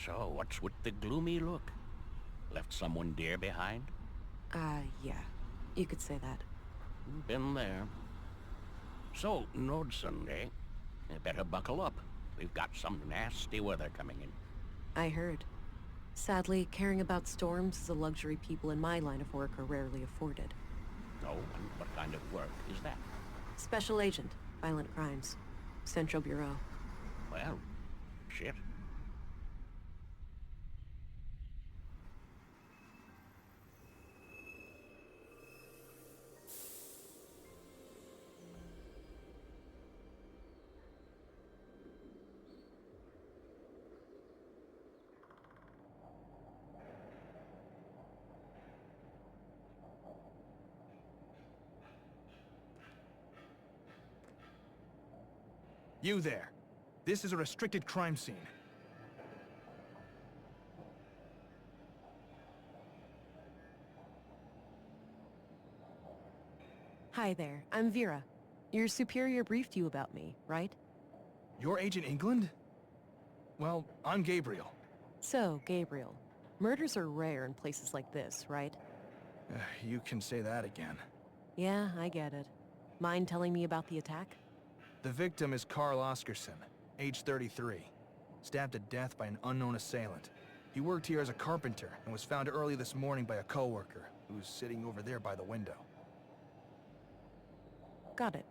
So, what's with the gloomy look? Left someone dear behind? Yeah. You could say that. Been there. So, Nordson, eh? You better buckle up. We've got some nasty weather coming in. I heard. Sadly, caring about storms is a luxury people in my line of work are rarely afforded. Oh, and what kind of work is that? Special Agent, Violent Crimes. Central Bureau. Well, shit. You there. This is a restricted crime scene. Hi there, I'm Vera. Your superior briefed you about me, right? You're Agent England? Well, I'm Gabriel. So, Gabriel, murders are rare in places like this, right? You can say that again. Yeah, I get it. Mind telling me about the attack? The victim is Carl Oscarson, age 33. Stabbed to death by an unknown assailant. He worked here as a carpenter and was found early this morning by a coworker who's sitting over there by the window. Got it.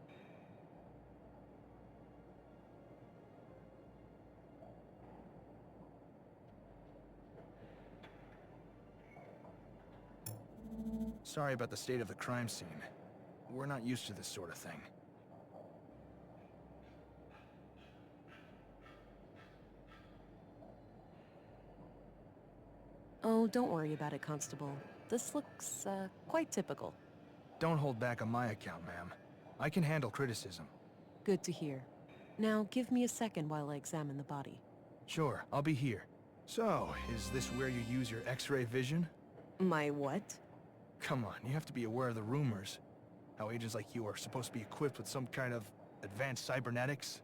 Sorry about the state of the crime scene. We're not used to this sort of thing. Oh, don't worry about it, Constable. This looks, quite typical. Don't hold back on my account, ma'am. I can handle criticism. Good to hear. Now, give me a second while I examine the body. Sure, I'll be here. So, is this where you use your X-ray vision? My what? Come on, you have to be aware of the rumors. How agents like you are supposed to be equipped with some kind of advanced cybernetics.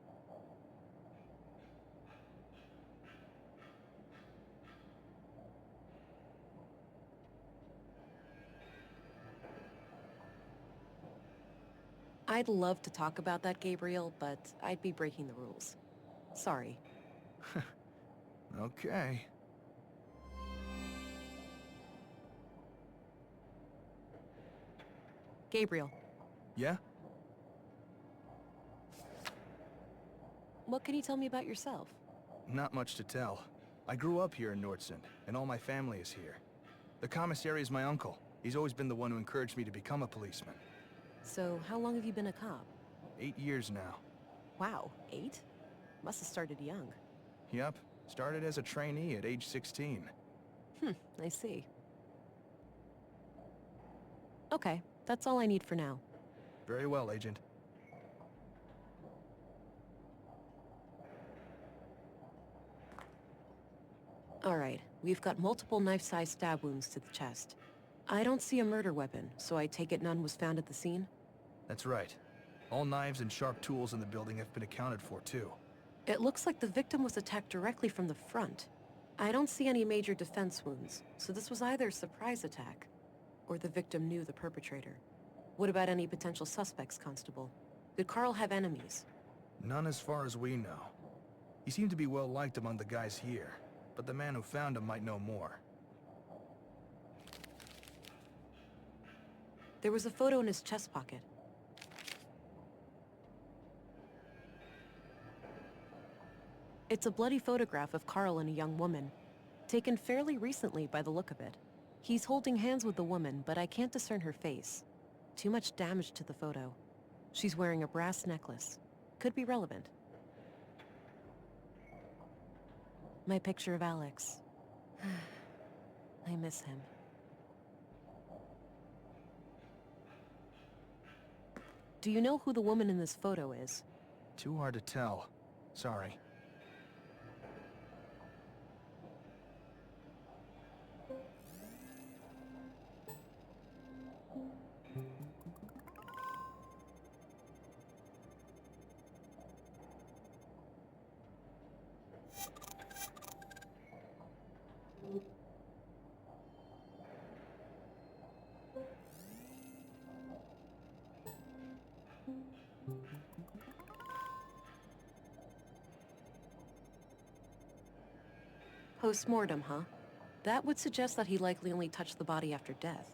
I'd love to talk about that, Gabriel, but I'd be breaking the rules. Sorry. Okay. Gabriel, Yeah? what can you tell me about yourself? Not much to tell. I grew up here in Nordsund, and all my family is here. The commissary is my uncle. He's always been the one who encouraged me to become a policeman. So, how long have you been a cop? 8 years now. Wow, 8? Must have started young. Yep, started as a trainee at age 16. I see. Okay, that's all I need for now. Very well, Agent. Alright, we've got multiple knife-sized stab wounds to the chest. I don't see a murder weapon, so I take it none was found at the scene? That's right. All knives and sharp tools in the building have been accounted for, too. It looks like the victim was attacked directly from the front. I don't see any major defense wounds, so this was either a surprise attack, or the victim knew the perpetrator. What about any potential suspects, Constable? Did Carl have enemies? None as far as we know. He seemed to be well liked among the guys here, but the man who found him might know more. There was a photo in his chest pocket. It's a bloody photograph of Carl and a young woman, taken fairly recently by the look of it. He's holding hands with the woman, but I can't discern her face. Too much damage to the photo. She's wearing a brass necklace. Could be relevant. My picture of Alex. I miss him. Do you know who the woman in this photo is? Too hard to tell. Sorry. Post-mortem, huh? That would suggest that he likely only touched the body after death.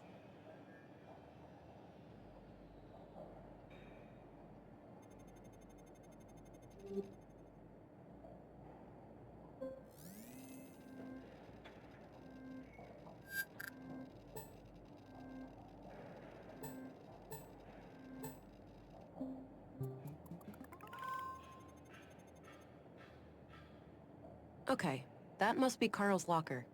Okay, that must be Carl's locker.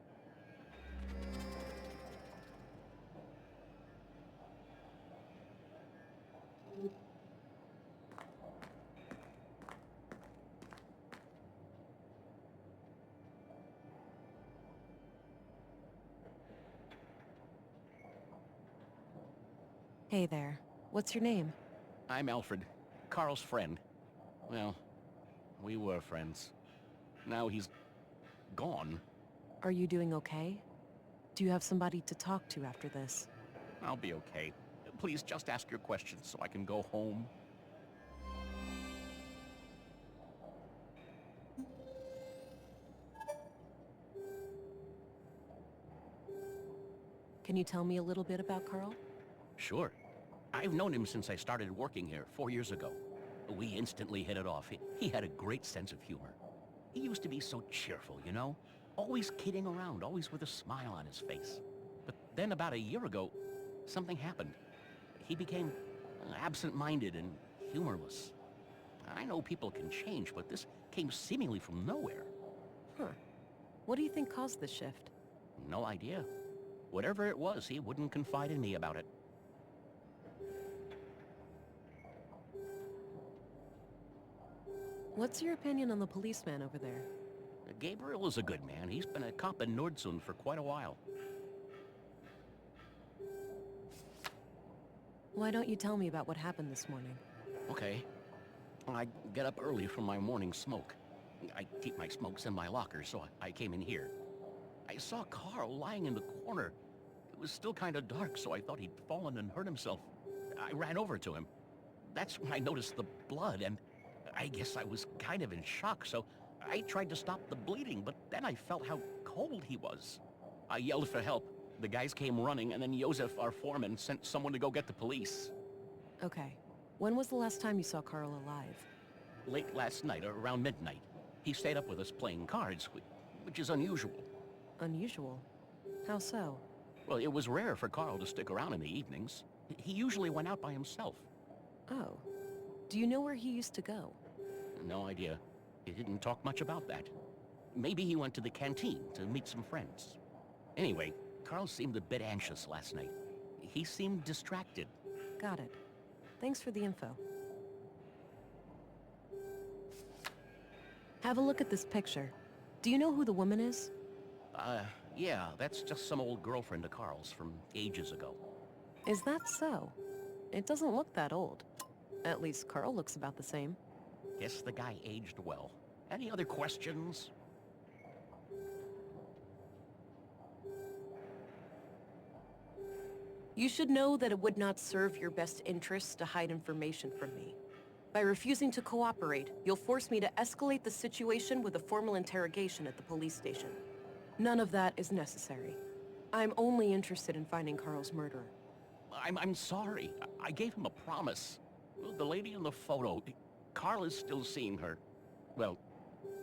Hey there. What's your name? I'm Alfred, Carl's friend. Well, we were friends. Now he's gone. Are you doing okay? Do you have somebody to talk to after this? I'll be okay. Please just ask your questions so I can go home. Can you tell me a little bit about Carl? Sure. I've known him since I started working here 4 years ago. We instantly hit it off. He had a great sense of humor. He used to be so cheerful, you know? Always kidding around, always with a smile on his face. But then about a year ago, something happened. He became absent-minded and humorless. I know people can change, but this came seemingly from nowhere. Huh. What do you think caused the shift? No idea. Whatever it was, he wouldn't confide in me about it. What's your opinion on the policeman over there? Gabriel is a good man. He's been a cop in Nordsund for quite a while. Why don't you tell me about what happened this morning? Okay. I get up early from my morning smoke. I keep my smokes in my locker, so I came in here. I saw Carl lying in the corner. It was still kind of dark, so I thought he'd fallen and hurt himself. I ran over to him. That's when I noticed the blood, and I guess I was kind of in shock, so I tried to stop the bleeding, but then I felt how cold he was. I yelled for help. The guys came running, and then Josef, our foreman, sent someone to go get the police. Okay. When was the last time you saw Carl alive? Late last night, around midnight. He stayed up with us playing cards, which is unusual. Unusual? How so? Well, it was rare for Carl to stick around in the evenings. He usually went out by himself. Oh. Do you know where he used to go? No idea. He didn't talk much about that. Maybe he went to the canteen to meet some friends. Anyway, Carl seemed a bit anxious last night. He seemed distracted. Got it. Thanks for the info. Have a look at this picture. Do you know who the woman is? Yeah, that's just some old girlfriend of Carl's from ages ago. Is that so? It doesn't look that old. At least Carl looks about the same. Guess the guy aged well. Any other questions? You should know that it would not serve your best interests to hide information from me. By refusing to cooperate, you'll force me to escalate the situation with a formal interrogation at the police station. None of that is necessary. I'm only interested in finding Carl's murderer. I'm sorry. I gave him a promise. The lady in the photo, Carl is still seeing her. Well,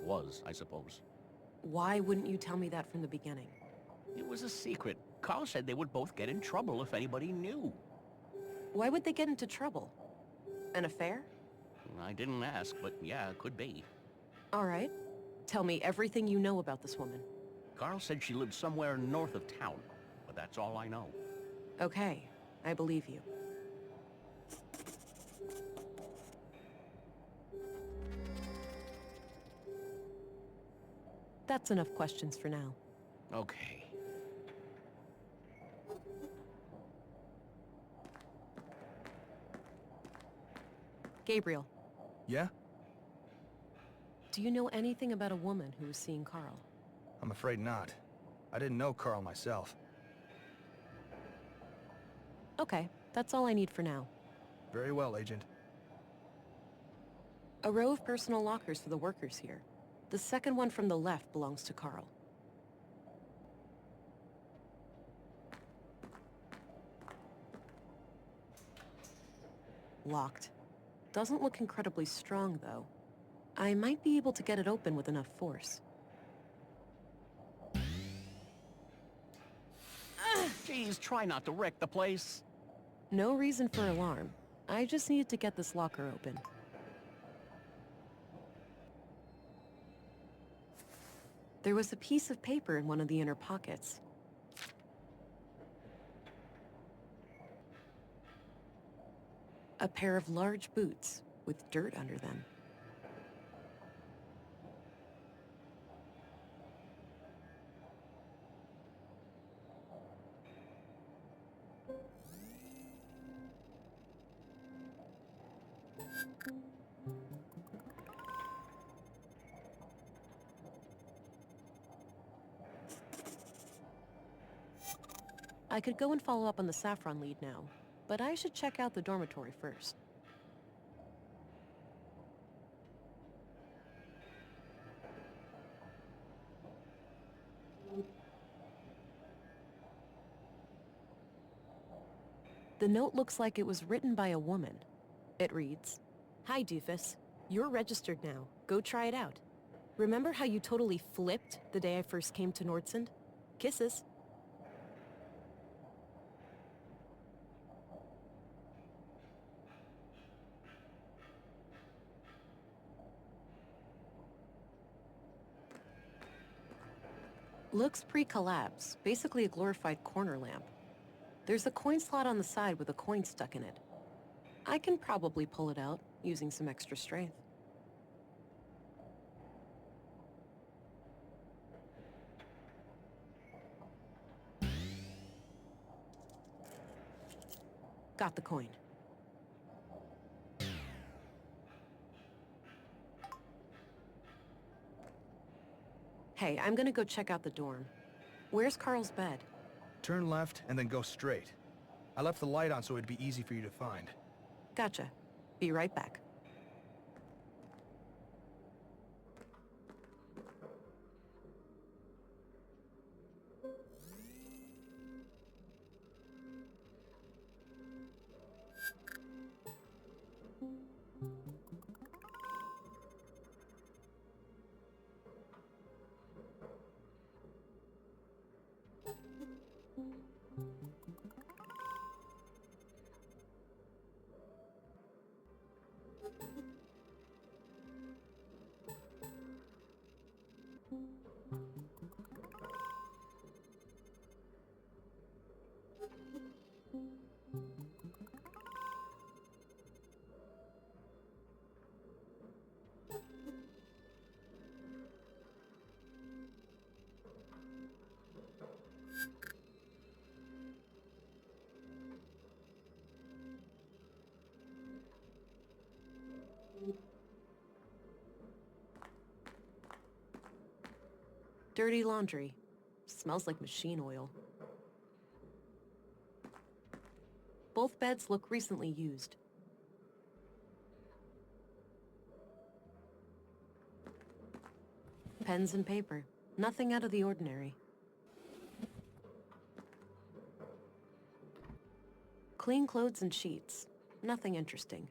was, I suppose. Why wouldn't you tell me that from the beginning? It was a secret. Carl said they would both get in trouble if anybody knew. Why would they get into trouble? An affair? I didn't ask, but yeah, it could be. All right. Tell me everything you know about this woman. Carl said she lived somewhere north of town, but that's all I know. Okay, I believe you. That's enough questions for now. Okay. Gabriel, Yeah? do you know anything about a woman who was seeing Carl? I'm afraid not. I didn't know Carl myself. Okay, that's all I need for now. Very well, Agent. A row of personal lockers for the workers here. The second one from the left belongs to Carl. Locked. Doesn't look incredibly strong, though. I might be able to get it open with enough force. Geez, try not to wreck the place. No reason for alarm. I just needed to get this locker open. There was a piece of paper in one of the inner pockets. A pair of large boots with dirt under them. I could go and follow up on the saffron lead now, but I should check out the dormitory first. The note looks like it was written by a woman. It reads, "Hi, doofus. You're registered now. Go try it out. Remember how you totally flipped the day I first came to Nordsund? Kisses." Looks pre-collapse, basically a glorified corner lamp. There's a coin slot on the side with a coin stuck in it. I can probably pull it out, using some extra strength. Got the coin. Hey, I'm gonna go check out the dorm. Where's Carl's bed? Turn left and then go straight. I left the light on so it'd be easy for you to find. Gotcha. Be right back. Dirty laundry. Smells like machine oil. Both beds look recently used. Pens and paper. Nothing out of the ordinary. Clean clothes and sheets. Nothing interesting.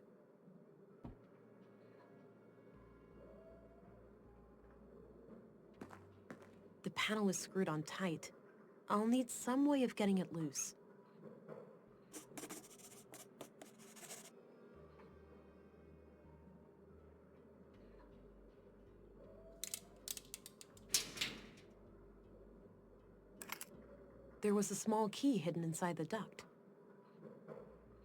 The panel is screwed on tight. I'll need some way of getting it loose. There was a small key hidden inside the duct.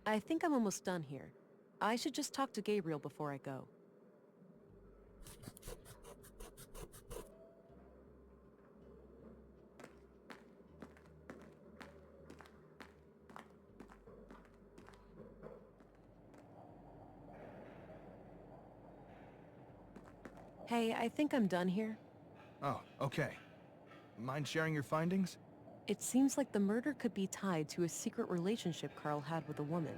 I think I'm almost done here. I should just talk to Gabriel before I go. Hey, I think I'm done here. Oh, okay. Mind sharing your findings? It seems like the murder could be tied to a secret relationship Carl had with a woman.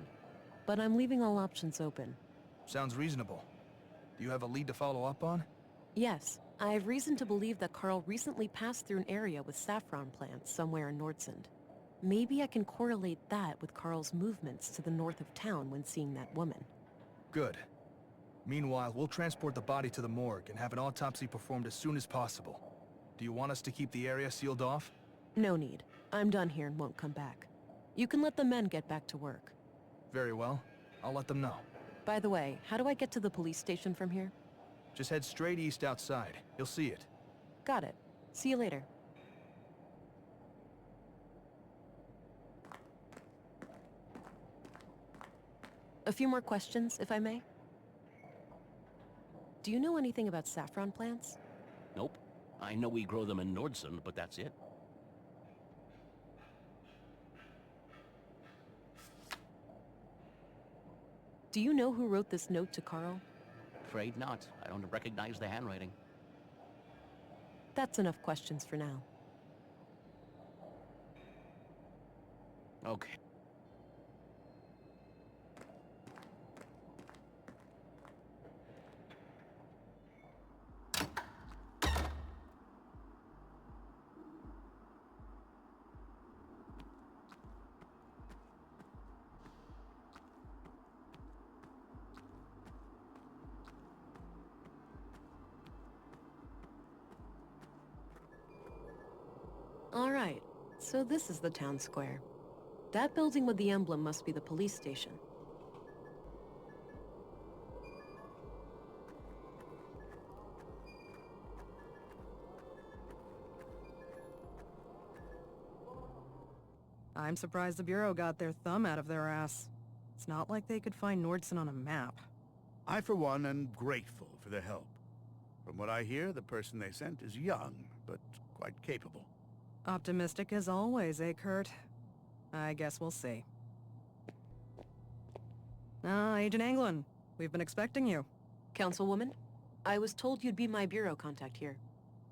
But I'm leaving all options open. Sounds reasonable. Do you have a lead to follow up on? Yes, I have reason to believe that Carl recently passed through an area with saffron plants somewhere in Nordsund. Maybe I can correlate that with Carl's movements to the north of town when seeing that woman. Good. Meanwhile, we'll transport the body to the morgue and have an autopsy performed as soon as possible. Do you want us to keep the area sealed off? No need. I'm done here and won't come back. You can let the men get back to work. Very well. I'll let them know. By the way, how do I get to the police station from here? Just head straight east outside. You'll see it. Got it. See you later. A few more questions, if I may. Do you know anything about saffron plants? Nope. I know we grow them in Nordson, but that's it. Do you know who wrote this note to Carl? Afraid not. I don't recognize the handwriting. That's enough questions for now. Okay. All right, so this is the town square. That building with the emblem must be the police station. I'm surprised the Bureau got their thumb out of their ass. It's not like they could find Nordson on a map. I, for one, am grateful for their help. From what I hear, the person they sent is young, but quite capable. Optimistic as always, eh, Kurt? I guess we'll see. Agent Anglin, we've been expecting you. Councilwoman, I was told you'd be my bureau contact here.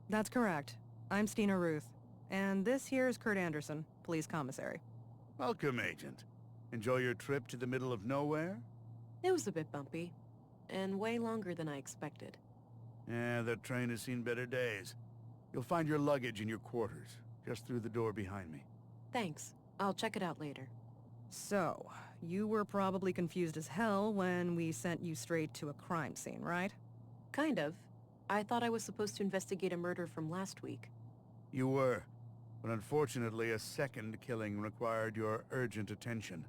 That's correct. I'm Stina Ruth, and this here is Kurt Anderson, police commissary. Welcome, Agent. Enjoy your trip to the middle of nowhere? It was a bit bumpy, and way longer than I expected. Yeah, the train has seen better days. You'll find your luggage in your quarters, just through the door behind me. Thanks. I'll check it out later. So, you were probably confused as hell when we sent you straight to a crime scene, right? Kind of. I thought I was supposed to investigate a murder from last week. You were, but unfortunately a second killing required your urgent attention.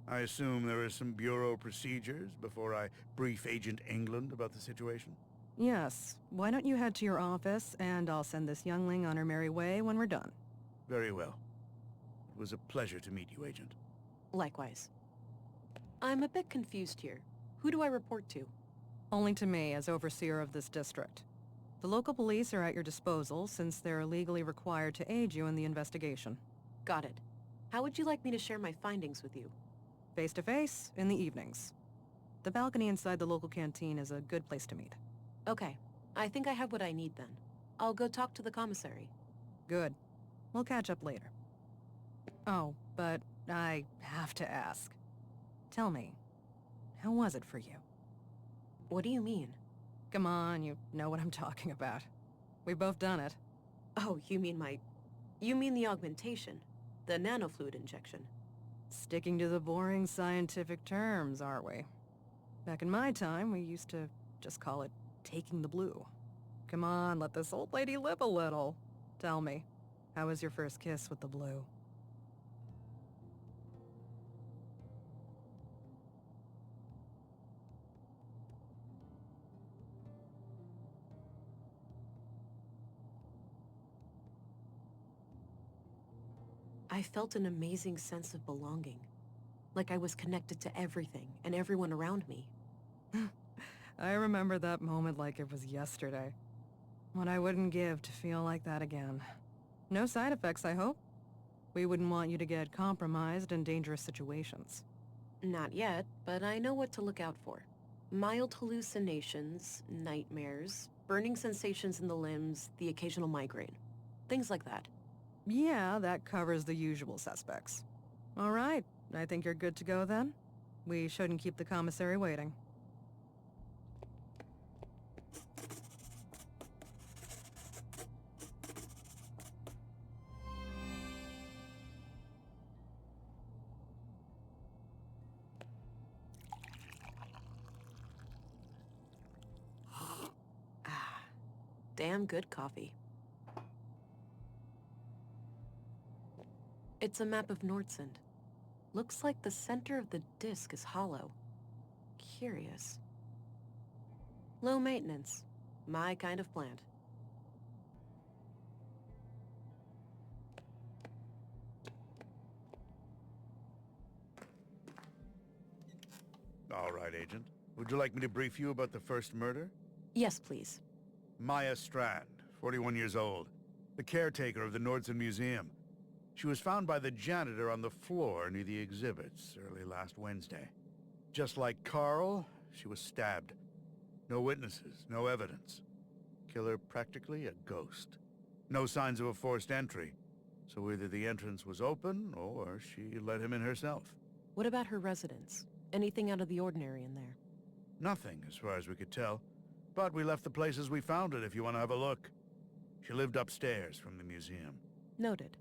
I assume there are some Bureau procedures before I brief Agent England about the situation? Yes. Why don't you head to your office, and I'll send this youngling on her merry way when we're done. Very well. It was a pleasure to meet you, Agent. Likewise. I'm a bit confused here. Who do I report to? Only to me, as overseer of this district. The local police are at your disposal, since they're legally required to aid you in the investigation. Got it. How would you like me to share my findings with you? Face-to-face, in the evenings. The balcony inside the local canteen is a good place to meet. Okay. I think I have what I need then. I'll go talk to the commissary. Good. We'll catch up later. Oh, but I have to ask. Tell me, how was it for you? What do you mean? Come on, you know what I'm talking about. We've both done it. Oh, you mean the augmentation. The nanofluid injection. Sticking to the boring scientific terms, aren't we? Back in my time, we used to just call it taking the blue. Come on, let this old lady live a little. Tell me, how was your first kiss with the blue? I felt an amazing sense of belonging. Like I was connected to everything and everyone around me. I remember that moment like it was yesterday. What I wouldn't give to feel like that again. No side effects, I hope? We wouldn't want you to get compromised in dangerous situations. Not yet, but I know what to look out for. Mild hallucinations, nightmares, burning sensations in the limbs, the occasional migraine. Things like that. Yeah, that covers the usual suspects. All right, I think you're good to go then. We shouldn't keep the commissary waiting. Damn good coffee. It's a map of Nordsund. Looks like the center of the disk is hollow. Curious. Low maintenance. My kind of plant. All right, Agent. Would you like me to brief you about the first murder? Yes, please. Maya Strand, 41 years old, the caretaker of the Nordsund Museum. She was found by the janitor on the floor near the exhibits early last Wednesday. Just like Carl, she was stabbed. No witnesses, no evidence. Killer practically a ghost. No signs of a forced entry, so either the entrance was open or she let him in herself. What about her residence? Anything out of the ordinary in there? Nothing, as far as we could tell. But we left the place as we found it if you want to have a look. She lived upstairs from the museum. Noted.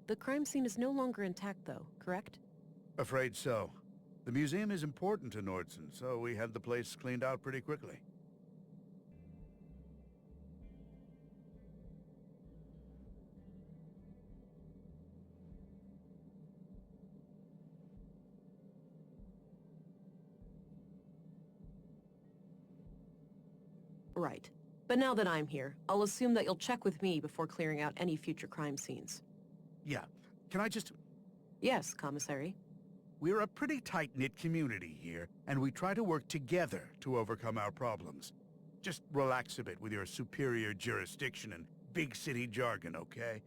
The crime scene is no longer intact, though, correct? Afraid so. The museum is important to Nordsund, so we had the place cleaned out pretty quickly. Right. But now that I'm here, I'll assume that you'll check with me before clearing out any future crime scenes. Yeah. Can I just... Yes, Commissary. We're a pretty tight-knit community here, and we try to work together to overcome our problems. Just relax a bit with your superior jurisdiction and big city jargon, okay?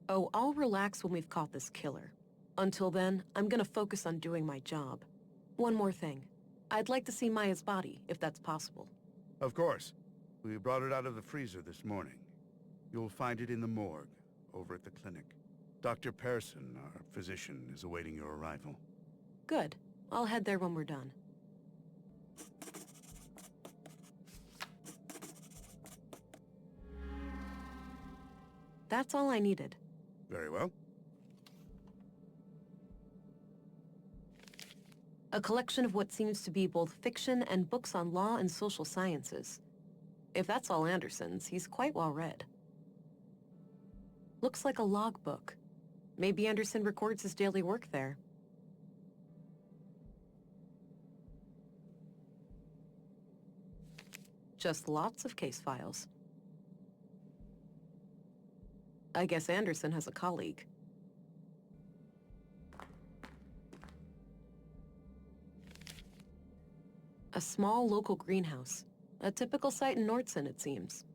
Oh, I'll relax when we've caught this killer. Until then, I'm gonna focus on doing my job. One more thing. I'd like to see Maya's body, if that's possible. Of course. We brought it out of the freezer this morning. You'll find it in the morgue, over at the clinic. Dr. Persson, our physician, is awaiting your arrival. Good. I'll head there when we're done. That's all I needed. Very well. A collection of what seems to be both fiction and books on law and social sciences. If that's all Anderson's, he's quite well read. Looks like a logbook. Maybe Anderson records his daily work there. Just lots of case files. I guess Anderson has a colleague. A small local greenhouse. A typical site in Nordsund, it seems.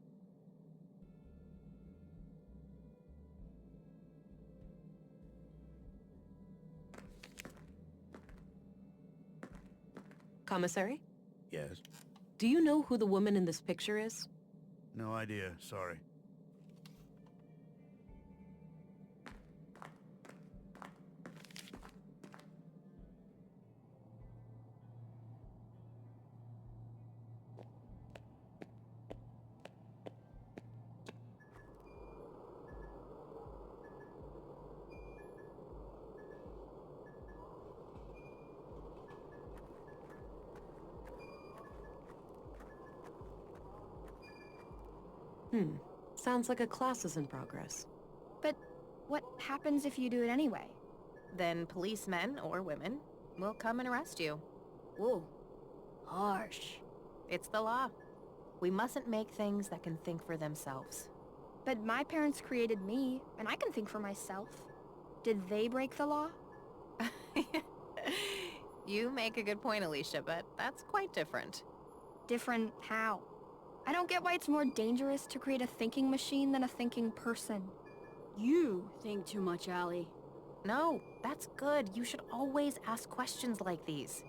Commissary? Yes? Do you know who the woman in this picture is? No idea, sorry. Sounds like a class is in progress. But what happens if you do it anyway? Then policemen, or women, will come and arrest you. Whoa. Harsh. It's the law. We mustn't make things that can think for themselves. But my parents created me, and I can think for myself. Did they break the law? You make a good point, Alicia, but that's quite different. Different how? I don't get why it's more dangerous to create a thinking machine than a thinking person. You think too much, Allie. No, that's good. You should always ask questions like these.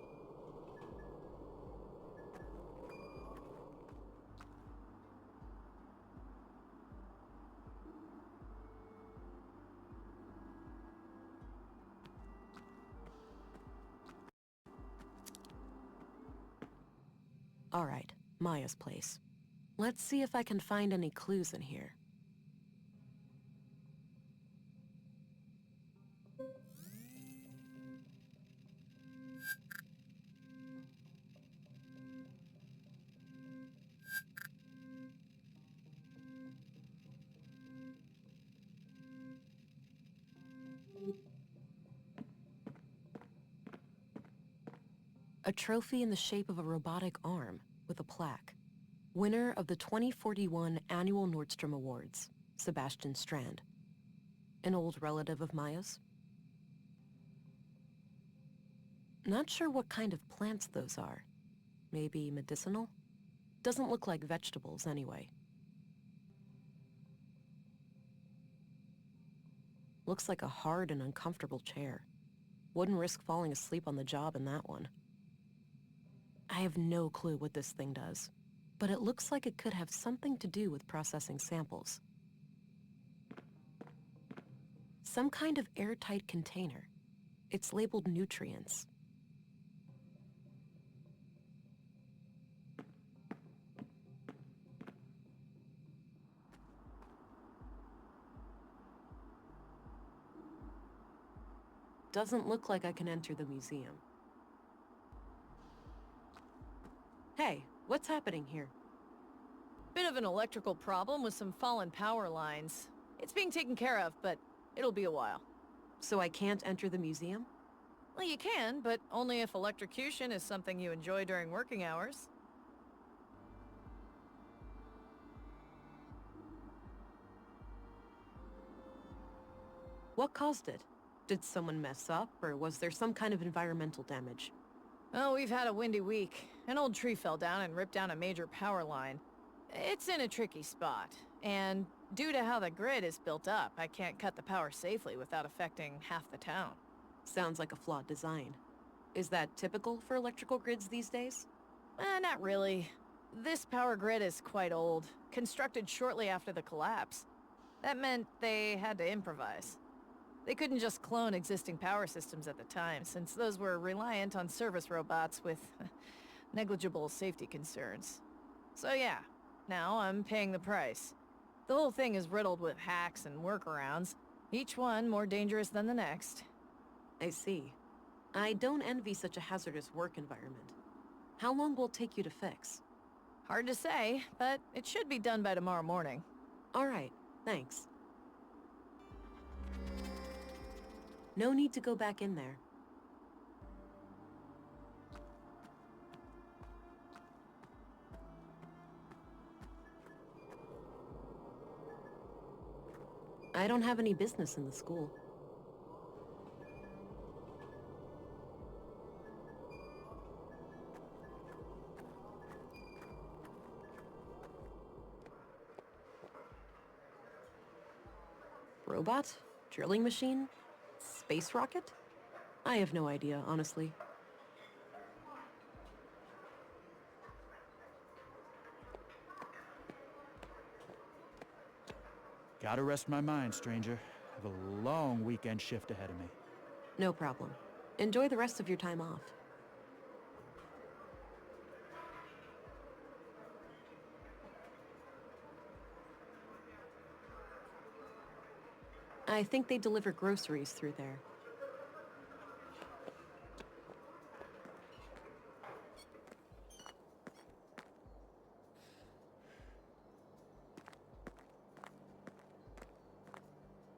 All right, Maya's place. Let's see if I can find any clues in here. A trophy in the shape of a robotic arm with a plaque. Winner of the 2041 Annual Nordstrom Awards, Sebastian Strand. An old relative of Maya's? Not sure what kind of plants those are. Maybe medicinal? Doesn't look like vegetables anyway. Looks like a hard and uncomfortable chair. Wouldn't risk falling asleep on the job in that one. I have no clue what this thing does, but it looks like it could have something to do with processing samples. Some kind of airtight container. It's labeled nutrients. Doesn't look like I can enter the museum. Hey, what's happening here? Bit of an electrical problem with some fallen power lines. It's being taken care of, but it'll be a while. So I can't enter the museum? Well, you can, but only if electrocution is something you enjoy during working hours. What caused it? Did someone mess up, or was there some kind of environmental damage? Oh, we've had a windy week. An old tree fell down and ripped down a major power line. It's in a tricky spot, and due to how the grid is built up, I can't cut the power safely without affecting half the town. Sounds like a flawed design. Is that typical for electrical grids these days? Not really. This power grid is quite old, constructed shortly after the collapse. That meant they had to improvise. They couldn't just clone existing power systems at the time, since those were reliant on service robots with negligible safety concerns. So yeah, now I'm paying the price. The whole thing is riddled with hacks and workarounds, each one more dangerous than the next. I see. I don't envy such a hazardous work environment. How long will it take you to fix? Hard to say, but it should be done by tomorrow morning. All right, thanks. No need to go back in there. I don't have any business in the school. Robot? Drilling machine? Space rocket? I have no idea, honestly. Gotta rest my mind, stranger. Have a long weekend shift ahead of me. No problem. Enjoy the rest of your time off. I think they deliver groceries through there.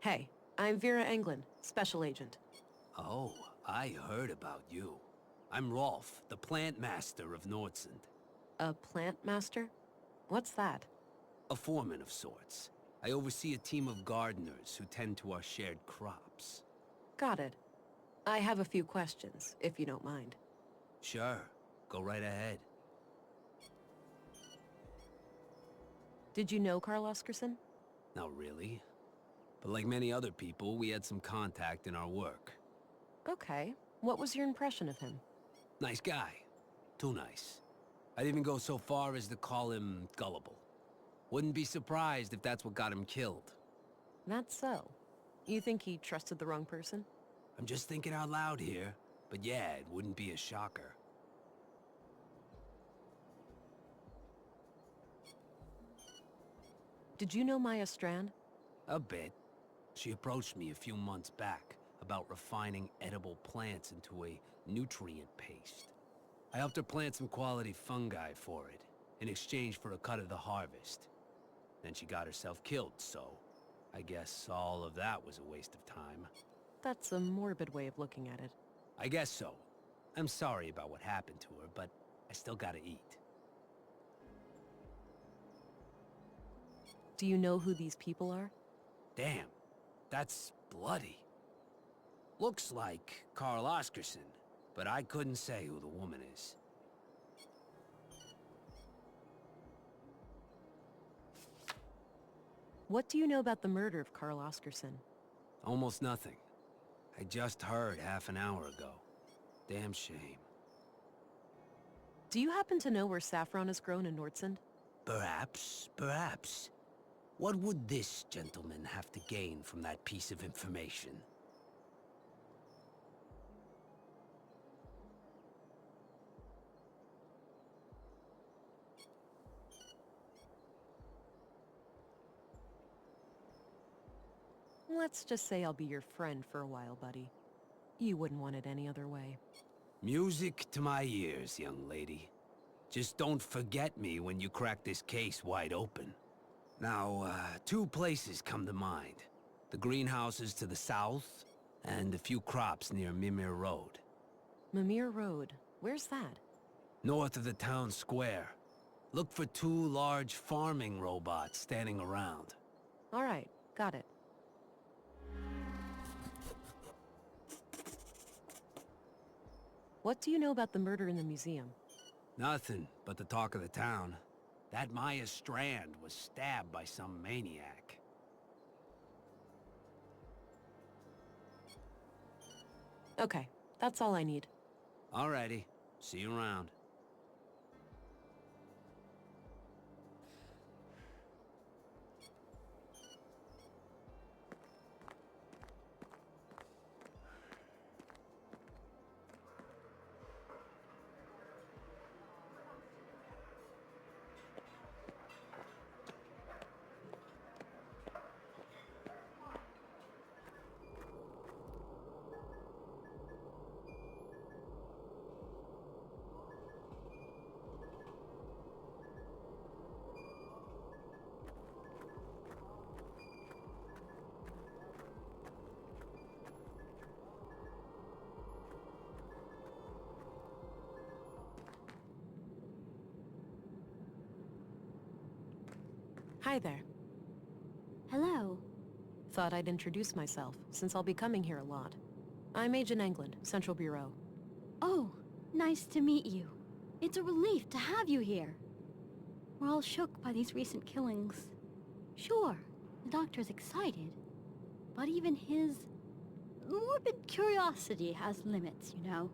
Hey, I'm Vera Englund, Special Agent. Oh, I heard about you. I'm Rolf, the plant master of Nordsund. A plant master? What's that? A foreman of sorts. I oversee a team of gardeners who tend to our shared crops. Got it. I have a few questions, if you don't mind. Sure, go right ahead. Did you know Carl Oscarson? Not really. But like many other people, we had some contact in our work. Okay. What was your impression of him? Nice guy. Too nice. I'd even go so far as to call him gullible. Wouldn't be surprised if that's what got him killed. That's so. You think he trusted the wrong person? I'm just thinking out loud here, but yeah, it wouldn't be a shocker. Did you know Maya Strand? A bit. She approached me a few months back about refining edible plants into a nutrient paste. I helped her plant some quality fungi for it, in exchange for a cut of the harvest. Then she got herself killed, so I guess all of that was a waste of time. That's a morbid way of looking at it. I guess so. I'm sorry about what happened to her, but I still gotta eat. Do you know who these people are? Damn, that's bloody. Looks like Karl Oscarson, but I couldn't say who the woman is. What do you know about the murder of Karl Oscarson? Almost nothing. I just heard half an hour ago. Damn shame. Do you happen to know where saffron is grown in Nordsund? Perhaps, perhaps. What would this gentleman have to gain from that piece of information? Let's just say I'll be your friend for a while, buddy. You wouldn't want it any other way. Music to my ears, young lady. Just don't forget me when you crack this case wide open. Now, two places come to mind. The greenhouses to the south, and a few crops near Mimir Road. Mimir Road? Where's that? North of the town square. Look for two large farming robots standing around. All right, got it. What do you know about the murder in the museum? Nothing but the talk of the town. That Maya Strand was stabbed by some maniac. Okay, that's all I need. Alrighty. See you around. Hi there. Hello. Thought I'd introduce myself, since I'll be coming here a lot. I'm Agent England, Central Bureau. Oh, nice to meet you. It's a relief to have you here. We're all shook by these recent killings. Sure, the doctor's excited, but even his morbid curiosity has limits, you know.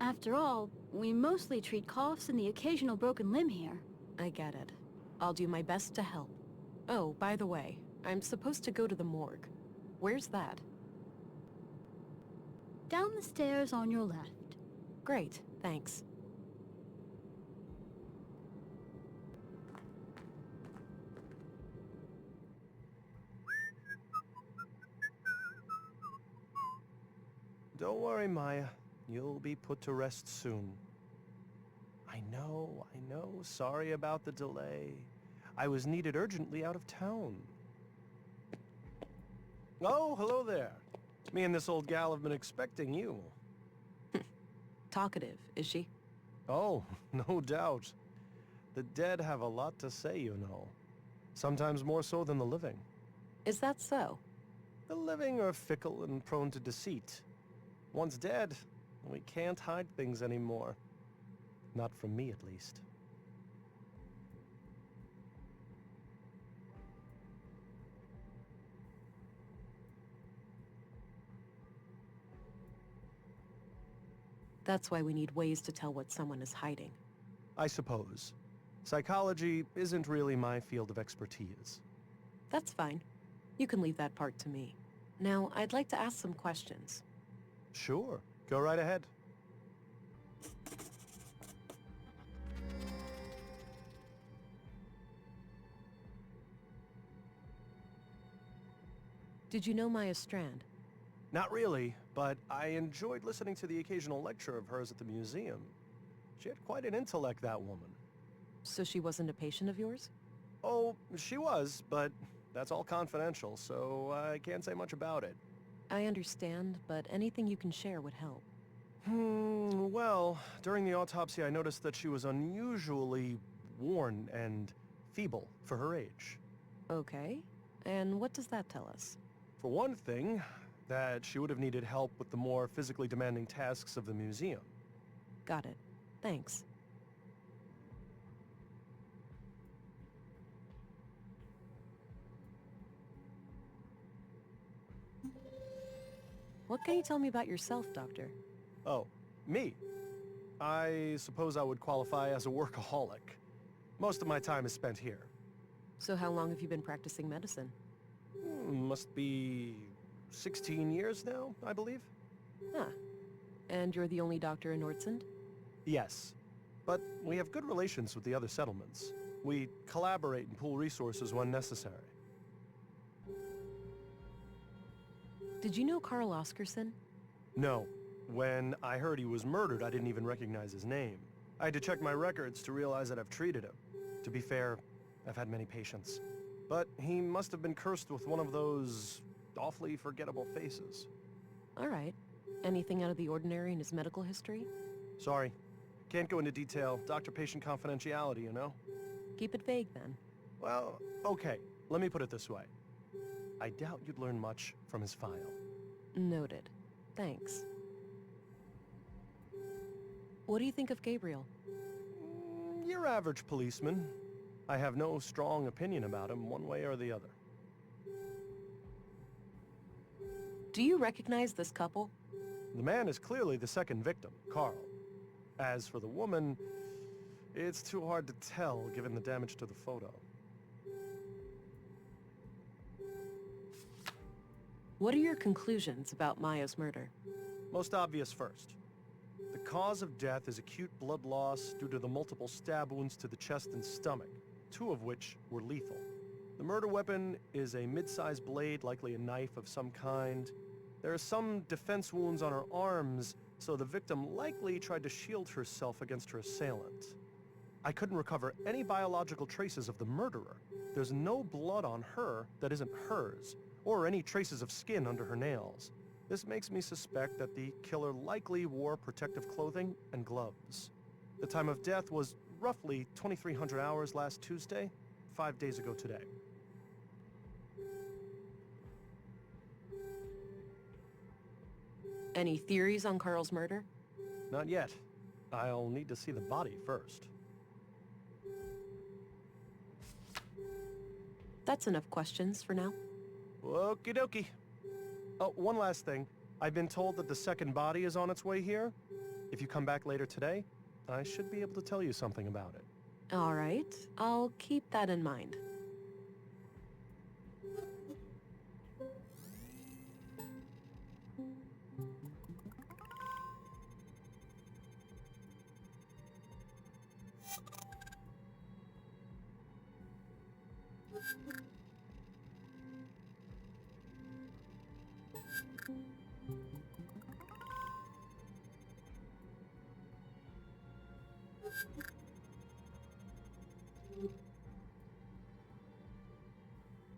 After all, we mostly treat coughs and the occasional broken limb here. I get it. I'll do my best to help. Oh, by the way, I'm supposed to go to the morgue. Where's that? Down the stairs on your left. Great, thanks. Don't worry, Maya. You'll be put to rest soon. I know. Sorry about the delay. I was needed urgently out of town. Oh, hello there. Me and this old gal have been expecting you. Talkative, is she? Oh, no doubt. The dead have a lot to say, you know. Sometimes more so than the living. Is that so? The living are fickle and prone to deceit. Once dead, we can't hide things anymore. Not from me, at least. That's why we need ways to tell what someone is hiding. I suppose. Psychology isn't really my field of expertise. That's fine. You can leave that part to me. Now, I'd like to ask some questions. Sure. Go right ahead. Did you know Maya Strand? Not really, but I enjoyed listening to the occasional lecture of hers at the museum. She had quite an intellect, that woman. So she wasn't a patient of yours? Oh, she was, but that's all confidential, so I can't say much about it. I understand, but anything you can share would help. Well, during the autopsy I noticed that she was unusually worn and feeble for her age. Okay. And what does that tell us? For one thing, that she would have needed help with the more physically demanding tasks of the museum. Got it. Thanks. What can you tell me about yourself, Doctor? Oh, me? I suppose I would qualify as a workaholic. Most of my time is spent here. So how long have you been practicing medicine? Must be 16 years now, I believe. Huh. And you're the only doctor in Nordsund? Yes. But we have good relations with the other settlements. We collaborate and pool resources when necessary. Did you know Carl Oscarson? No. When I heard he was murdered, I didn't even recognize his name. I had to check my records to realize that I've treated him. To be fair, I've had many patients. But he must have been cursed with one of those awfully forgettable faces. All right. Anything out of the ordinary in his medical history? Sorry. Can't go into detail. Doctor-patient confidentiality, you know? Keep it vague, then. Well, okay. Let me put it this way. I doubt you'd learn much from his file. Noted. Thanks. What do you think of Gabriel? Your average policeman. I have no strong opinion about him one way or the other. Do you recognize this couple? The man is clearly the second victim, Carl. As for the woman, it's too hard to tell given the damage to the photo. What are your conclusions about Maya's murder? Most obvious first. The cause of death is acute blood loss due to the multiple stab wounds to the chest and stomach, 2 of which were lethal. The murder weapon is a mid-sized blade, likely a knife of some kind. There are some defense wounds on her arms, so the victim likely tried to shield herself against her assailant. I couldn't recover any biological traces of the murderer. There's no blood on her that isn't hers, or any traces of skin under her nails. This makes me suspect that the killer likely wore protective clothing and gloves. The time of death was roughly 2300 hours last Tuesday, 5 days ago today. Any theories on Carl's murder? Not yet. I'll need to see the body first. That's enough questions for now. Okie dokie. Oh, one last thing. I've been told that the second body is on its way here. If you come back later today, I should be able to tell you something about it. All right. I'll keep that in mind.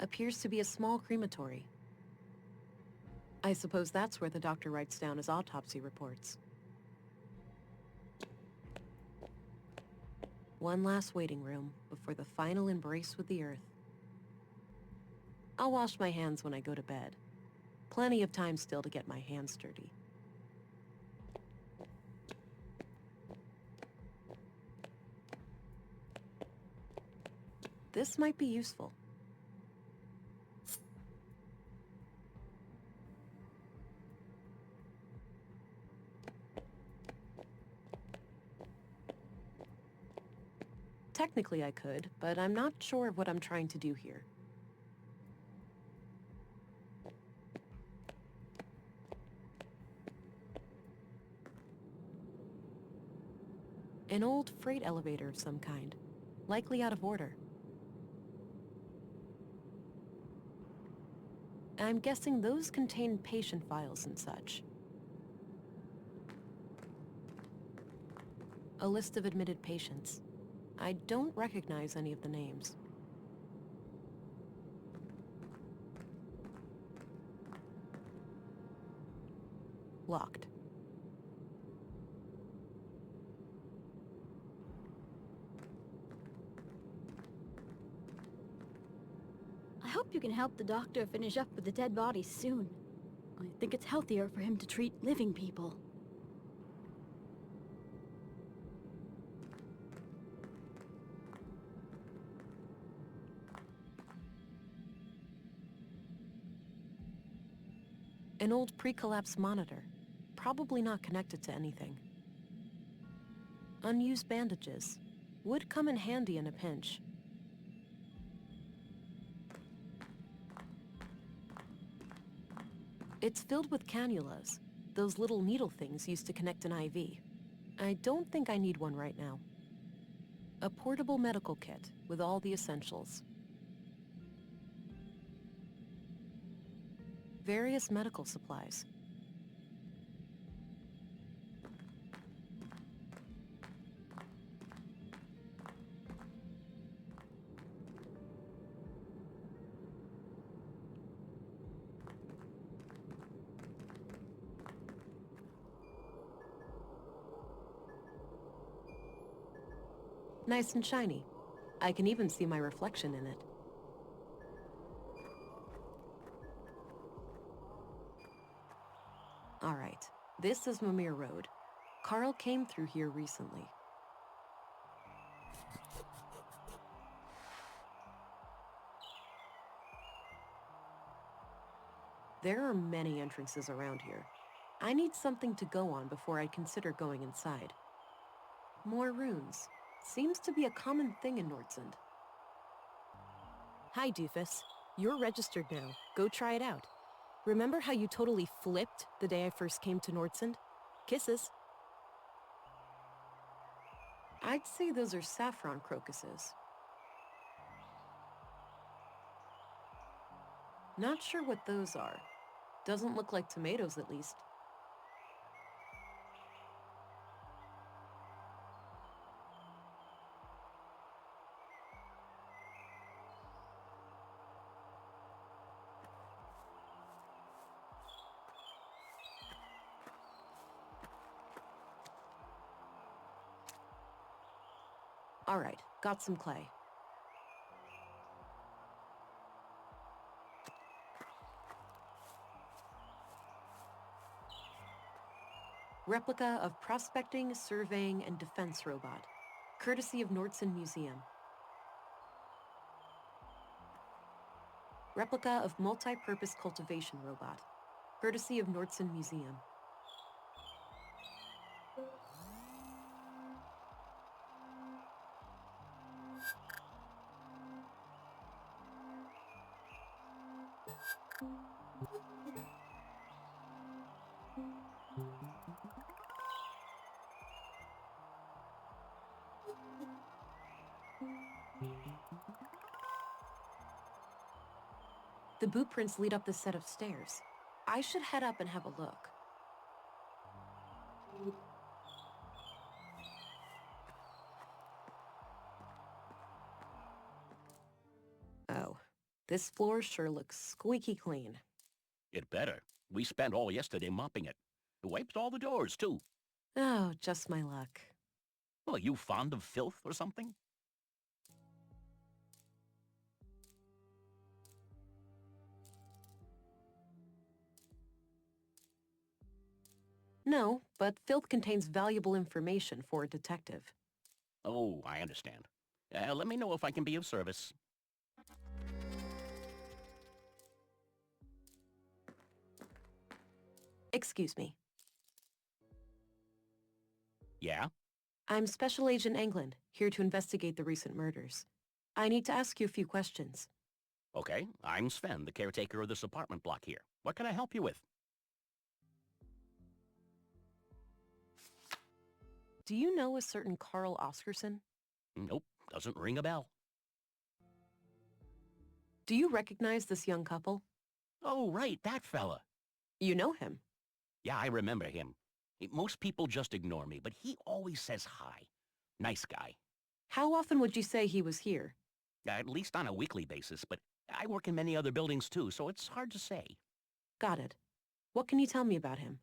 Appears to be a small crematory. I suppose that's where the doctor writes down his autopsy reports. One last waiting room before the final embrace with the earth. I'll wash my hands when I go to bed. Plenty of time still to get my hands dirty. This might be useful. Technically I could, but I'm not sure of what I'm trying to do here. An old freight elevator of some kind, likely out of order. I'm guessing those contain patient files and such. A list of admitted patients. I don't recognize any of the names. Locked. you can help the doctor finish up with the dead bodies soon. I think it's healthier for him to treat living people. An old pre-collapse monitor, probably not connected to anything. Unused bandages would come in handy in a pinch. It's filled with cannulas, those little needle things used to connect an IV. I don't think I need one right now. A portable medical kit with all the essentials. Various medical supplies. Nice and shiny. I can even see my reflection in it. All right, this is Mimir Road. Carl came through here recently. There are many entrances around here. I need something to go on before I consider going inside. More runes. Seems to be a common thing in Nordsund. Hi, Doofus. You're registered now. Go try it out. Remember how you totally flipped the day I first came to Nordsund? Kisses. I'd say those are saffron crocuses. Not sure what those are. Doesn't look like tomatoes, at least. All right, got some clay. Replica of prospecting, surveying, and defense robot, courtesy of Nordsund Museum. Replica of multi-purpose cultivation robot, courtesy of Nordsund Museum. The boot prints lead up this set of stairs. I should head up and have a look. Oh, this floor sure looks squeaky clean. It better. We spent all yesterday mopping it. Wiped all the doors, too. Oh, just my luck. Well, are you fond of filth or something? No, but filth contains valuable information for a detective. Oh, I understand. Let me know if I can be of service. Excuse me. Yeah? I'm Special Agent England, here to investigate the recent murders. I need to ask you a few questions. Okay, I'm Sven, the caretaker of this apartment block here. What can I help you with? Do you know a certain Carl Oscarson? Nope, doesn't ring a bell. Do you recognize this young couple? Oh, right, that fella. You know him. Yeah, I remember him. Most people just ignore me, but he always says hi. Nice guy. How often would you say he was here? At least on a weekly basis, but I work in many other buildings too, so it's hard to say. Got it. What can you tell me about him?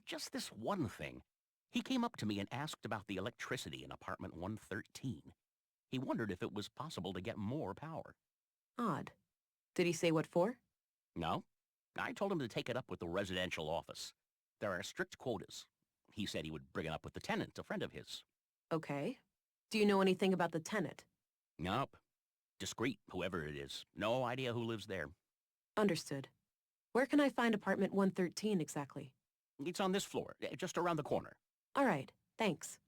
Just this one thing. He came up to me and asked about the electricity in apartment 113. He wondered if it was possible to get more power. Odd. Did he say what for? No. I told him to take it up with the residential office. There are strict quotas. He said he would bring it up with the tenant, a friend of his. Okay. Do you know anything about the tenant? Nope. Discreet, whoever it is. No idea who lives there. Understood. Where can I find apartment 113 exactly? It's on this floor, just around the corner. All right, thanks.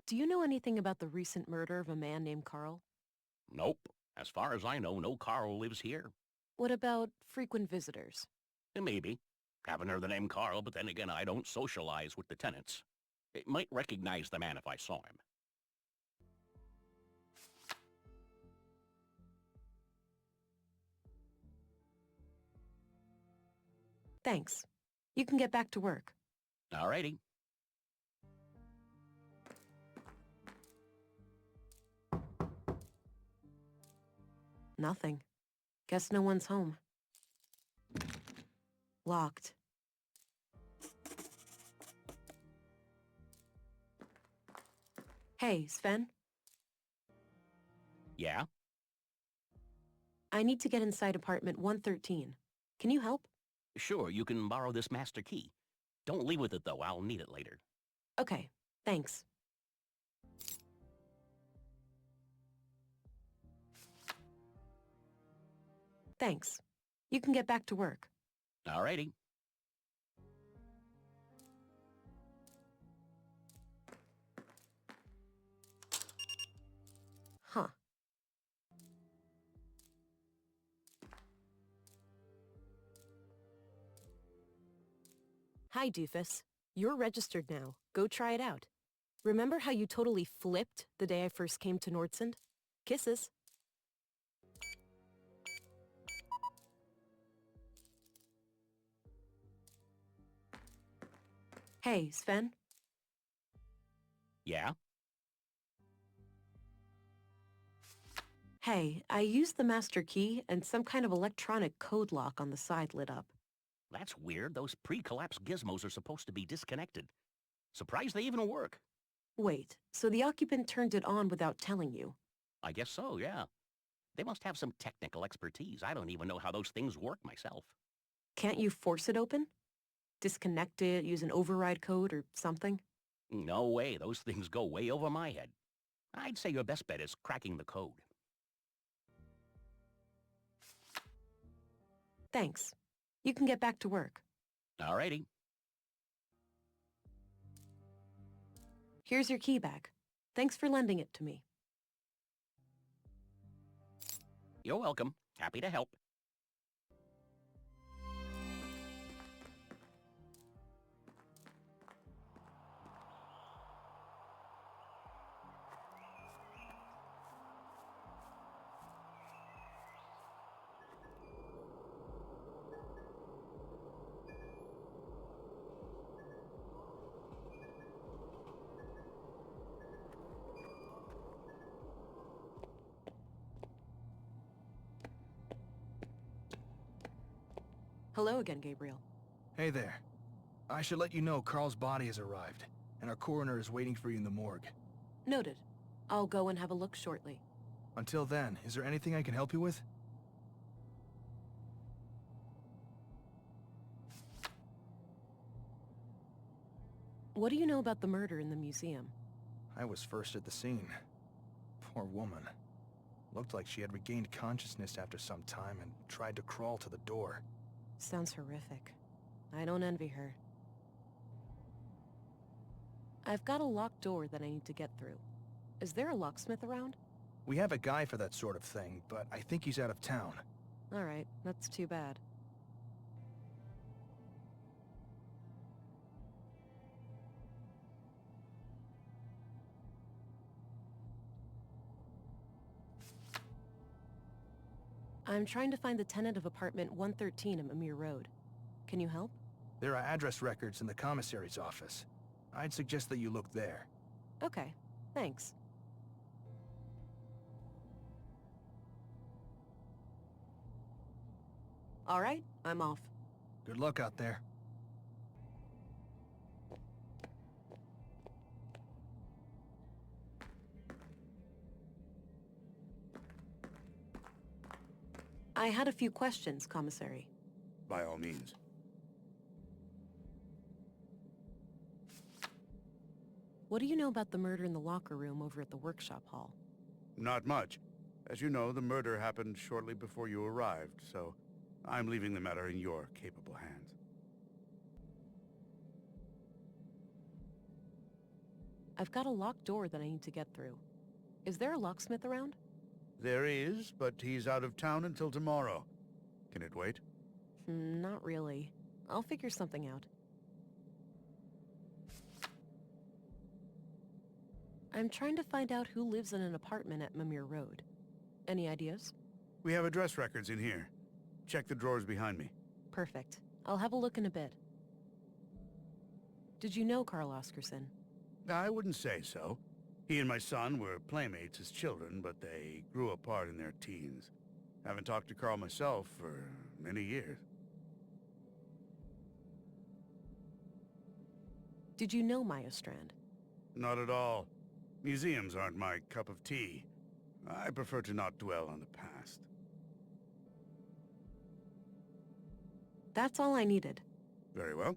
Do you know anything about the recent murder of a man named Carl? Nope. As far as I know, no Carl lives here. What about frequent visitors? Maybe. Haven't heard the name Carl, but then again, I don't socialize with the tenants. I might recognize the man if I saw him. Thanks. You can get back to work. Alrighty. Nothing. Guess no one's home. Locked. Hey, Sven? Yeah? I need to get inside apartment 113. Can you help? Sure, you can borrow this master key. Don't leave with it, though. I'll need it later. Okay, thanks. Thanks. You can get back to work. Alrighty. Huh. Hi, doofus. You're registered now. Go try it out. Remember how you totally flipped the day I first came to Nordsund? Kisses. Hey, Sven? Yeah? Hey, I used the master key and some kind of electronic code lock on the side lit up. That's weird. Those pre-collapse gizmos are supposed to be disconnected. Surprised they even work. Wait, so the occupant turned it on without telling you? I guess so, yeah. They must have some technical expertise. I don't even know how those things work myself. Can't you force it open? Disconnect it, use an override code or something? No way. Those things go way over my head. I'd say your best bet is cracking the code. Thanks. You can get back to work. Alrighty. Here's your key back. Thanks for lending it to me. You're welcome. Happy to help. Hello again, Gabriel. Hey there. I should let you know Carl's body has arrived, and our coroner is waiting for you in the morgue. Noted. I'll go and have a look shortly. Until then, is there anything I can help you with? What do you know about the murder in the museum? I was first at the scene. Poor woman. Looked like she had regained consciousness after some time and tried to crawl to the door. Sounds horrific. I don't envy her. I've got a locked door that I need to get through. Is there a locksmith around? We have a guy for that sort of thing, but I think he's out of town. All right, that's too bad. I'm trying to find the tenant of apartment 113 at Mimir Road. Can you help? There are address records in the commissary's office. I'd suggest that you look there. Okay, thanks. All right, I'm off. Good luck out there. I had a few questions, Commissary. By all means. What do you know about the murder in the locker room over at the workshop hall? Not much. As you know, the murder happened shortly before you arrived, so I'm leaving the matter in your capable hands. I've got a locked door that I need to get through. Is there a locksmith around? There is, but he's out of town until tomorrow. Can it wait? Not really. I'll figure something out. I'm trying to find out who lives in an apartment at Mimir Road. Any ideas? We have address records in here. Check the drawers behind me. Perfect. I'll have a look in a bit. Did you know Carl Oscarson? I wouldn't say so. He and my son were playmates as children, but they grew apart in their teens. Haven't talked to Carl myself for many years. Did you know Maya Strand? Not at all. Museums aren't my cup of tea. I prefer to not dwell on the past. That's all I needed. Very well.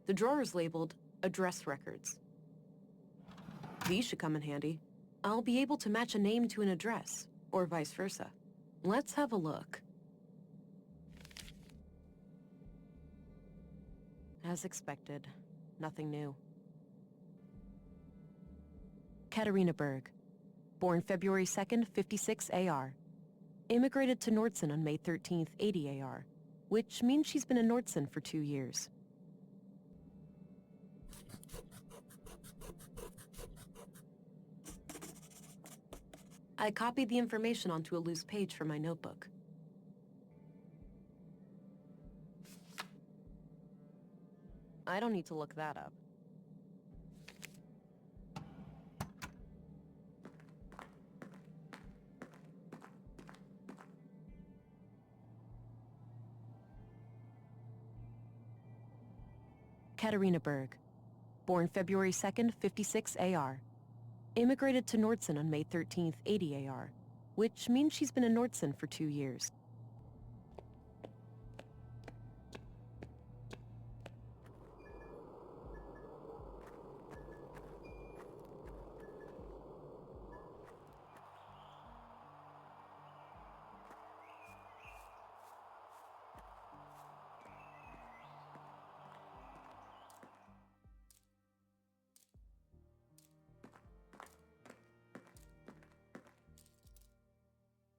The drawer is labeled Address Records. These should come in handy. I'll be able to match a name to an address, or vice versa. Let's have a look. As expected, nothing new. Katarina Berg. Born February 2nd, 56 AR. Immigrated to Nordson on May 13th, 80 AR, which means she's been in Nordson for 2 years. I copied the information onto a loose page from my notebook. I don't need to look that up. Katarina Berg. Born February 2nd, 56 AR. Immigrated to Nordson on May 13th, 80 AR, which means she's been in Nordson for 2 years.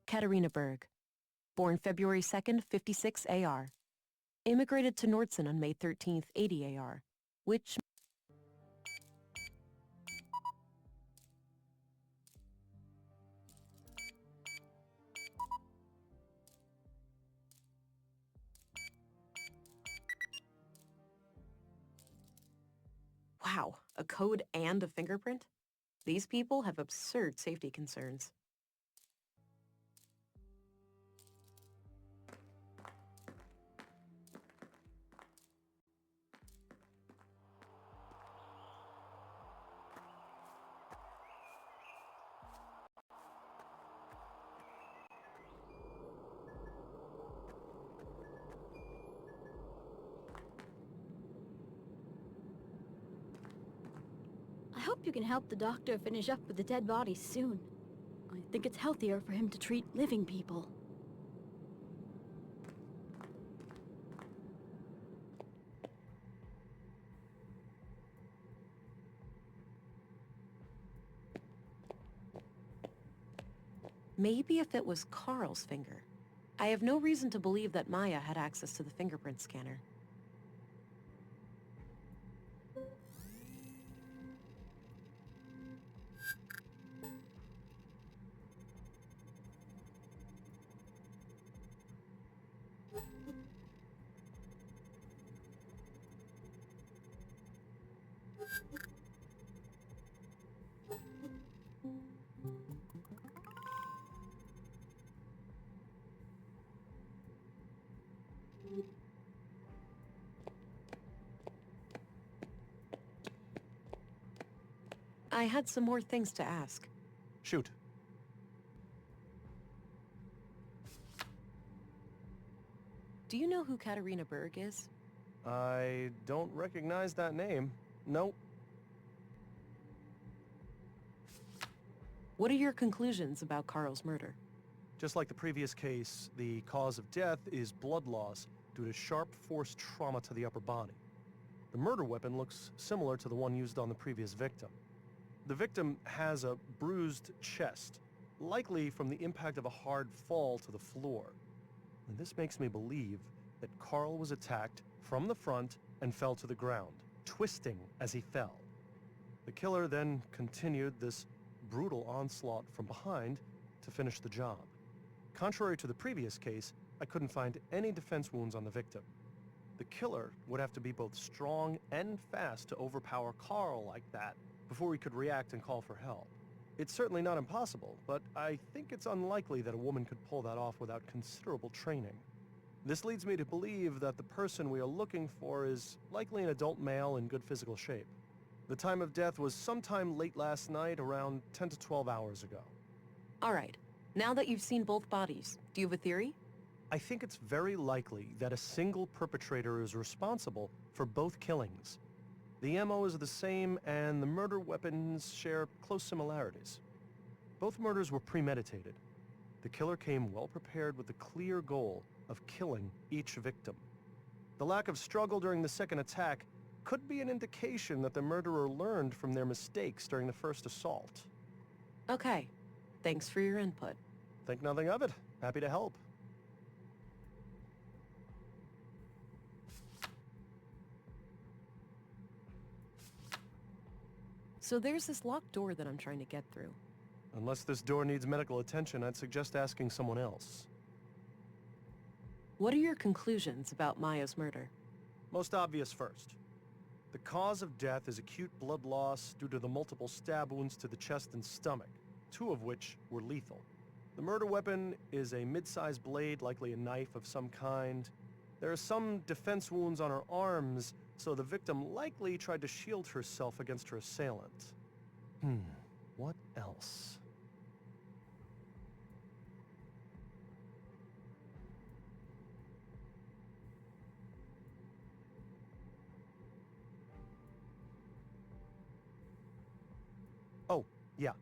Katarina Berg. Born February 2nd, 56 AR. Immigrated to Nordson on May 13th, 80 AR, which... Wow, a code and a fingerprint? These people have absurd safety concerns. I hope you can help the doctor finish up with the dead bodies soon. I think it's healthier for him to treat living people. Maybe if it was Carl's finger. I have no reason to believe that Maya had access to the fingerprint scanner. I had some more things to ask. Shoot. Do you know who Katarina Berg is? I don't recognize that name. Nope. What are your conclusions about Carl's murder? Just like the previous case, the cause of death is blood loss due to sharp force trauma to the upper body. The murder weapon looks similar to the one used on the previous victim. The victim has a bruised chest, likely from the impact of a hard fall to the floor. And this makes me believe that Carl was attacked from the front and fell to the ground, twisting as he fell. The killer then continued this brutal onslaught from behind to finish the job. Contrary to the previous case, I couldn't find any defense wounds on the victim. The killer would have to be both strong and fast to overpower Carl like that before he could react and call for help. It's certainly not impossible, but I think it's unlikely that a woman could pull that off without considerable training. This leads me to believe that the person we are looking for is likely an adult male in good physical shape. The time of death was sometime late last night, around 10 to 12 hours ago. All right. Now that you've seen both bodies, do you have a theory? I think it's very likely that a single perpetrator is responsible for both killings. The MO is the same, and the murder weapons share close similarities. Both murders were premeditated. The killer came well prepared with the clear goal of killing each victim. The lack of struggle during the second attack could be an indication that the murderer learned from their mistakes during the first assault. Okay. Thanks for your input. Think nothing of it. Happy to help. So there's this locked door that I'm trying to get through. Unless this door needs medical attention, I'd suggest asking someone else. What are your conclusions about Maya's murder? Most obvious first. The cause of death is acute blood loss due to the multiple stab wounds to the chest and stomach, 2 of which were lethal. The murder weapon is a mid-sized blade, likely a knife of some kind. There are some defense wounds on her arms, so the victim likely tried to shield herself against her assailant. What else? Oh, yeah.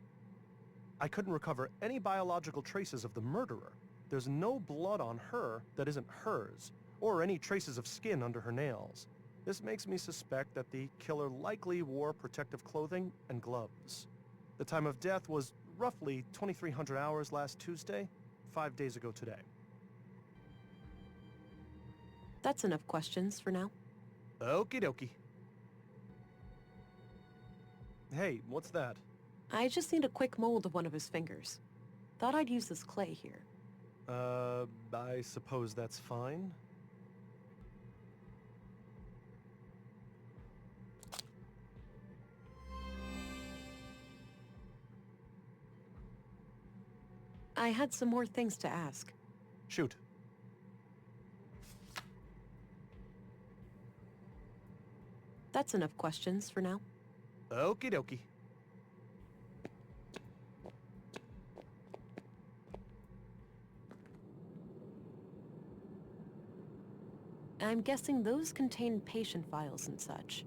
I couldn't recover any biological traces of the murderer. There's no blood on her that isn't hers, or any traces of skin under her nails. This makes me suspect that the killer likely wore protective clothing and gloves. The time of death was roughly 2300 hours last Tuesday, 5 days ago today. That's enough questions for now. Okie dokie. Hey, what's that? I just need a quick mold of one of his fingers. Thought I'd use this clay here. I suppose that's fine. I had some more things to ask. Shoot. That's enough questions for now. Okie dokie. I'm guessing those contain patient files and such.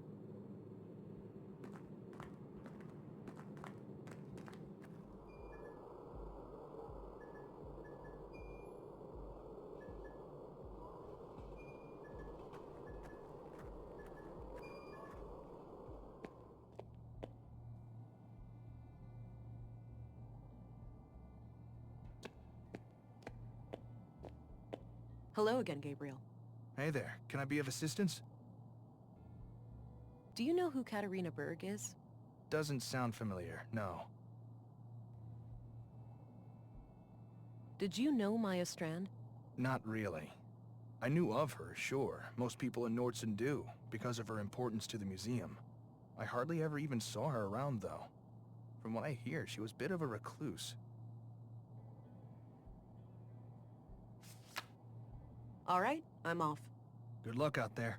Hello again, Gabriel. Hey there, can I be of assistance? Do you know who Katarina Berg is? Doesn't sound familiar, no. Did you know Maya Strand? Not really. I knew of her, sure. Most people in Nordson do, because of her importance to the museum. I hardly ever even saw her around, though. From what I hear, she was a bit of a recluse. All right, I'm off. Good luck out there.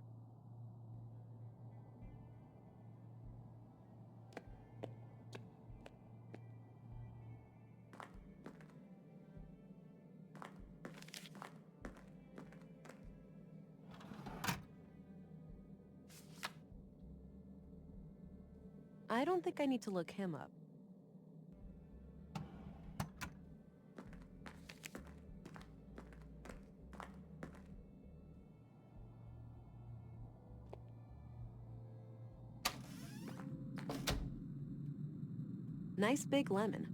I don't think I need to look him up. Nice big lemon.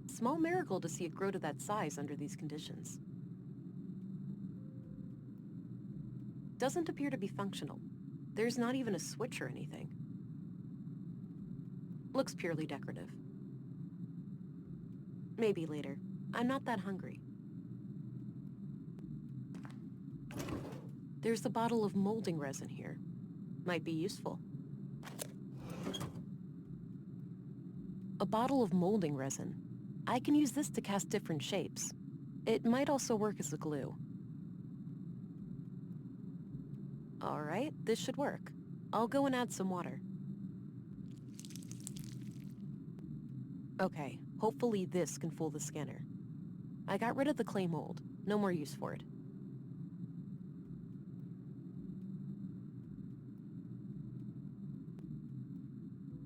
Small miracle to see it grow to that size under these conditions. Doesn't appear to be functional. There's not even a switch or anything. Looks purely decorative. Maybe later. I'm not that hungry. There's a bottle of molding resin here. Might be useful. A bottle of molding resin. I can use this to cast different shapes. It might also work as a glue. All right, this should work. I'll go and add some water. Okay, hopefully this can fool the scanner. I got rid of the clay mold. No more use for it.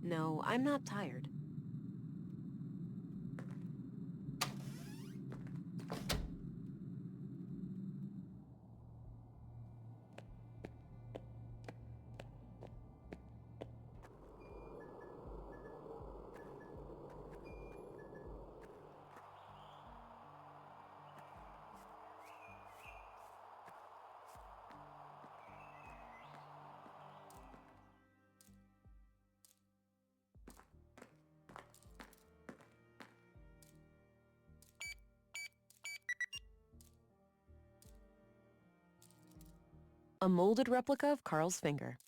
No, I'm not tired. A molded replica of Carl's finger.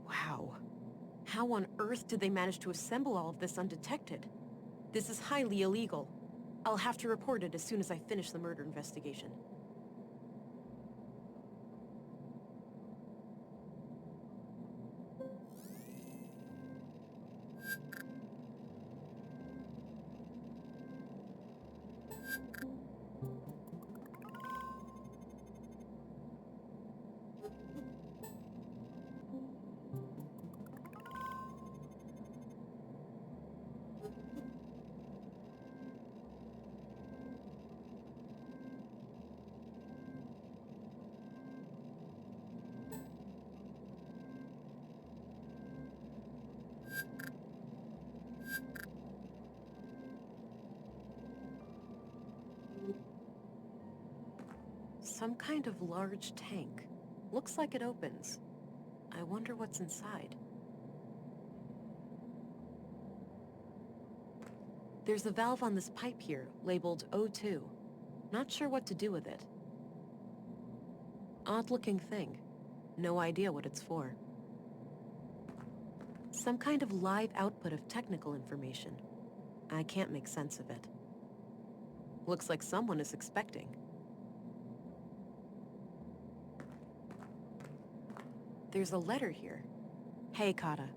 Wow. How on earth did they manage to assemble all of this undetected? This is highly illegal. I'll have to report it as soon as I finish the murder investigation. Some kind of large tank. Looks like it opens. I wonder what's inside. There's a valve on this pipe here, labeled O2. Not sure what to do with it. Odd-looking thing. No idea what it's for. Some kind of live output of technical information. I can't make sense of it. Looks like someone is expecting. There's a letter here. Hey, Kata.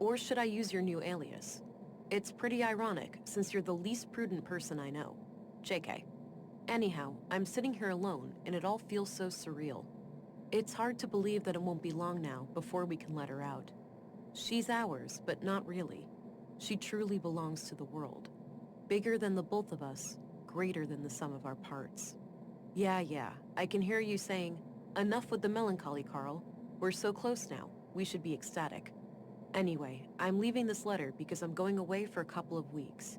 Or should I use your new alias? It's pretty ironic, since you're the least prudent person I know. JK. Anyhow, I'm sitting here alone, and it all feels so surreal. It's hard to believe that it won't be long now before we can let her out. She's ours, but not really. She truly belongs to the world. Bigger than the both of us, greater than the sum of our parts. Yeah, I can hear you saying, enough with the melancholy, Carl. We're so close now, we should be ecstatic. Anyway, I'm leaving this letter because I'm going away for a couple of weeks.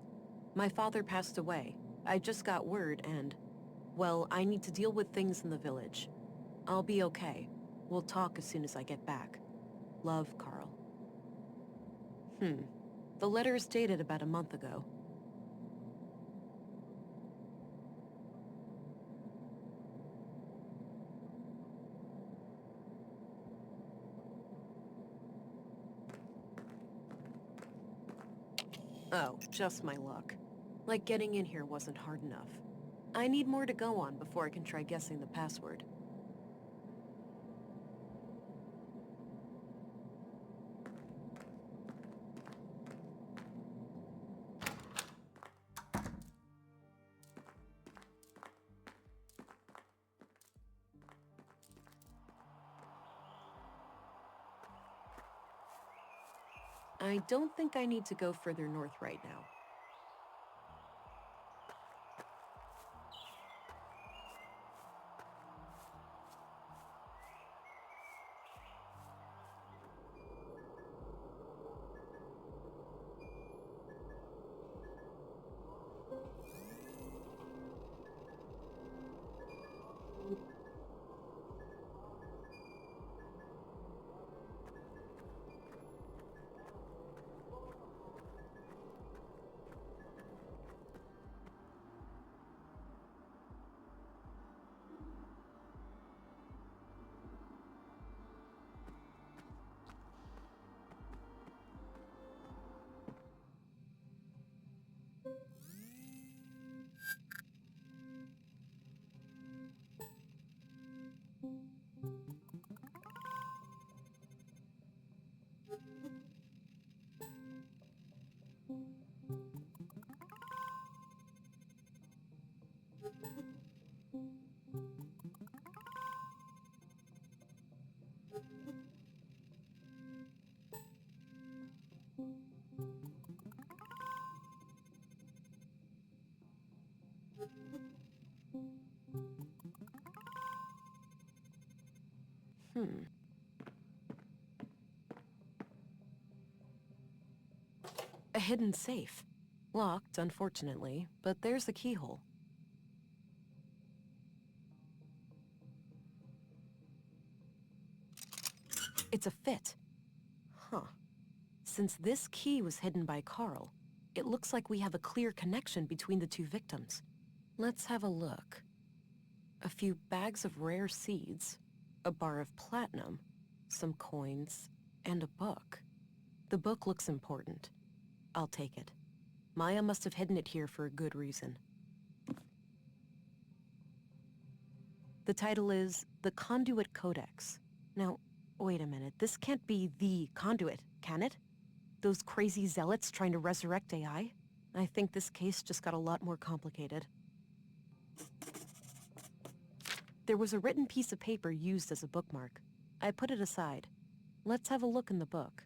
My father passed away. I just got word and... well, I need to deal with things in the village. I'll be okay. We'll talk as soon as I get back. Love, Carl. The letter is dated about a month ago. Oh, just my luck. Like getting in here wasn't hard enough. I need more to go on before I can try guessing the password. I don't think I need to go further north right now. A hidden safe. Locked, unfortunately, but there's the keyhole. It's a fit. Huh. Since this key was hidden by Carl, it looks like we have a clear connection between the two victims. Let's have a look. A few bags of rare seeds, a bar of platinum, some coins, and a book. The book looks important. I'll take it. Maya must have hidden it here for a good reason. The title is The Conduit Codex. Now, wait a minute. This can't be the Conduit, can it? Those crazy zealots trying to resurrect AI? I think this case just got a lot more complicated. There was a written piece of paper used as a bookmark. I put it aside. Let's have a look in the book.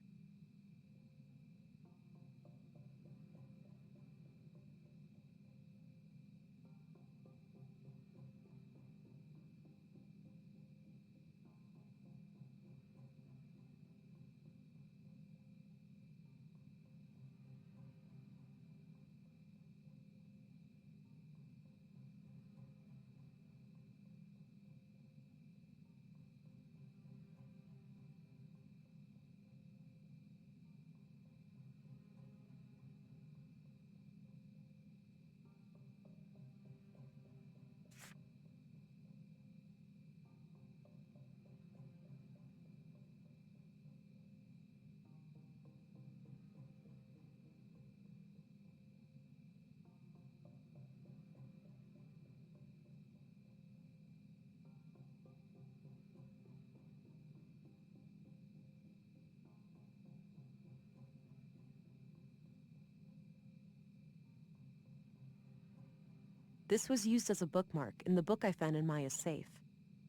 This was used as a bookmark in the book I found in Maya's safe.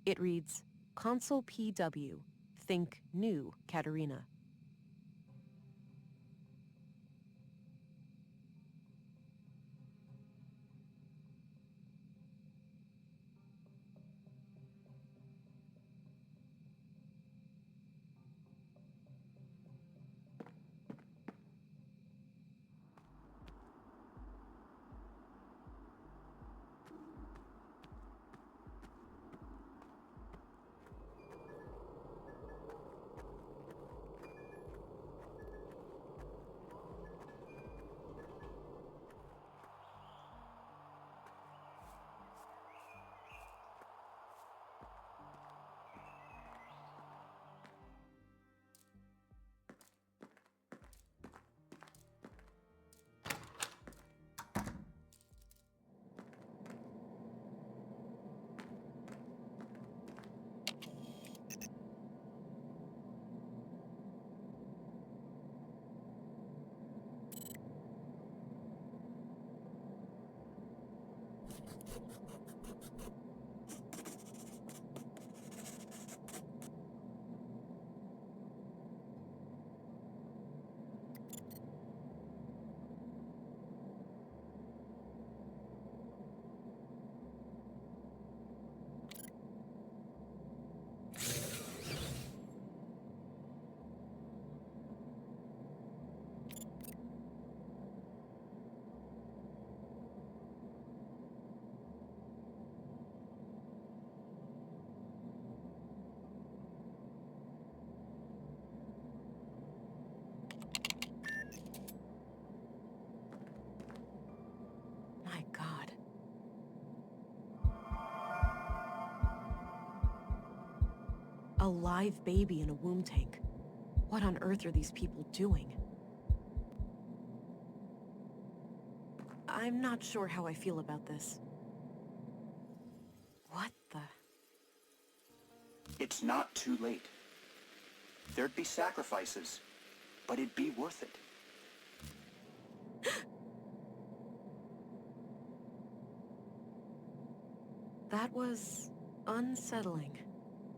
It reads, Consul PW, Think New, Katerina. A live baby in a womb tank. What on earth are these people doing? I'm not sure how I feel about this. What the... It's not too late. There'd be sacrifices, but it'd be worth it. That was unsettling.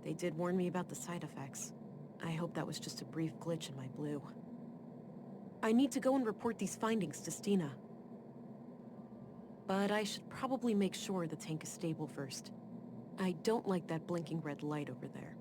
They did warn me about the side effects. I hope that was just a brief glitch in my blue. I need to go and report these findings to Stina. But I should probably make sure the tank is stable first. I don't like that blinking red light over there.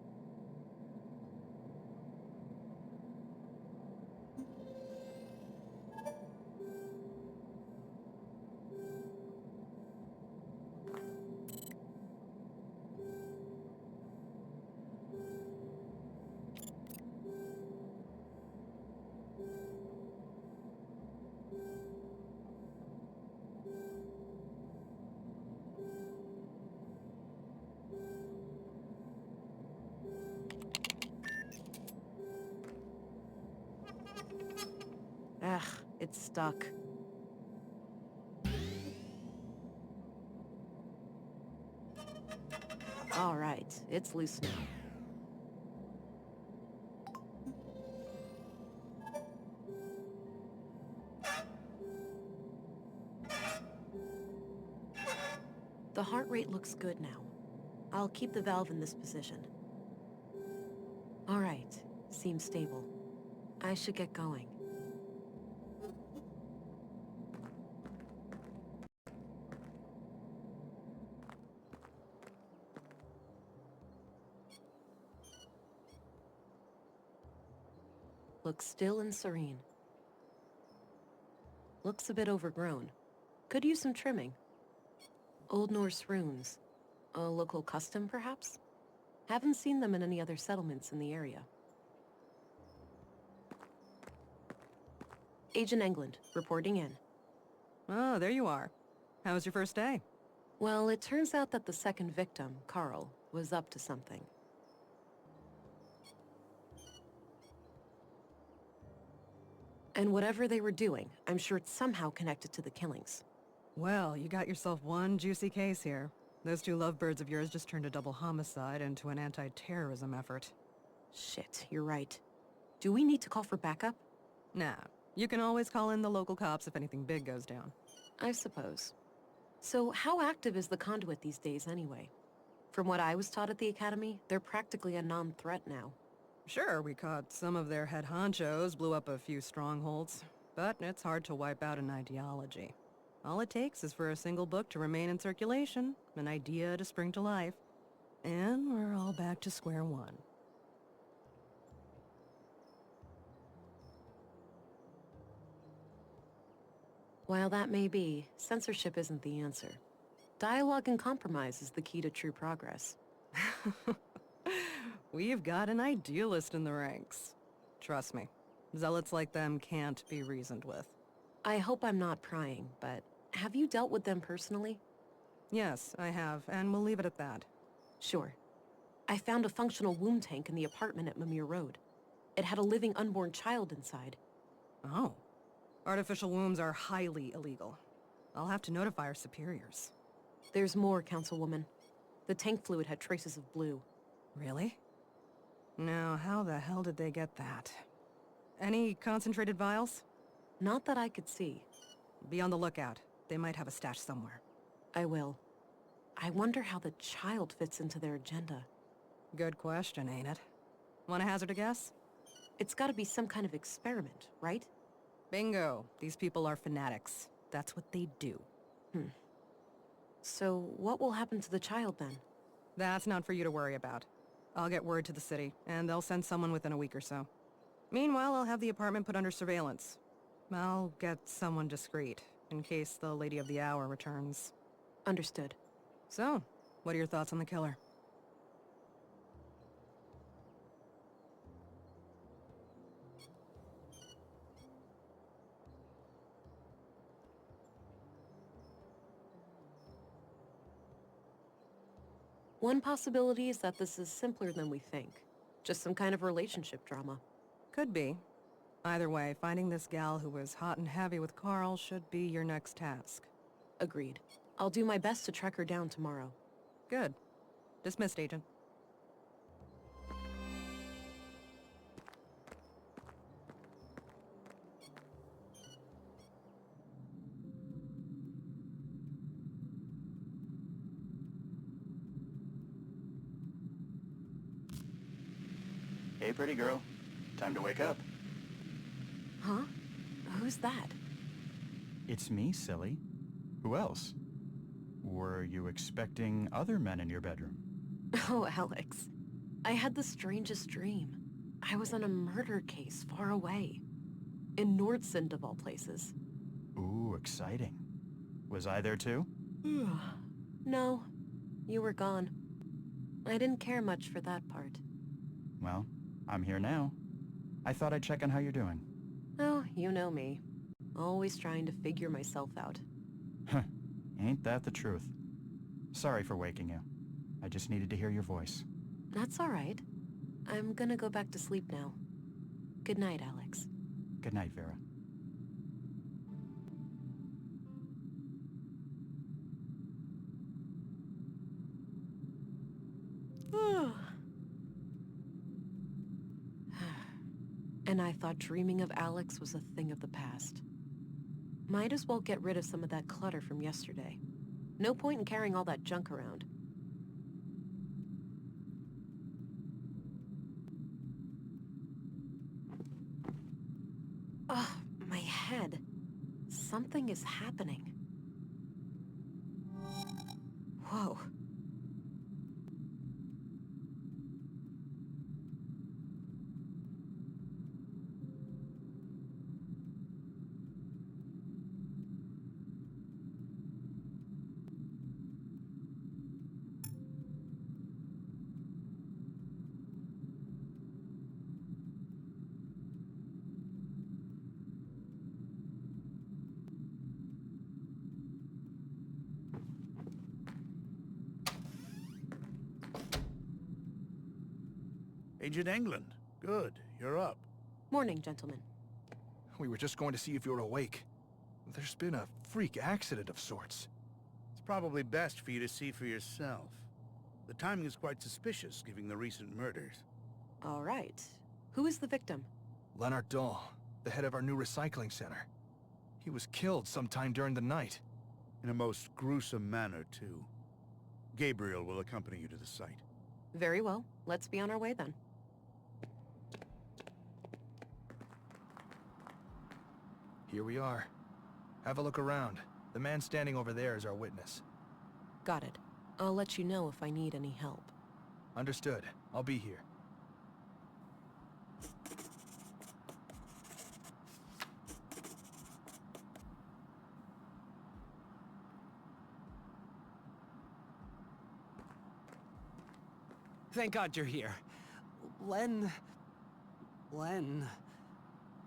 Ugh, it's stuck. All right, it's loose now. The heart rate looks good now. I'll keep the valve in this position. All right, seems stable. I should get going. Looks still and serene. Looks a bit overgrown. Could use some trimming. Old Norse runes. A local custom, perhaps? Haven't seen them in any other settlements in the area. Agent England, reporting in. Oh, there you are. How was your first day? Well, it turns out that the second victim, Carl, was up to something. And whatever they were doing, I'm sure it's somehow connected to the killings. Well, you got yourself one juicy case here. Those two lovebirds of yours just turned a double homicide into an anti-terrorism effort. Shit, you're right. Do we need to call for backup? Nah, you can always call in the local cops if anything big goes down. I suppose. So how active is the conduit these days anyway? From what I was taught at the academy, they're practically a non-threat now. Sure, we caught some of their head honchos, blew up a few strongholds, but it's hard to wipe out an ideology. All it takes is for a single book to remain in circulation, an idea to spring to life, and we're all back to square one. While that may be, censorship isn't the answer. Dialogue and compromise is the key to true progress. We've got an idealist in the ranks. Trust me, zealots like them can't be reasoned with. I hope I'm not prying, but have you dealt with them personally? Yes, I have, and we'll leave it at that. Sure. I found a functional womb tank in the apartment at Mimir Road. It had a living unborn child inside. Oh. Artificial wombs are highly illegal. I'll have to notify our superiors. There's more, Councilwoman. The tank fluid had traces of blue. Really? Now, how the hell did they get that? Any concentrated vials? Not that I could see. Be on the lookout. They might have a stash somewhere. I will. I wonder how the child fits into their agenda. Good question, ain't it? Want to hazard a guess? It's gotta be some kind of experiment, right? Bingo. These people are fanatics. That's what they do. So, what will happen to the child then? That's not for you to worry about. I'll get word to the city, and they'll send someone within a week or so. Meanwhile, I'll have the apartment put under surveillance. I'll get someone discreet, in case the Lady of the Hour returns. Understood. So, what are your thoughts on the killer? One possibility is that this is simpler than we think. Just some kind of relationship drama. Could be. Either way, finding this gal who was hot and heavy with Carl should be your next task. Agreed. I'll do my best to track her down tomorrow. Good. Dismissed, Agent. Hey, pretty girl. Time to wake up. Huh? Who's that? It's me, silly. Who else? Were you expecting other men in your bedroom? Oh, Alex. I had the strangest dream. I was on a murder case far away. In Nordsund, of all places. Ooh, exciting. Was I there too? No. You were gone. I didn't care much for that part. Well, I'm here now. I thought I'd check on how you're doing. Oh, you know me. Always trying to figure myself out. Huh. Ain't that the truth? Sorry for waking you. I just needed to hear your voice. That's all right. I'm gonna go back to sleep now. Good night, Alex. Good night, Vera. And I thought dreaming of Alex was a thing of the past. Might as well get rid of some of that clutter from yesterday. No point in carrying all that junk around. Ugh, my head. Something is happening. Whoa. Agent England. Good, you're up. Morning, gentlemen. We were just going to see if you were awake. There's been a freak accident of sorts. It's probably best for you to see for yourself. The timing is quite suspicious, given the recent murders. All right. Who is the victim? Leonard Dahl, the head of our new recycling center. He was killed sometime during the night. In a most gruesome manner, too. Gabriel will accompany you to the site. Very well. Let's be on our way then. Here we are. Have a look around. The man standing over there is our witness. Got it. I'll let you know if I need any help. Understood. I'll be here. Thank God you're here. Len...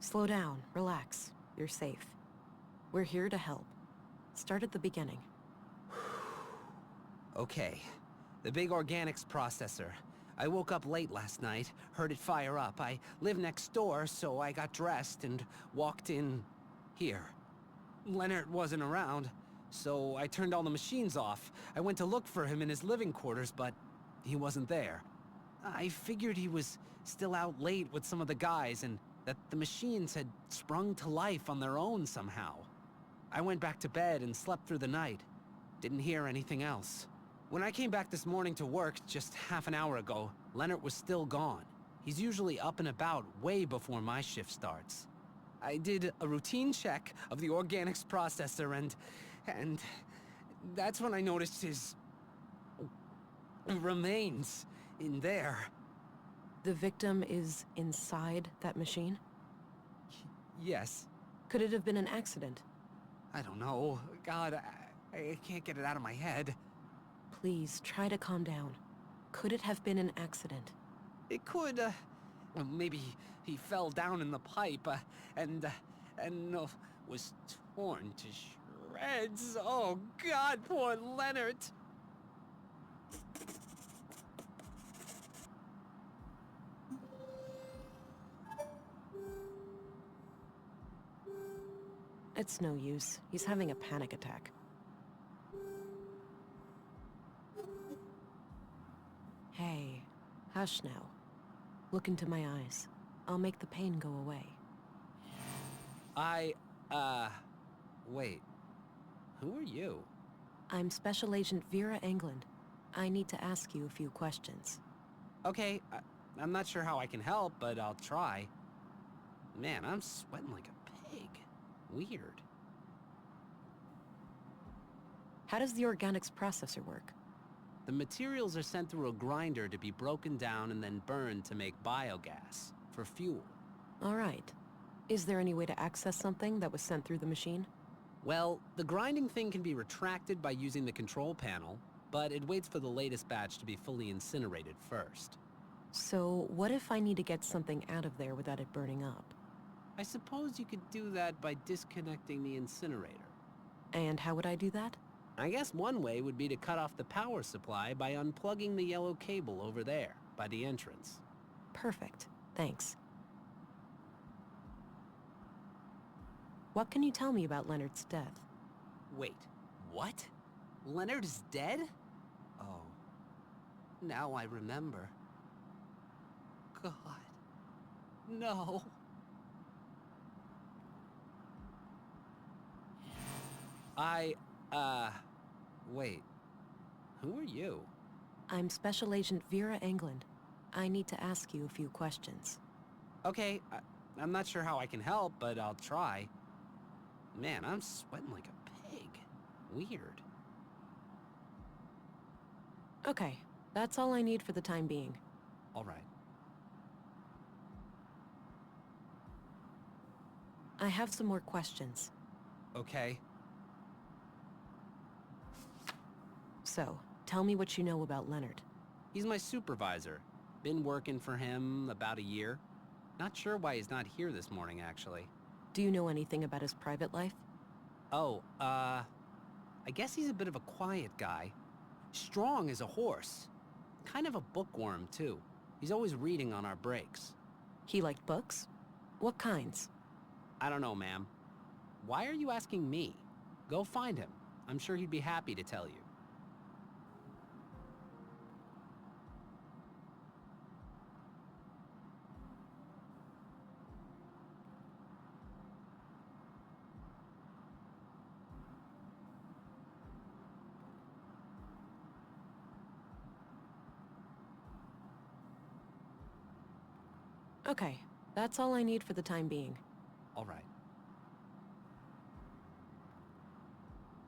Slow down. Relax. You're safe. We're here to help. Start at the beginning. Okay. The big organics processor. I woke up late last night, heard it fire up. I live next door, so I got dressed and walked in here. Leonard wasn't around, so I turned all the machines off. I went to look for him in his living quarters, but he wasn't there. I figured he was still out late with some of the guys and that the machines had sprung to life on their own somehow. I went back to bed and slept through the night. Didn't hear anything else. When I came back this morning to work just half an hour ago, Leonard was still gone. He's usually up and about way before my shift starts. I did a routine check of the organics processor and that's when I noticed his remains in there. The victim is inside that machine? Yes. Could it have been an accident? I don't know. God, I can't get it out of my head. Please, try to calm down. Could it have been an accident? It could, maybe he fell down in the pipe, and was torn to shreds. Oh, God, poor Leonard. It's no use. He's having a panic attack. Hey, hush now. Look into my eyes. I'll make the pain go away. Wait. Who are you? I'm Special Agent Vera England. I need to ask you a few questions. Okay, I'm not sure how I can help, but I'll try. Man, I'm sweating like a pig. Weird. How does the organics processor work? The materials are sent through a grinder to be broken down and then burned to make biogas, for fuel. All right. Is there any way to access something that was sent through the machine? Well, the grinding thing can be retracted by using the control panel, but it waits for the latest batch to be fully incinerated first. So, what if I need to get something out of there without it burning up? I suppose you could do that by disconnecting the incinerator. And how would I do that? I guess one way would be to cut off the power supply by unplugging the yellow cable over there, by the entrance. Perfect. Thanks. What can you tell me about Leonard's death? Wait, what? Leonard is dead? Oh. Now I remember. God. No. Wait. Who are you? I'm Special Agent Vera England. I need to ask you a few questions. Okay, I'm not sure how I can help, but I'll try. Man, I'm sweating like a pig. Weird. Okay, that's all I need for the time being. All right. I have some more questions. Okay. So, tell me what you know about Leonard. He's my supervisor. Been working for him about a year. Not sure why he's not here this morning, actually. Do you know anything about his private life? Oh, I guess he's a bit of a quiet guy. Strong as a horse. Kind of a bookworm, too. He's always reading on our breaks. He liked books? What kinds? I don't know, ma'am. Why are you asking me? Go find him. I'm sure he'd be happy to tell you. Okay, that's all I need for the time being. All right.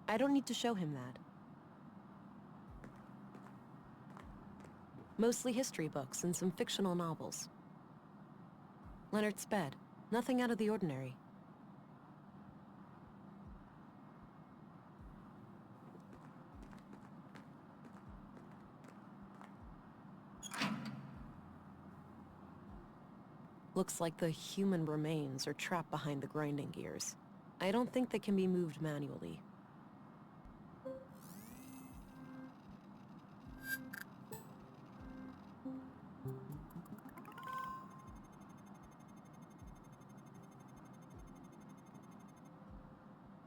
I don't need to show him that. Mostly history books and some fictional novels. Leonard sped. Nothing out of the ordinary. Looks like the human remains are trapped behind the grinding gears. I don't think they can be moved manually.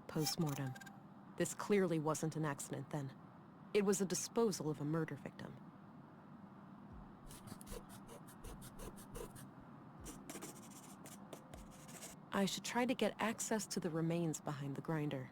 Postmortem. This clearly wasn't an accident then. It was a disposal of a murder victim. I should try to get access to the remains behind the grinder.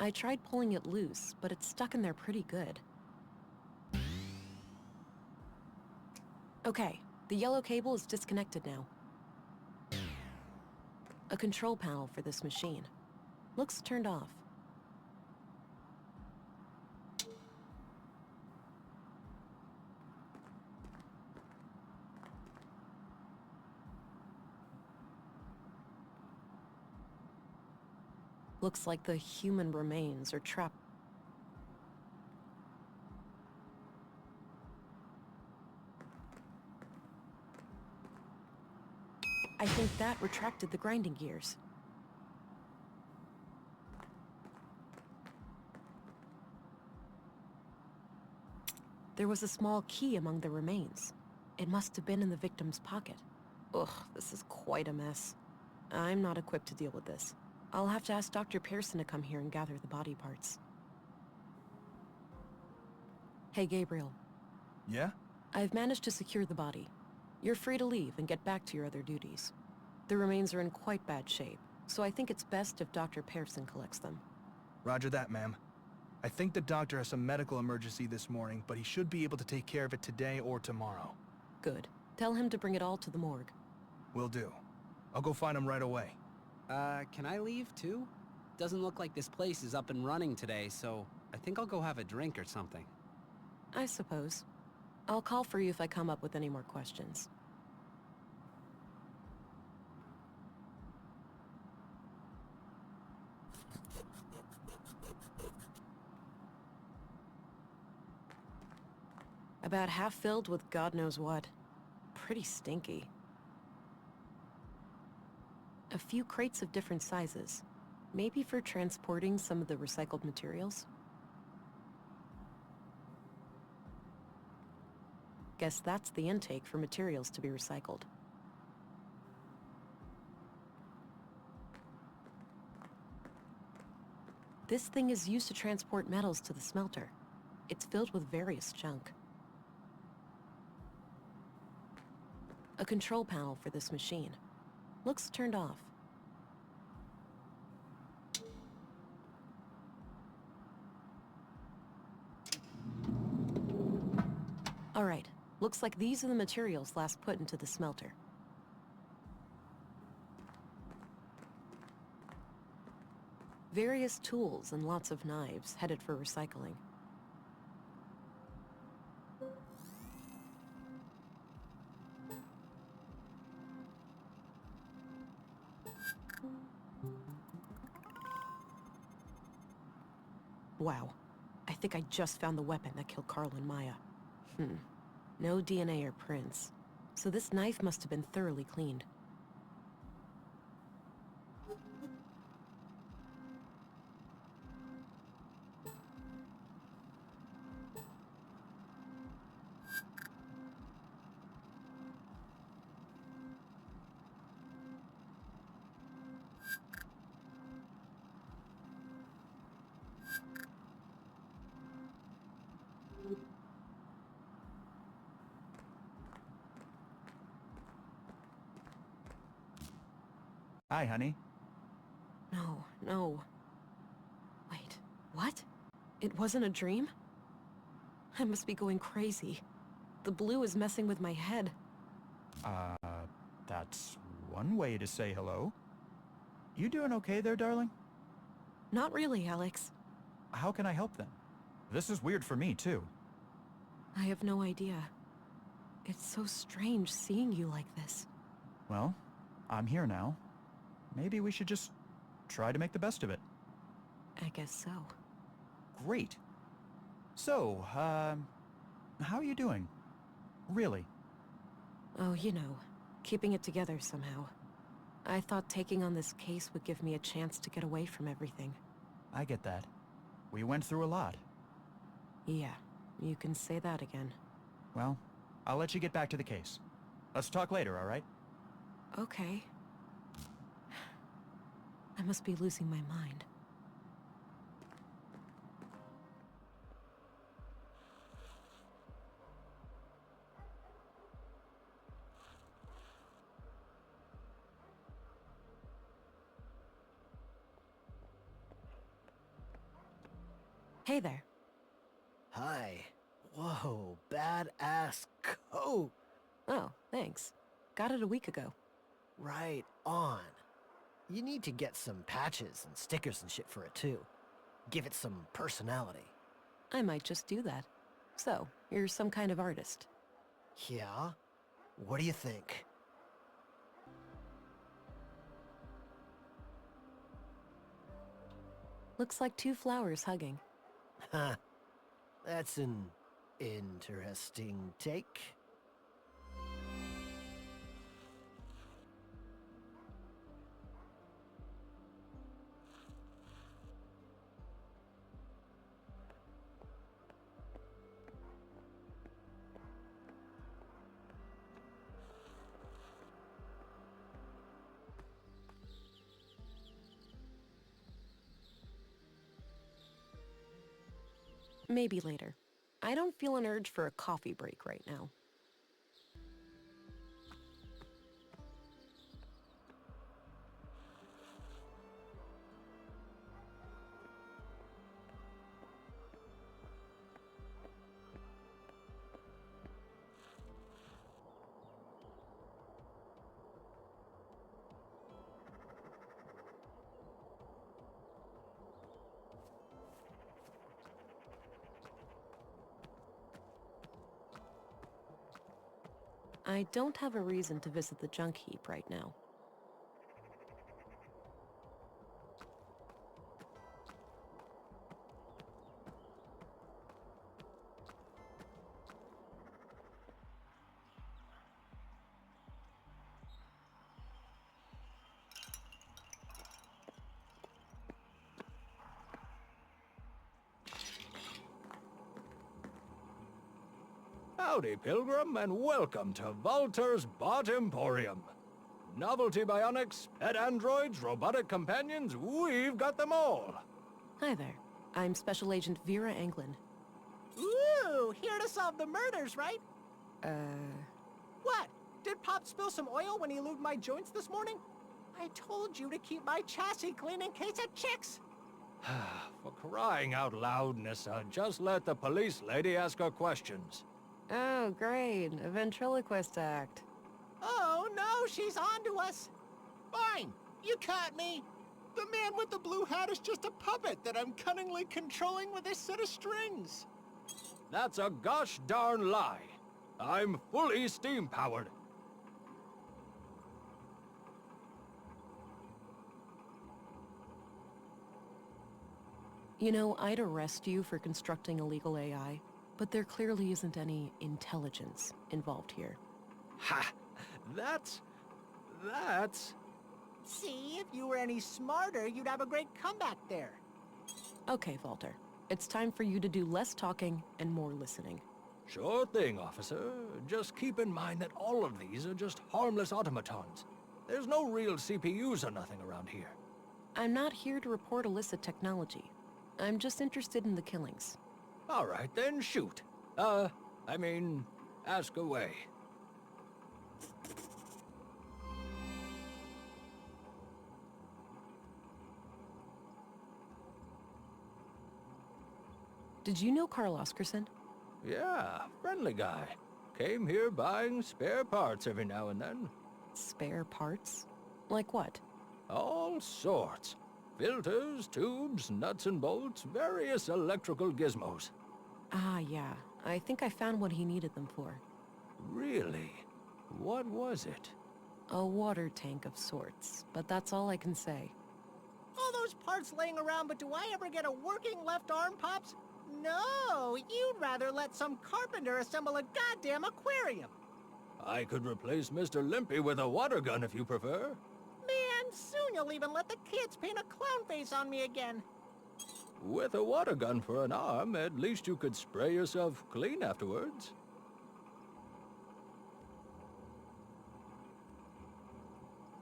I tried pulling it loose, but it's stuck in there pretty good. Okay, the yellow cable is disconnected now. A control panel for this machine. Looks turned off. Looks like the human remains are trapped. I think that retracted the grinding gears. There was a small key among the remains. It must have been in the victim's pocket. Ugh, this is quite a mess. I'm not equipped to deal with this. I'll have to ask Dr. Pearson to come here and gather the body parts. Hey, Gabriel. Yeah? I've managed to secure the body. You're free to leave and get back to your other duties. The remains are in quite bad shape, so I think it's best if Dr. Pearson collects them. Roger that, ma'am. I think the doctor has some medical emergency this morning, but he should be able to take care of it today or tomorrow. Good. Tell him to bring it all to the morgue. Will do. I'll go find him right away. Can I leave too? Doesn't look like this place is up and running today, so I think I'll go have a drink or something. I suppose. I'll call for you if I come up with any more questions. About half filled with God knows what. Pretty stinky. A few crates of different sizes. Maybe for transporting some of the recycled materials? Guess that's the intake for materials to be recycled. This thing is used to transport metals to the smelter. It's filled with various junk. A control panel for this machine. Looks turned off. All right, looks like these are the materials last put into the smelter. Various tools and lots of knives headed for recycling. Wow. I think I just found the weapon that killed Carl and Maya. No DNA or prints. So this knife must have been thoroughly cleaned. Hi, honey. No. Wait, what? It wasn't a dream? I must be going crazy. The blue is messing with my head. That's one way to say hello. You doing okay there, darling? Not really, Alex. How can I help then? This is weird for me, too. I have no idea. It's so strange seeing you like this. Well, I'm here now. Maybe we should just try to make the best of it. I guess so. Great. So, how are you doing? Really? Oh, you know, keeping it together somehow. I thought taking on this case would give me a chance to get away from everything. I get that. We went through a lot. Yeah, you can say that again. Well, I'll let you get back to the case. Let's talk later, all right? Okay. I must be losing my mind. Hey there. Hi. Whoa, badass coat. Oh, thanks. Got it a week ago. Right on. You need to get some patches and stickers and shit for it too. Give it some personality. I might just do that. So, you're some kind of artist. Yeah? What do you think? Looks like two flowers hugging. Huh. That's an interesting take. Maybe later. I don't feel an urge for a coffee break right now. I don't have a reason to visit the junk heap right now. Howdy, Pilgrim, and welcome to Volter's Bot Emporium. Novelty bionics, pet androids, robotic companions, we've got them all. Hi there. I'm Special Agent Vera Anglin. Ooh, here to solve the murders, right? Uh... What? Did Pop spill some oil when he lubed my joints this morning? I told you to keep my chassis clean in case it checks. For crying out loud, Nissa, just let the police lady ask her questions. Oh, great. A ventriloquist act. Oh, no, she's on to us. Fine, you caught me. The man with the blue hat is just a puppet that I'm cunningly controlling with a set of strings. That's a gosh darn lie. I'm fully steam-powered. You know, I'd arrest you for constructing illegal AI, but there clearly isn't any intelligence involved here. Ha! That's... See, if you were any smarter, you'd have a great comeback there. Okay, Walter. It's time for you to do less talking and more listening. Sure thing, officer. Just keep in mind that all of these are just harmless automatons. There's no real CPUs or nothing around here. I'm not here to report illicit technology. I'm just interested in the killings. All right, then shoot. Ask away. Did you know Carl Oscarson? Yeah, friendly guy. Came here buying spare parts every now and then. Spare parts? Like what? All sorts. Filters, tubes, nuts and bolts, various electrical gizmos. Ah, yeah. I think I found what he needed them for. Really? What was it? A water tank of sorts, but that's all I can say. All those parts laying around, but do I ever get a working left arm, Pops? No, you'd rather let some carpenter assemble a goddamn aquarium. I could replace Mr. Limpy with a water gun if you prefer. Man, soon you'll even let the kids paint a clown face on me again. With a water gun for an arm, at least you could spray yourself clean afterwards.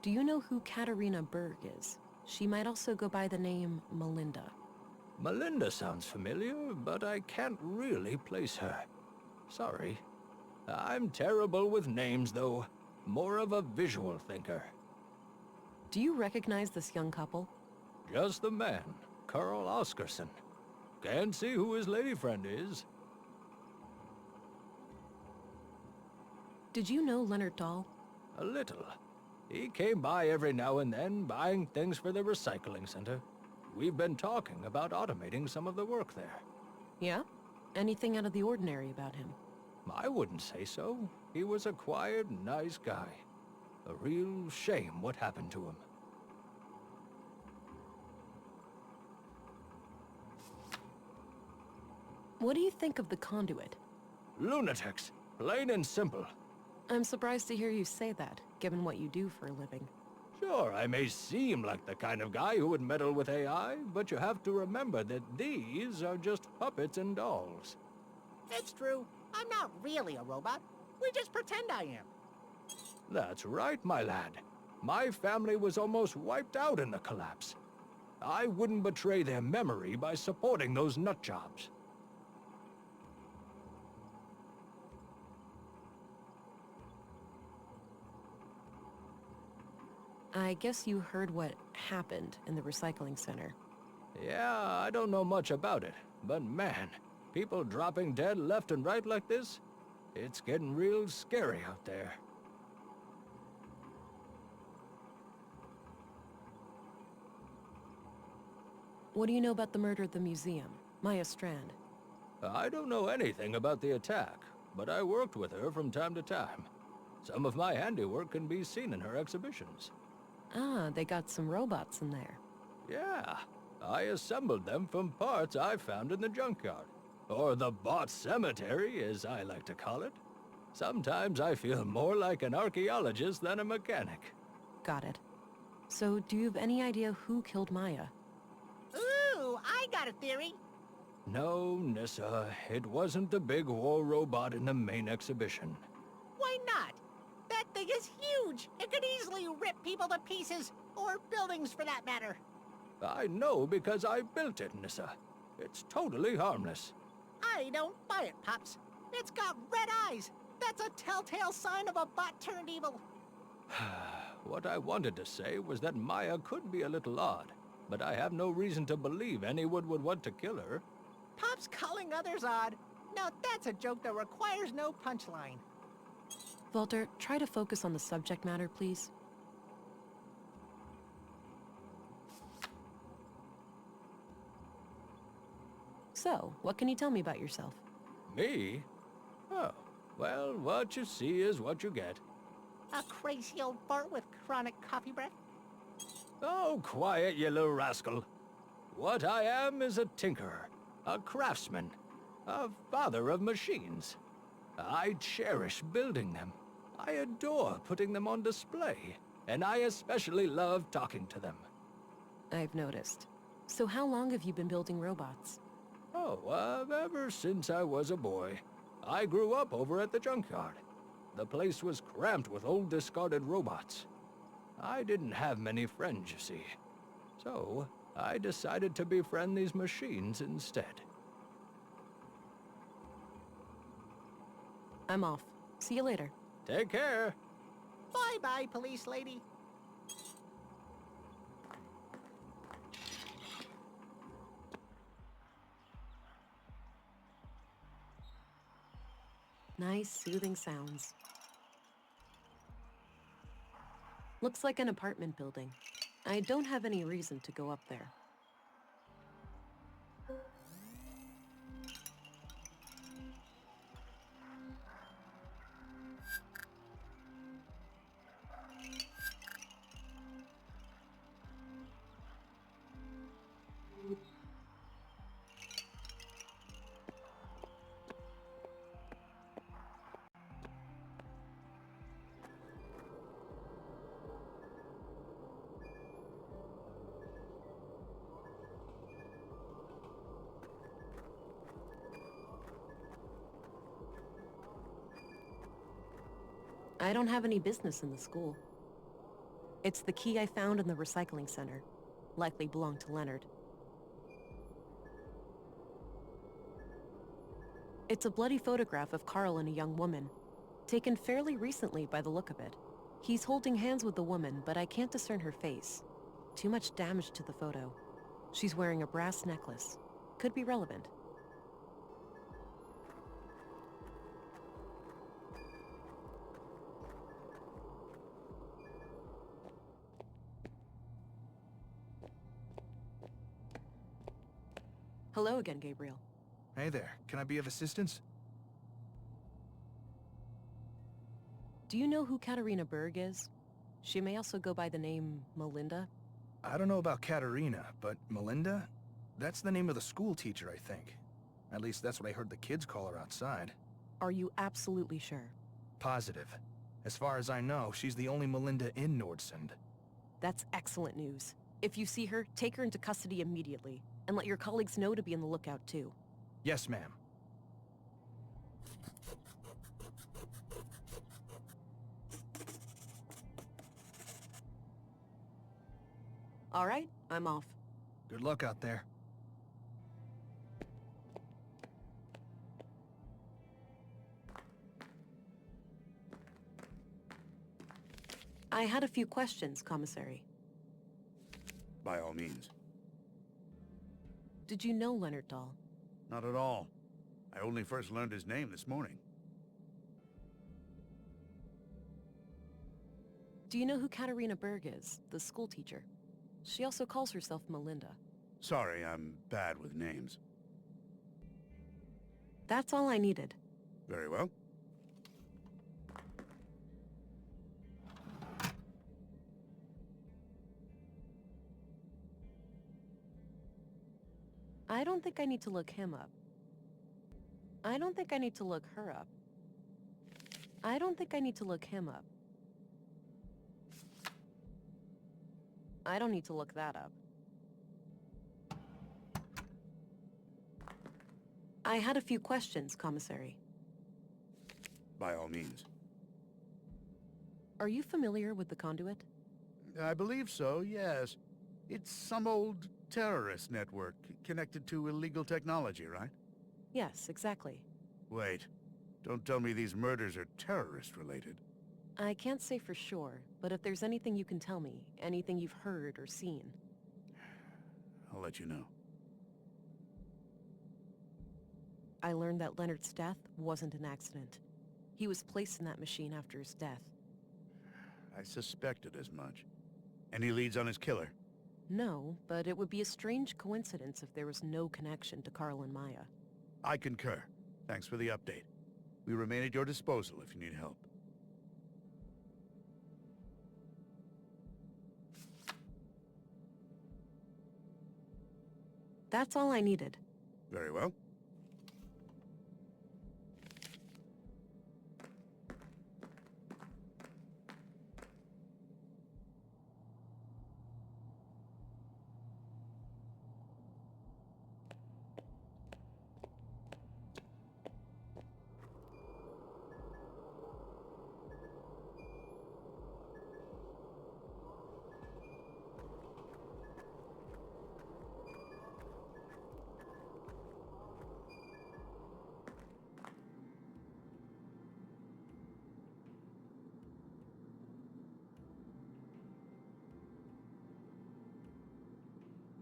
Do you know who Katarina Berg is? She might also go by the name Melinda. Melinda sounds familiar, but I can't really place her. Sorry. I'm terrible with names, though. More of a visual thinker. Do you recognize this young couple? Just the man, Carl Oscarson. Can't see who his lady friend is. Did you know Leonard Dahl? A little. He came by every now and then, buying things for the recycling center. We've been talking about automating some of the work there. Yeah? Anything out of the ordinary about him? I wouldn't say so. He was a quiet, nice guy. A real shame what happened to him. What do you think of the conduit? Lunatics, plain and simple. I'm surprised to hear you say that, given what you do for a living. Sure, I may seem like the kind of guy who would meddle with AI, but you have to remember that these are just puppets and dolls. It's true. I'm not really a robot. We just pretend I am. That's right, my lad. My family was almost wiped out in the collapse. I wouldn't betray their memory by supporting those nutjobs. I guess you heard what happened in the recycling center. Yeah, I don't know much about it, but man, people dropping dead left and right like this, it's getting real scary out there. What do you know about the murder at the museum, Maya Strand? I don't know anything about the attack, but I worked with her from time to time. Some of my handiwork can be seen in her exhibitions. Ah, they got some robots in there. Yeah, I assembled them from parts I found in the junkyard. Or the bot cemetery, as I like to call it. Sometimes I feel more like an archaeologist than a mechanic. Got it. So, do you have any idea who killed Maya? Ooh, I got a theory. No, Nissa, it wasn't the big war robot in the main exhibition. Why not? That thing is huge. It could easily rip people to pieces, or buildings for that matter. I know because I built it, Nissa. It's totally harmless. I don't buy it, Pops. It's got red eyes. That's a telltale sign of a bot turned evil. What I wanted to say was that Maya could be a little odd, but I have no reason to believe anyone would want to kill her. Pops calling others odd. Now that's a joke that requires no punchline. Walter, try to focus on the subject matter, please. So, what can you tell me about yourself? Me? Oh, well, what you see is what you get. A crazy old fart with chronic coffee breath? Oh, quiet, you little rascal. What I am is a tinkerer, a craftsman, a father of machines. I cherish building them. I adore putting them on display, and I especially love talking to them. I've noticed. So how long have you been building robots? Oh, ever since I was a boy. I grew up over at the junkyard. The place was cramped with old discarded robots. I didn't have many friends, you see. So, I decided to befriend these machines instead. I'm off. See you later. Take care. Bye-bye, police lady. Nice, soothing sounds. Looks like an apartment building. I don't have any reason to go up there. I don't have any business in the school. It's the key I found in the recycling center. Likely belonged to Leonard. It's a bloody photograph of Carl and a young woman. Taken fairly recently by the look of it. He's holding hands with the woman, but I can't discern her face. Too much damage to the photo. She's wearing a brass necklace. Could be relevant. Hello again, Gabriel. Hey there, can I be of assistance? Do you know who Katarina Berg is? She may also go by the name Melinda. I don't know about Katarina, but Melinda? That's the name of the school teacher, I think. At least that's what I heard the kids call her outside. Are you absolutely sure? Positive. As far as I know, she's the only Melinda in Nordsund. That's excellent news. If you see her, take her into custody immediately, and let your colleagues know to be on the lookout too. Yes, ma'am. All right, I'm off. Good luck out there. I had a few questions, Commissary. By all means. Did you know Leonard Dahl? Not at all. I only first learned his name this morning. Do you know who Katarina Berg is, the school teacher? She also calls herself Melinda. Sorry, I'm bad with names. That's all I needed. Very well. I don't think I need to look him up. I don't think I need to look her up. I don't think I need to look him up. I don't need to look that up. I had a few questions, Commissary. By all means. Are you familiar with the Conduit? I believe so, yes. It's some old terrorist network connected to illegal technology, right? Yes, exactly. Wait. Don't tell me these murders are terrorist-related. I can't say for sure, but if there's anything you can tell me, anything you've heard or seen... I'll let you know. I learned that Leonard's death wasn't an accident. He was placed in that machine after his death. I suspected as much. Any leads on his killer? No, but it would be a strange coincidence if there was no connection to Carl and Maya. I concur. Thanks for the update. We remain at your disposal if you need help. That's all I needed. Very well.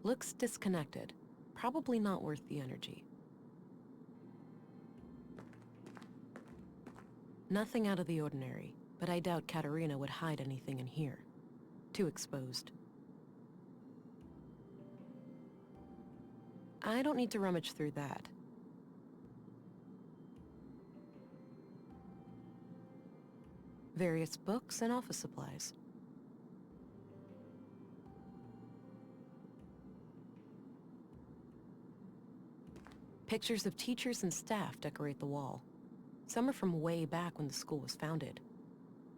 Looks disconnected. Probably not worth the energy. Nothing out of the ordinary, but I doubt Katarina would hide anything in here. Too exposed. I don't need to rummage through that. Various books and office supplies. Pictures of teachers and staff decorate the wall. Some are from way back when the school was founded.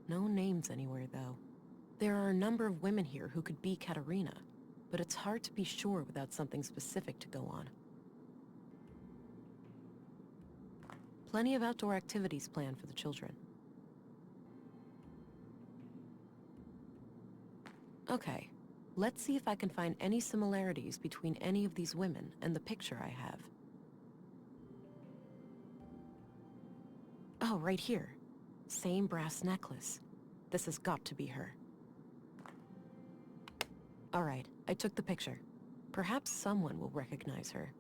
No names anywhere, though. There are a number of women here who could be Katarina, but it's hard to be sure without something specific to go on. Plenty of outdoor activities planned for the children. Okay, let's see if I can find any similarities between any of these women and the picture I have. Oh, right here. Same brass necklace. This has got to be her. All right, I took the picture. Perhaps someone will recognize her.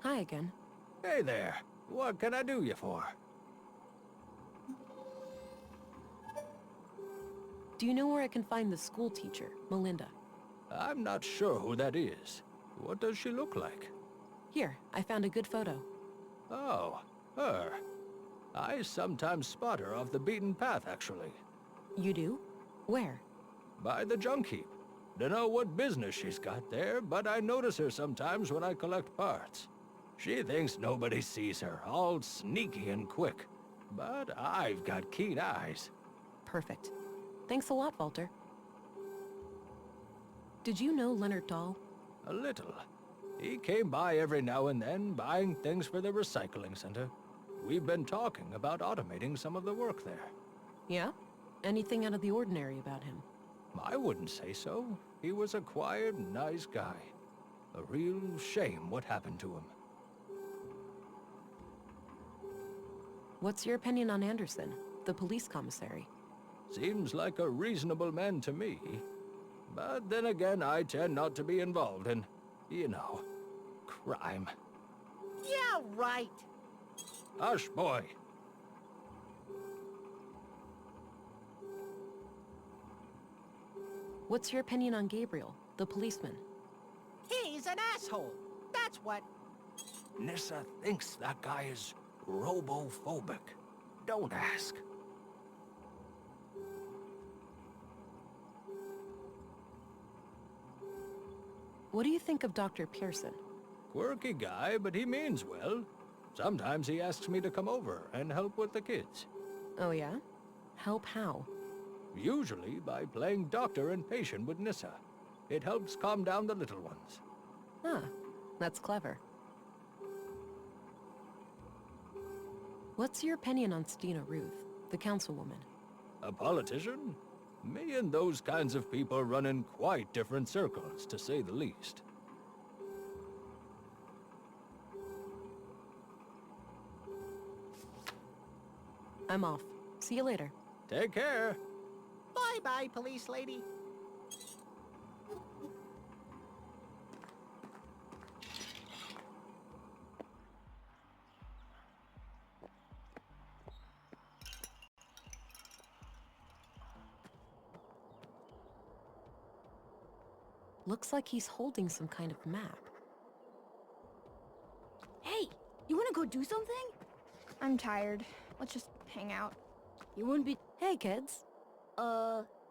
Hi again. Hey there. What can I do you for? Do you know where I can find the school teacher, Melinda? I'm not sure who that is. What does she look like? Here, I found a good photo. Oh, her. I sometimes spot her off the beaten path, actually. You do? Where? By the junk heap. Dunno what business she's got there, but I notice her sometimes when I collect parts. She thinks nobody sees her, all sneaky and quick. But I've got keen eyes. Perfect. Thanks a lot, Walter. Did you know Leonard Dahl? A little. He came by every now and then, buying things for the recycling center. We've been talking about automating some of the work there. Yeah? Anything out of the ordinary about him? I wouldn't say so. He was a quiet, nice guy. A real shame what happened to him. What's your opinion on Anderson, the police commissary? Seems like a reasonable man to me. But then again, I tend not to be involved in, you know, crime. Yeah, right. Hush, boy. What's your opinion on Gabriel, the policeman? He's an asshole. That's what. Nyssa thinks that guy is robophobic. Don't ask. What do you think of Dr. Pearson? Quirky guy, but he means well. Sometimes he asks me to come over and help with the kids. Oh yeah? Help how? Usually by playing doctor and patient with Nyssa. It helps calm down the little ones. Ah, that's clever. What's your opinion on Stina Ruth, the councilwoman? A politician? Me and those kinds of people run in quite different circles, to say the least. I'm off. See you later. Take care. Bye-bye, police lady. Looks like he's holding some kind of map. Hey, you wanna go do something? I'm tired. Let's just hang out. You wouldn't be... Hey, kids.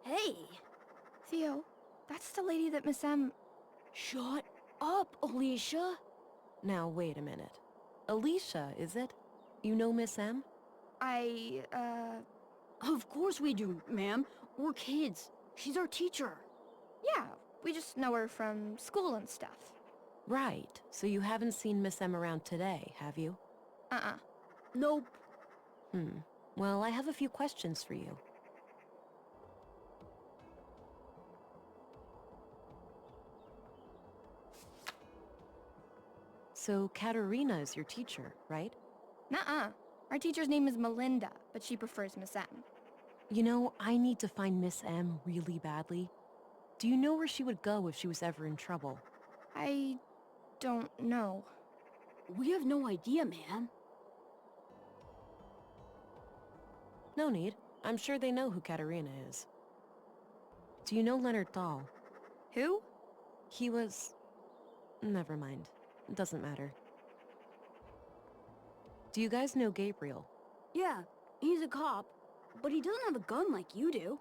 Hey. Theo, that's the lady that Miss M... Shut up, Alicia. Now, wait a minute. Alicia, is it? You know Miss M? Of course we do, ma'am. We're kids. She's our teacher. Yeah, we just know her from school and stuff. Right. So you haven't seen Miss M around today, have you? Nope. Well, I have a few questions for you. So, Katerina is your teacher, right? Nuh-uh. Our teacher's name is Melinda, but she prefers Miss M. You know, I need to find Miss M really badly. Do you know where she would go if she was ever in trouble? I don't know. We have no idea, ma'am. No need. I'm sure they know who Katerina is. Do you know Leonard Dahl? Who? He was... Never mind. It doesn't matter. Do you guys know Gabriel? Yeah, he's a cop, but he doesn't have a gun like you do.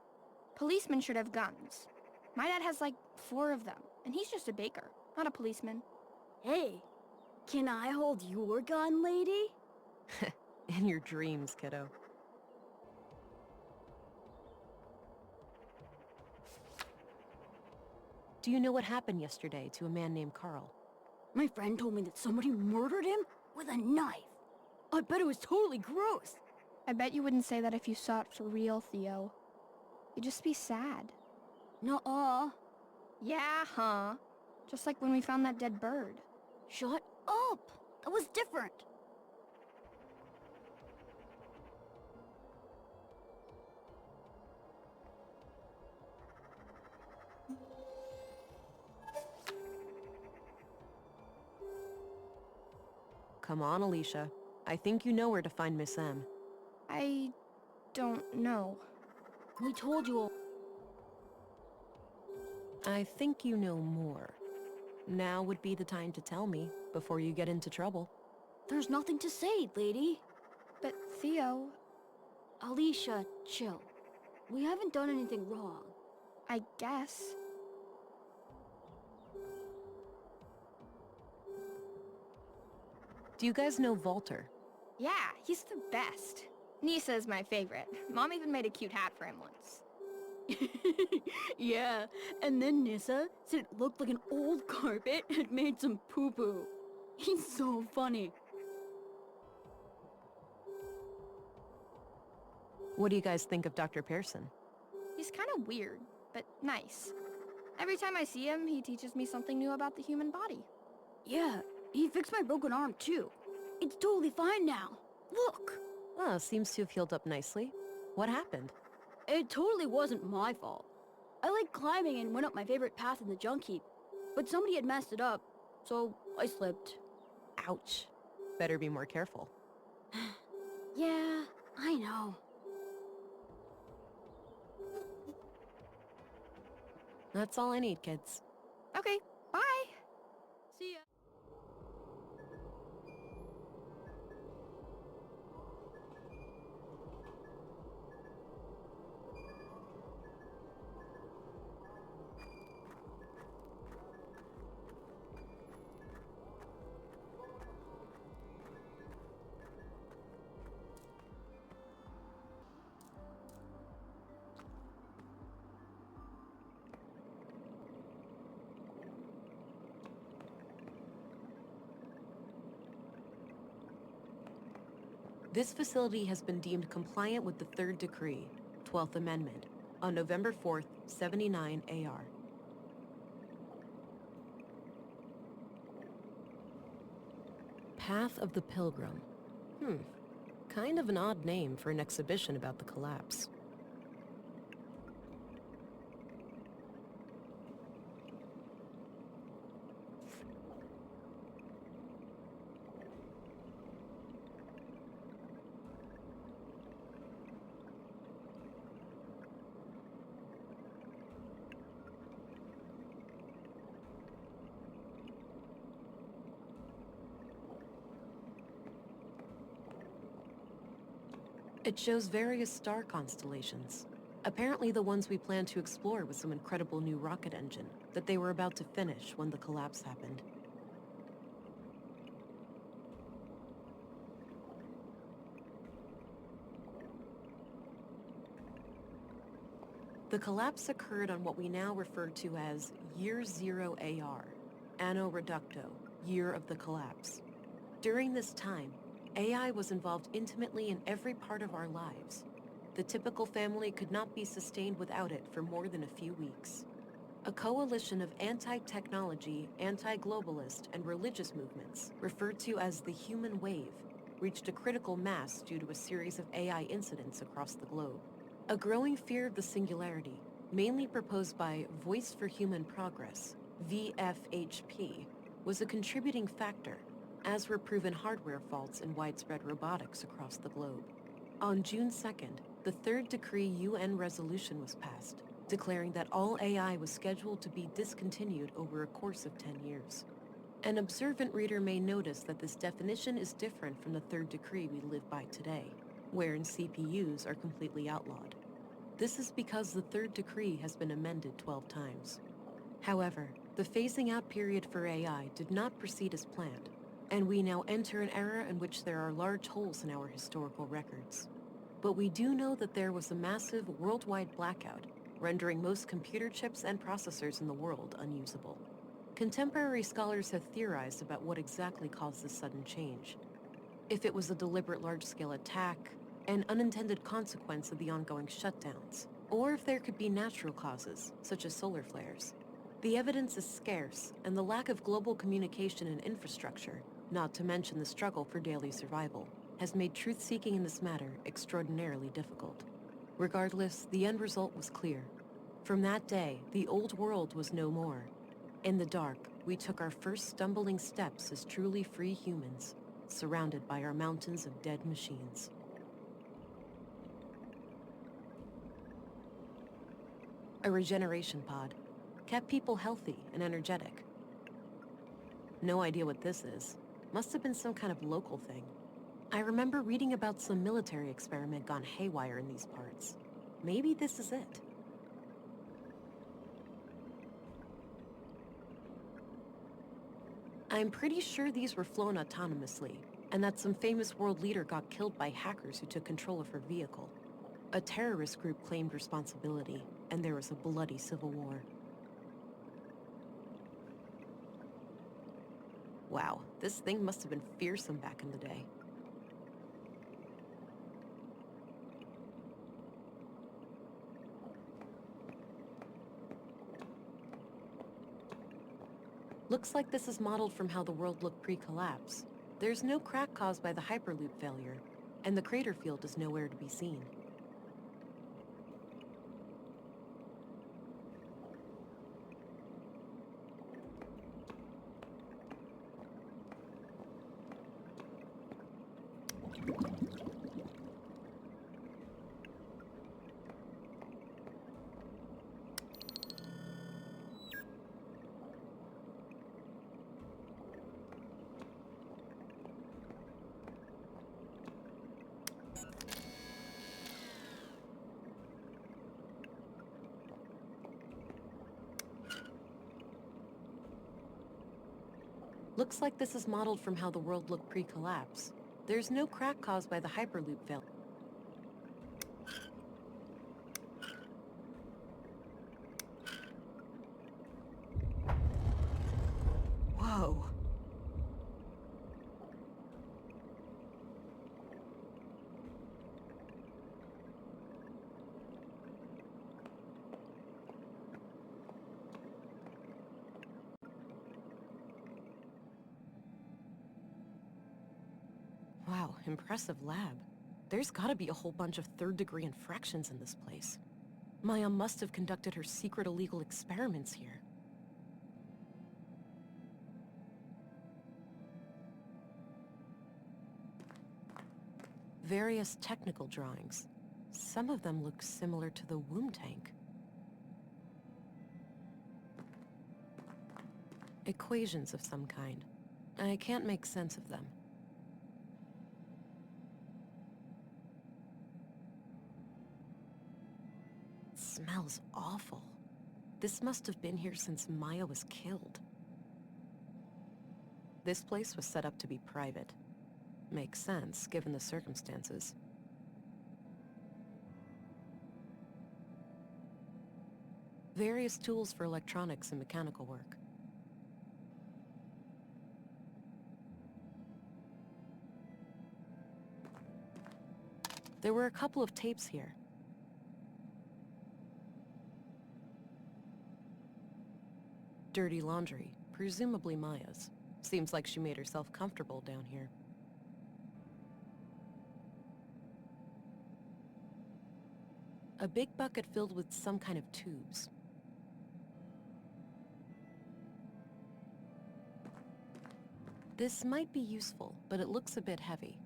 Policemen should have guns. My dad has like 4 of them, and he's just a baker, not a policeman. Hey, can I hold your gun, lady? In your dreams, kiddo. Do you know what happened yesterday to a man named Carl? My friend told me that somebody murdered him with a knife. I bet it was totally gross. I bet you wouldn't say that if you saw it for real, Theo. You'd just be sad. Nuh-uh. Yeah, huh? Just like when we found that dead bird. Shut up! That was different. Come on, Alicia. I think you know where to find Miss M. I don't know. We told you all. I think you know more. Now would be the time to tell me, before you get into trouble. There's nothing to say, lady. But Theo... Alicia, chill. We haven't done anything wrong. I guess. Do you guys know Walter? Yeah, he's the best. Nisa is my favorite. Mom even made a cute hat for him once. Yeah, and then Nissa said it looked like an old carpet had made some poo-poo. He's so funny. What do you guys think of Dr. Pearson? He's kind of weird, but nice. Every time I see him, he teaches me something new about the human body. Yeah, he fixed my broken arm too. It's totally fine now. Look! Oh, seems to have healed up nicely. What happened? It totally wasn't my fault. I liked climbing and went up my favorite path in the junk heap, but somebody had messed it up, so I slipped. Ouch. Better be more careful. Yeah, I know. That's all I need, kids. Okay, bye! See ya. This facility has been deemed compliant with the Third Decree, 12th Amendment, on November 4th, 79 AR. Path of the Pilgrim. Kind of an odd name for an exhibition about the collapse. It shows various star constellations. Apparently the ones we planned to explore with some incredible new rocket engine that they were about to finish when the collapse happened. The collapse occurred on what we now refer to as Year Zero AR, Anno Reducto, Year of the Collapse. During this time, AI was involved intimately in every part of our lives. The typical family could not be sustained without it for more than a few weeks. A coalition of anti-technology, anti-globalist, and religious movements, referred to as the Human Wave, reached a critical mass due to a series of AI incidents across the globe. A growing fear of the singularity, mainly proposed by Voice for Human Progress, VFHP, was a contributing factor, as were proven hardware faults in widespread robotics across the globe. On June 2nd, the Third Decree UN resolution was passed, declaring that all AI was scheduled to be discontinued over a course of 10 years. An observant reader may notice that this definition is different from the Third Decree we live by today, wherein CPUs are completely outlawed. This is because the Third Decree has been amended 12 times. However, the phasing out period for AI did not proceed as planned, and we now enter an era in which there are large holes in our historical records. But we do know that there was a massive worldwide blackout, rendering most computer chips and processors in the world unusable. Contemporary scholars have theorized about what exactly caused this sudden change. If it was a deliberate large-scale attack, an unintended consequence of the ongoing shutdowns, or if there could be natural causes, such as solar flares. The evidence is scarce, and the lack of global communication and infrastructure, not to mention the struggle for daily survival, has made truth-seeking in this matter extraordinarily difficult. Regardless, the end result was clear. From that day, the old world was no more. In the dark, we took our first stumbling steps as truly free humans, surrounded by our mountains of dead machines. A regeneration pod kept people healthy and energetic. No idea what this is. Must have been some kind of local thing. I remember reading about some military experiment gone haywire in these parts. Maybe this is it. I'm pretty sure these were flown autonomously, and that some famous world leader got killed by hackers who took control of her vehicle. A terrorist group claimed responsibility, and there was a bloody civil war. Wow, this thing must have been fearsome back in the day. Looks like this is modeled from how the world looked pre-collapse. There's no crack caused by the Hyperloop failure, and the crater field is nowhere to be seen. Looks like this is modeled from how the world looked pre-collapse. There's no crack caused by the Hyperloop failure. Whoa. Wow, impressive lab. There's gotta be a whole bunch of third-degree infractions in this place. Maya must have conducted her secret illegal experiments here. Various technical drawings. Some of them look similar to the womb tank. Equations of some kind. I can't make sense of them. Smells awful. This must have been here since Maya was killed. This place was set up to be private. Makes sense, given the circumstances. Various tools for electronics and mechanical work. There were a couple of tapes here. Dirty laundry, presumably Maya's. Seems like she made herself comfortable down here. A big bucket filled with some kind of tubes. This might be useful, but it looks a bit heavy.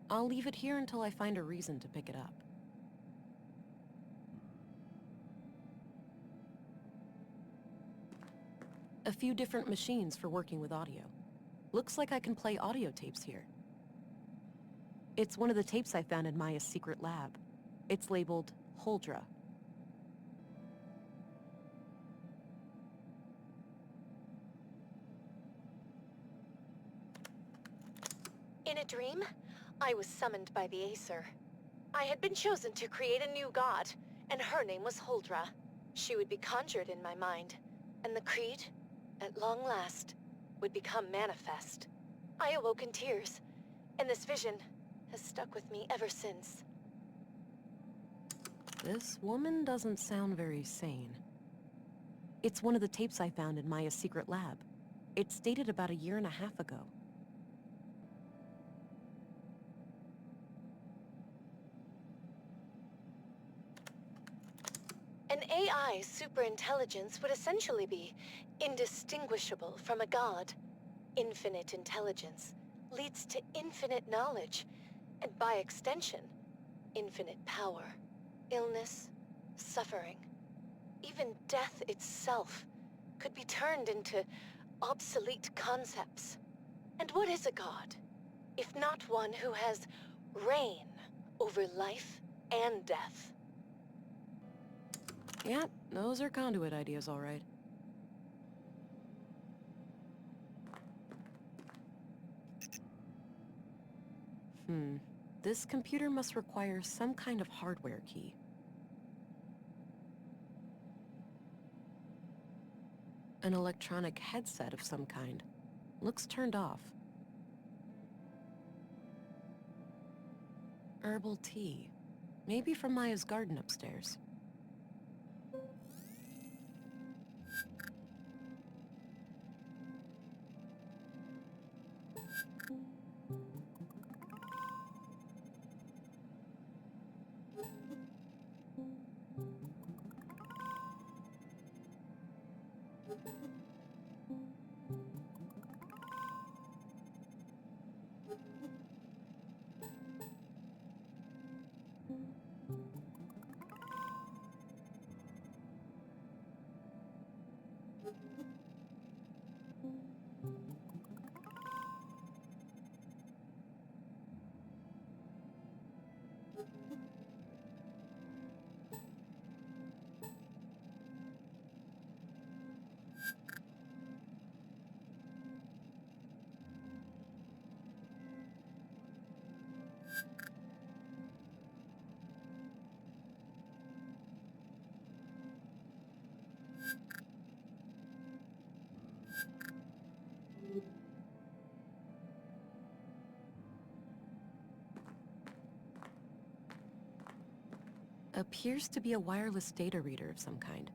I'll leave it here until I find a reason to pick it up. A few different machines for working with audio. Looks like I can play audio tapes here. It's one of the tapes I found in Maya's secret lab. It's labeled Huldra. In a dream, I was summoned by the Acer. I had been chosen to create a new god, and her name was Huldra. She would be conjured in my mind, and the creed, at long last, would become manifest. I awoke in tears, and this vision has stuck with me ever since. This woman doesn't sound very sane. It's one of the tapes I found in Maya's secret lab. It's dated about 1.5 years ago. An AI superintelligence would essentially be indistinguishable from a god. Infinite intelligence, leads to infinite knowledge, and by extension, infinite power, illness, suffering, even death itself could be turned into obsolete concepts. And what is a god, if not one who has reign over life and death? Yeah, those are conduit ideas, all right. This computer must require some kind of hardware key. An electronic headset of some kind. Looks turned off. Herbal tea. Maybe from Maya's garden upstairs. Appears to be a wireless data reader of some kind.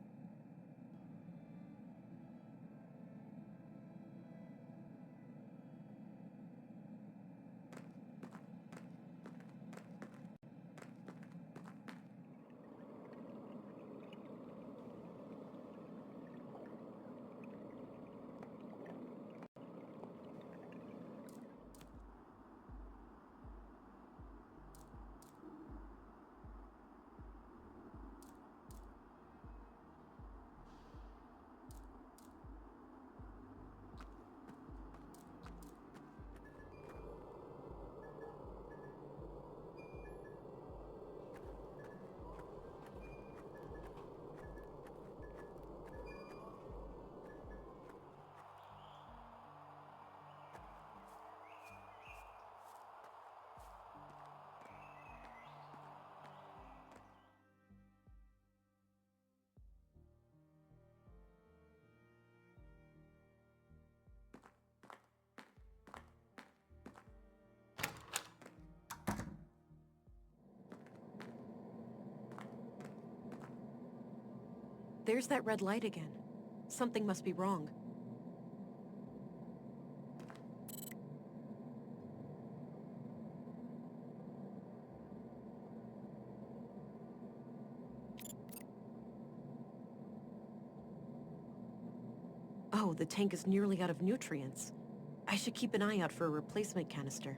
There's that red light again. Something must be wrong. Oh, the tank is nearly out of nutrients. I should keep an eye out for a replacement canister.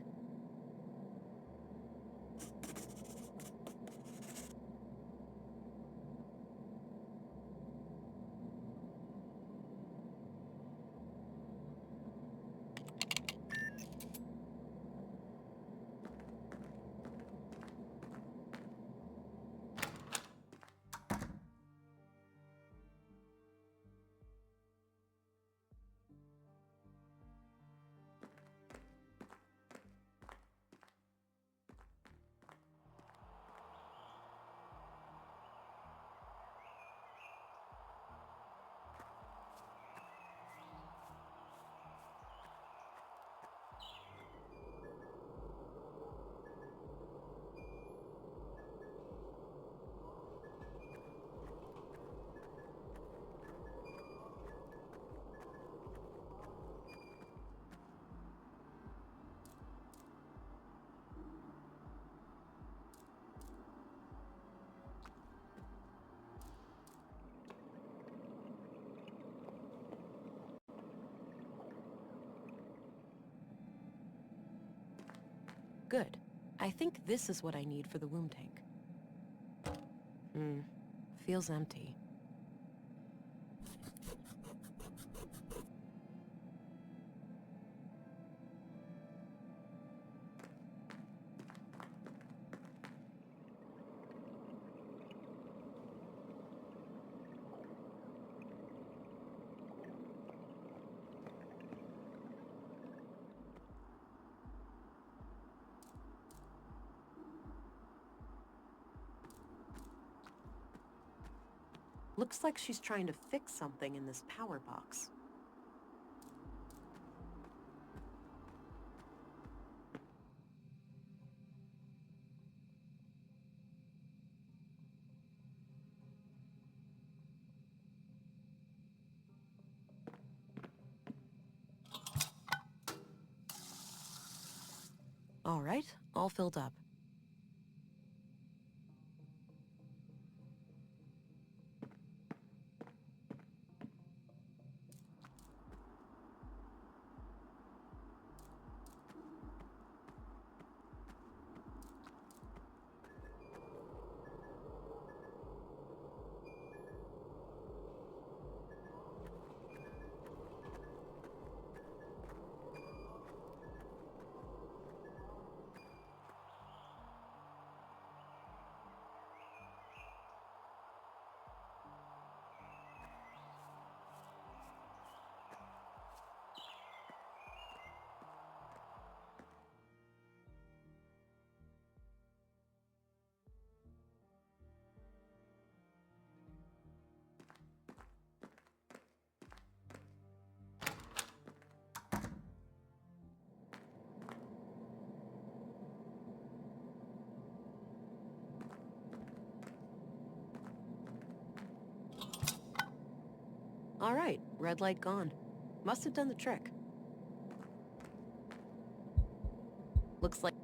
Good. I think this is what I need for the womb tank. Feels empty. Looks like she's trying to fix something in this power box. All right, all filled up. All right, red light gone. Must have done the trick. Looks like...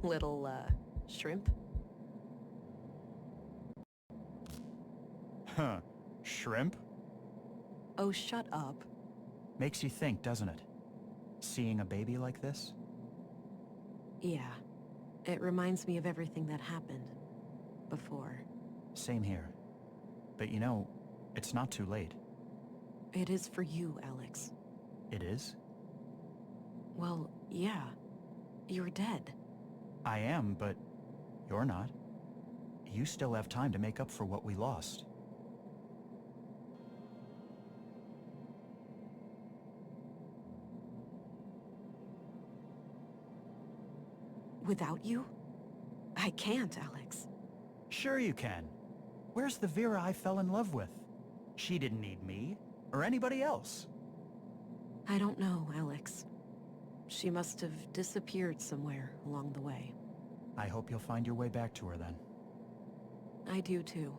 Little, shrimp? Huh. Shrimp? Oh, shut up. Makes you think, doesn't it? Seeing a baby like this? Yeah. It reminds me of everything that happened. Before. Same here. But you know, it's not too late. It is for you, Alex. It is? Well, yeah. You're dead. I am, but you're not. You still have time to make up for what we lost. Without you? I can't, Alex. Sure you can. Where's the Vera I fell in love with? She didn't need me, or anybody else. I don't know, Alex. She must have disappeared somewhere along the way. I hope you'll find your way back to her then. I do too.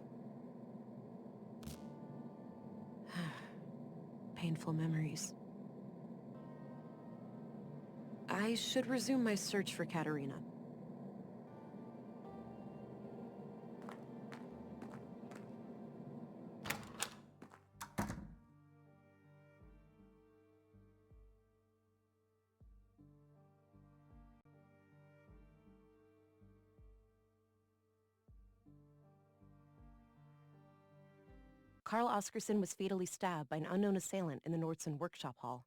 Painful memories. I should resume my search for Katerina. Carl Oscarson was fatally stabbed by an unknown assailant in the Nordson workshop hall.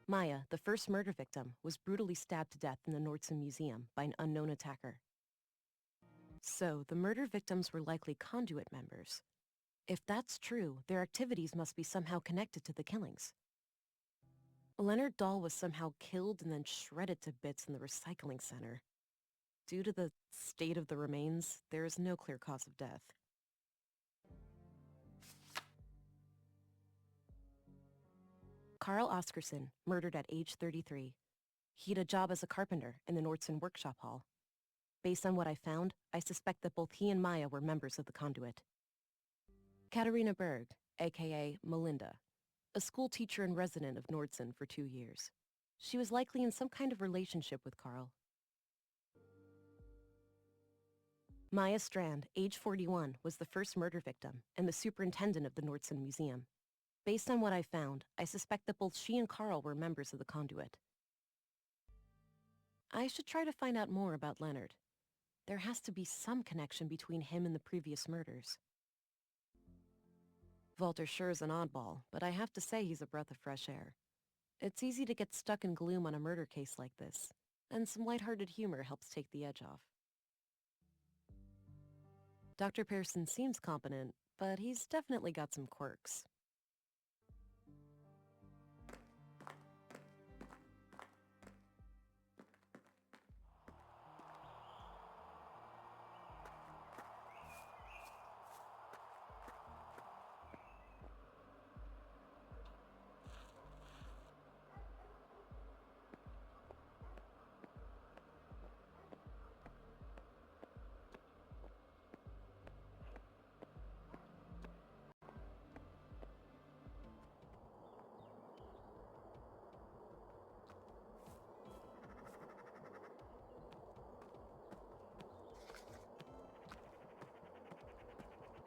Maya, the first murder victim, was brutally stabbed to death in the Nordson Museum by an unknown attacker. So, the murder victims were likely conduit members. If that's true, their activities must be somehow connected to the killings. Leonard Dahl was somehow killed and then shredded to bits in the recycling center. Due to the state of the remains, there is no clear cause of death. Carl Oscarson, murdered at age 33. He had a job as a carpenter in the Nordson workshop hall. Based on what I found, I suspect that both he and Maya were members of the conduit. Katerina Berg, aka Melinda, a school teacher and resident of Nordson for 2 years. She was likely in some kind of relationship with Carl. Maya Strand, age 41, was the first murder victim and the superintendent of the Nordson Museum. Based on what I found, I suspect that both she and Carl were members of the Conduit. I should try to find out more about Leonard. There has to be some connection between him and the previous murders. Walter sure is an oddball, but I have to say he's a breath of fresh air. It's easy to get stuck in gloom on a murder case like this, and some lighthearted humor helps take the edge off. Dr. Pearson seems competent, but he's definitely got some quirks.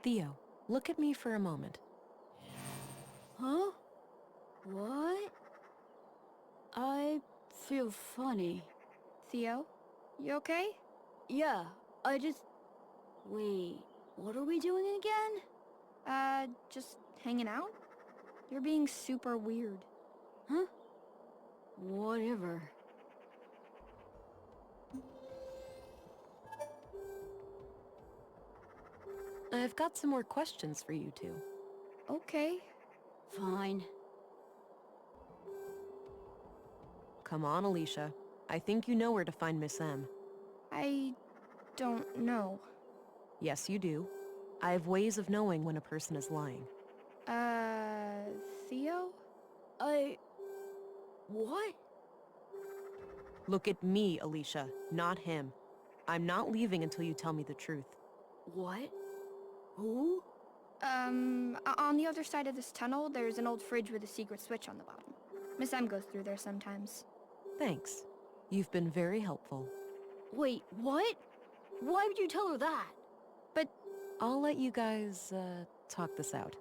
Theo, look at me for a moment. Huh? What? I feel funny. Theo, you okay? Yeah, I just... Wait, what are we doing again? Just hanging out? You're being super weird. Huh? Whatever. I've got some more questions for you two. Okay. Fine. Come on, Alicia. I think you know where to find Miss M. I don't know. Yes, you do. I have ways of knowing when a person is lying. Theo? What? Look at me, Alicia, not him. I'm not leaving until you tell me the truth. What? Who? On the other side of this tunnel, there's an old fridge with a secret switch on the bottom. Miss M goes through there sometimes. Thanks. You've been very helpful. Wait, what? Why would you tell her that? But I'll let you guys, talk this out.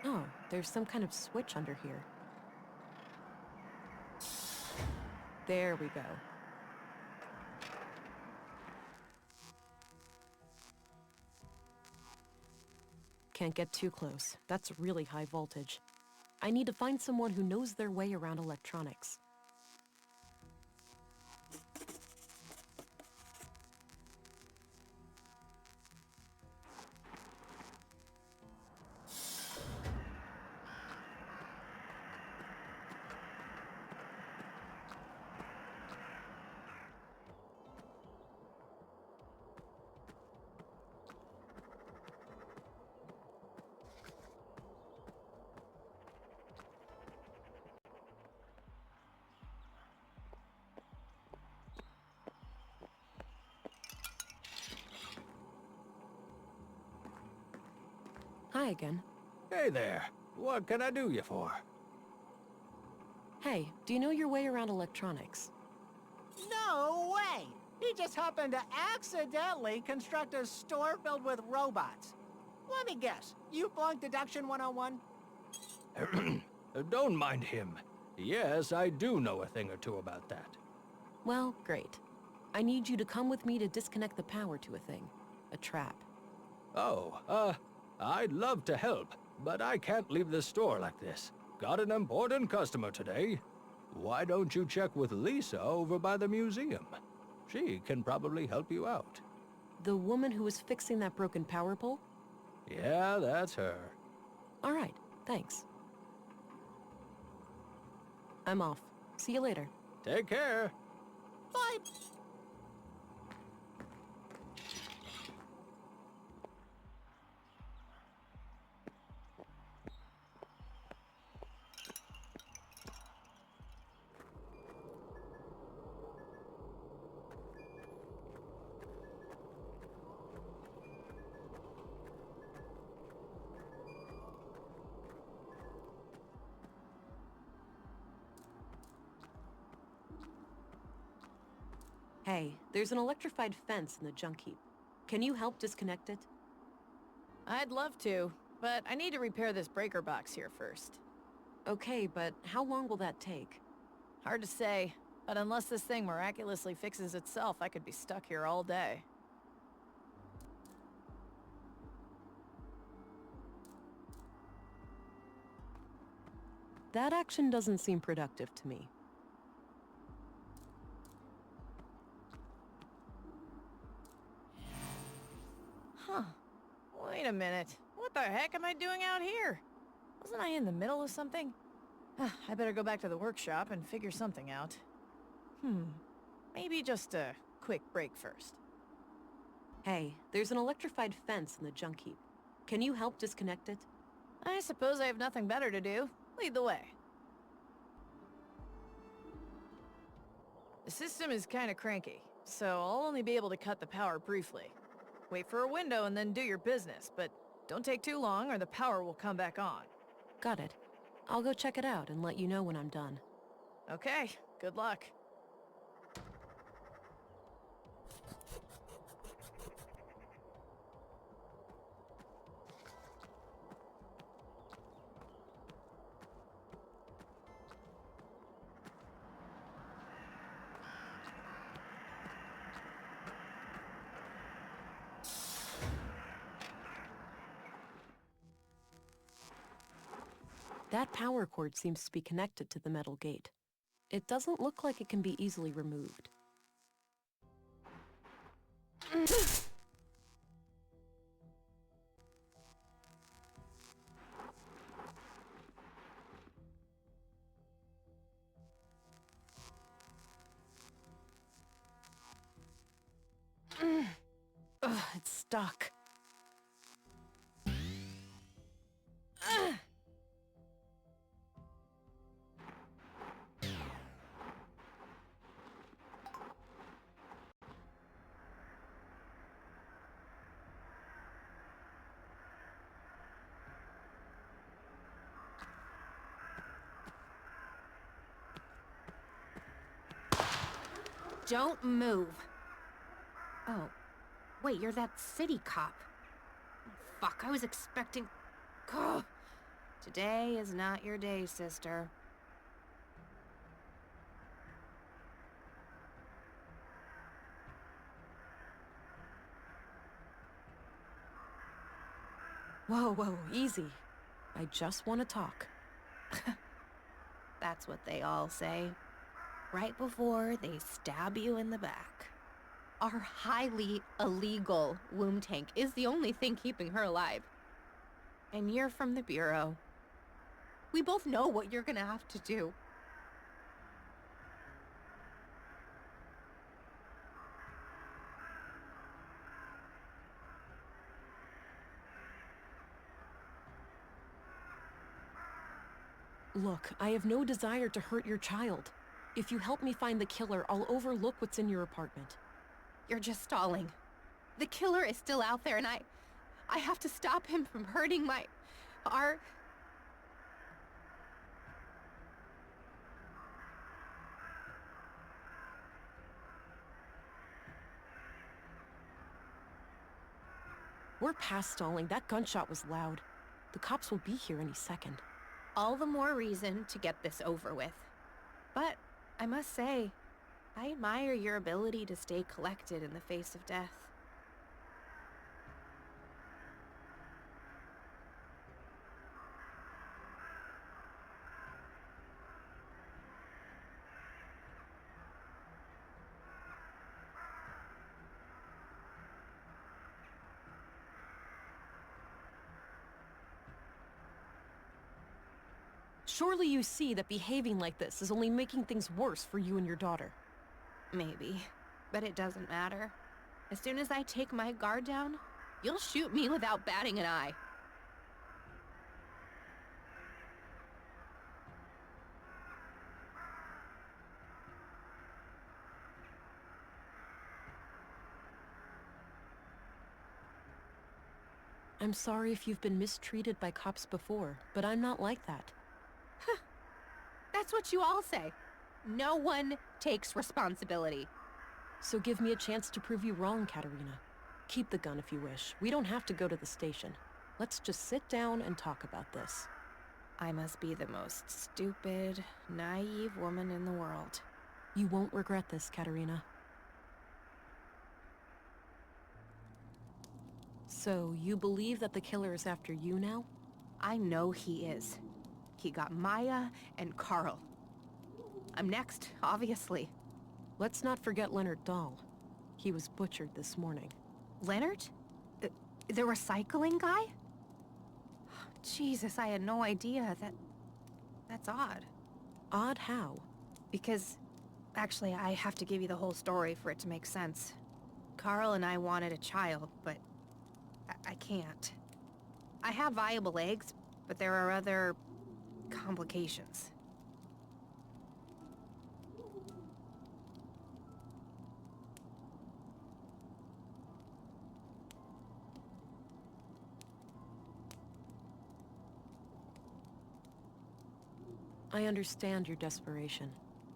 Oh, there's some kind of switch under here. There we go. Can't get too close. That's really high voltage. I need to find someone who knows their way around electronics. Hi again. Hey there. What can I do you for? Hey, do you know your way around electronics? No way! He just happened to accidentally construct a store filled with robots. Let me guess, you flunked Deduction 101? Don't mind him. Yes, I do know a thing or two about that. Well, great. I need you to come with me to disconnect the power to a thing. A trap. Oh, I'd love to help, but I can't leave the store like this. Got an important customer today. Why don't you check with Lisa over by the museum? She can probably help you out. The woman who was fixing that broken power pole? Yeah, that's her. All right, thanks. I'm off. See you later. Take care. Bye! Hey, there's an electrified fence in the junk heap. Can you help disconnect it? I'd love to, but I need to repair this breaker box here first. Okay, but how long will that take? Hard to say, but unless this thing miraculously fixes itself, I could be stuck here all day. That action doesn't seem productive to me. Huh. Wait a minute. What the heck am I doing out here? Wasn't I in the middle of something? I better go back to the workshop and figure something out. Maybe just a quick break first. Hey, there's an electrified fence in the junk heap. Can you help disconnect it? I suppose I have nothing better to do. Lead the way. The system is kinda cranky, so I'll only be able to cut the power briefly. Wait for a window and then do your business, but don't take too long or the power will come back on. Got it. I'll go check it out and let you know when I'm done. Okay, good luck. That power cord seems to be connected to the metal gate. It doesn't look like it can be easily removed. Ugh, it's stuck. Don't move. Oh, wait, you're that city cop. Fuck, I was expecting... Ugh. Today is not your day, sister. Whoa, easy. I just want to talk. That's what they all say. Right before they stab you in the back. Our highly illegal womb tank is the only thing keeping her alive. And you're from the Bureau. We both know what you're gonna have to do. Look, I have no desire to hurt your child. If you help me find the killer, I'll overlook what's in your apartment. You're just stalling. The killer is still out there and I have to stop him from hurting our... We're past stalling. That gunshot was loud. The cops will be here any second. All the more reason to get this over with. But I must say, I admire your ability to stay collected in the face of death. Surely you see that behaving like this is only making things worse for you and your daughter. Maybe, but it doesn't matter. As soon as I take my guard down, you'll shoot me without batting an eye. I'm sorry if you've been mistreated by cops before, but I'm not like that. That's what you all say. No one takes responsibility. So give me a chance to prove you wrong, Katerina. Keep the gun if you wish. We don't have to go to the station. Let's just sit down and talk about this. I must be the most stupid, naive woman in the world. You won't regret this, Katerina. So, you believe that the killer is after you now? I know he is. He got Maya and Carl. I'm next, obviously. Let's not forget Leonard Dahl. He was butchered this morning. Leonard? The recycling guy? Jesus, I had no idea. That's odd. Odd how? Because, actually, I have to give you the whole story for it to make sense. Carl and I wanted a child, but I can't. I have viable eggs, but there are other complications. I understand your desperation.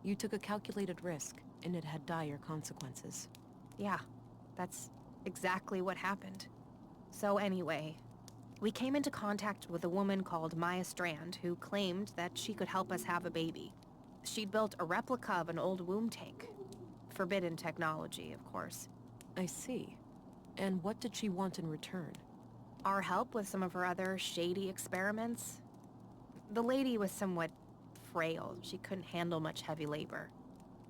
You took a calculated risk, and it had dire consequences. Yeah, that's exactly what happened. So anyway, we came into contact with a woman called Maya Strand who claimed that she could help us have a baby. She'd built a replica of an old womb tank. Forbidden technology, of course. I see. And what did she want in return? Our help with some of her other shady experiments. The lady was somewhat frail. She couldn't handle much heavy labor.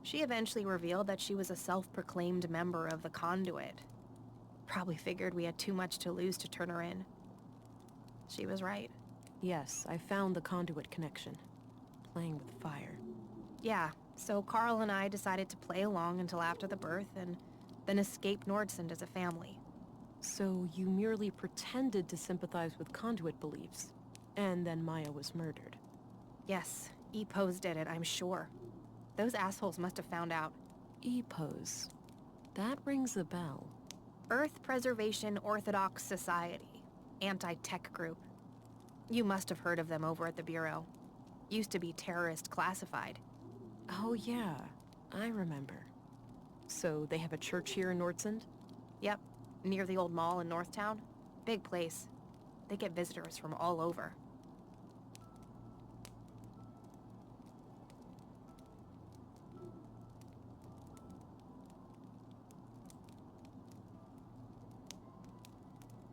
She eventually revealed that she was a self-proclaimed member of the Conduit. Probably figured we had too much to lose to turn her in. She was right. Yes, I found the Conduit connection. Playing with fire. Yeah, so Carl and I decided to play along until after the birth and then escape Nordsund as a family. So you merely pretended to sympathize with Conduit beliefs, and then Maya was murdered. Yes, E-Pose did it, I'm sure. Those assholes must have found out. E-Pose. That rings a bell. Earth Preservation Orthodox Society. Anti-tech group. You must have heard of them over at the Bureau. Used to be terrorist classified. Oh yeah, I remember. So they have a church here in Nordsund? Yep, near the old mall in Northtown. Big place. They get visitors from all over.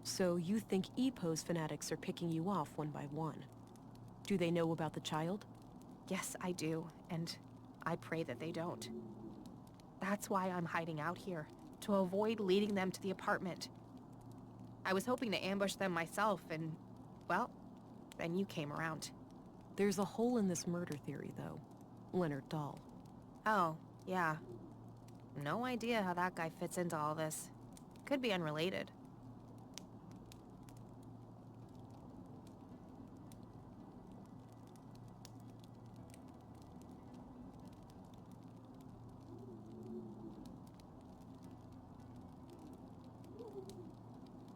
So you think E-Pose fanatics are picking you off one by one. Do they know about the child? Yes, I do, and I pray that they don't. That's why I'm hiding out here, to avoid leading them to the apartment. I was hoping to ambush them myself, and, well, then you came around. There's a hole in this murder theory, though. Leonard Dahl. Oh, yeah. No idea how that guy fits into all this. Could be unrelated.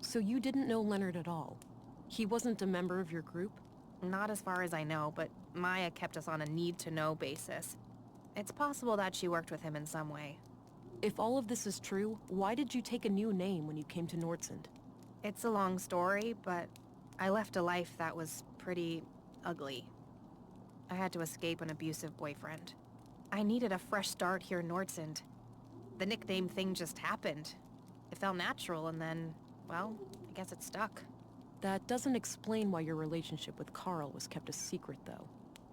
So you didn't know Leonard at all? He wasn't a member of your group? Not as far as I know, but Maya kept us on a need-to-know basis. It's possible that she worked with him in some way. If all of this is true, why did you take a new name when you came to Nordsund? It's a long story, but I left a life that was pretty ugly. I had to escape an abusive boyfriend. I needed a fresh start here in Nordsund. The nickname thing just happened. It felt natural, and then, well, I guess it stuck. That doesn't explain why your relationship with Carl was kept a secret, though.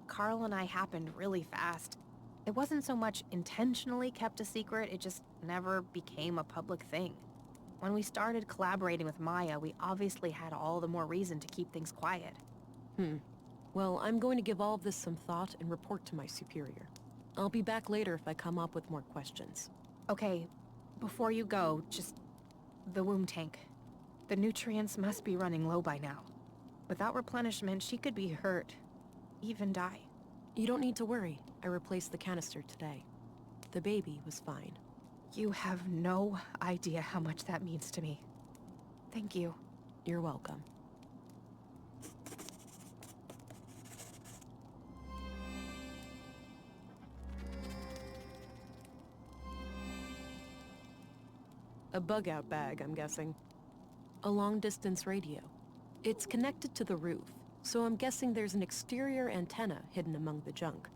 Carl and I happened really fast. It wasn't so much intentionally kept a secret, it just never became a public thing. When we started collaborating with Maya, we obviously had all the more reason to keep things quiet. Well, I'm going to give all of this some thought and report to my superior. I'll be back later if I come up with more questions. Okay, before you go, just the womb tank. The nutrients must be running low by now. Without replenishment, she could be hurt, even die. You don't need to worry. I replaced the canister today. The baby was fine. You have no idea how much that means to me. Thank you. You're welcome. A bug-out bag, I'm guessing. A long-distance radio. It's connected to the roof, so I'm guessing there's an exterior antenna hidden among the junk.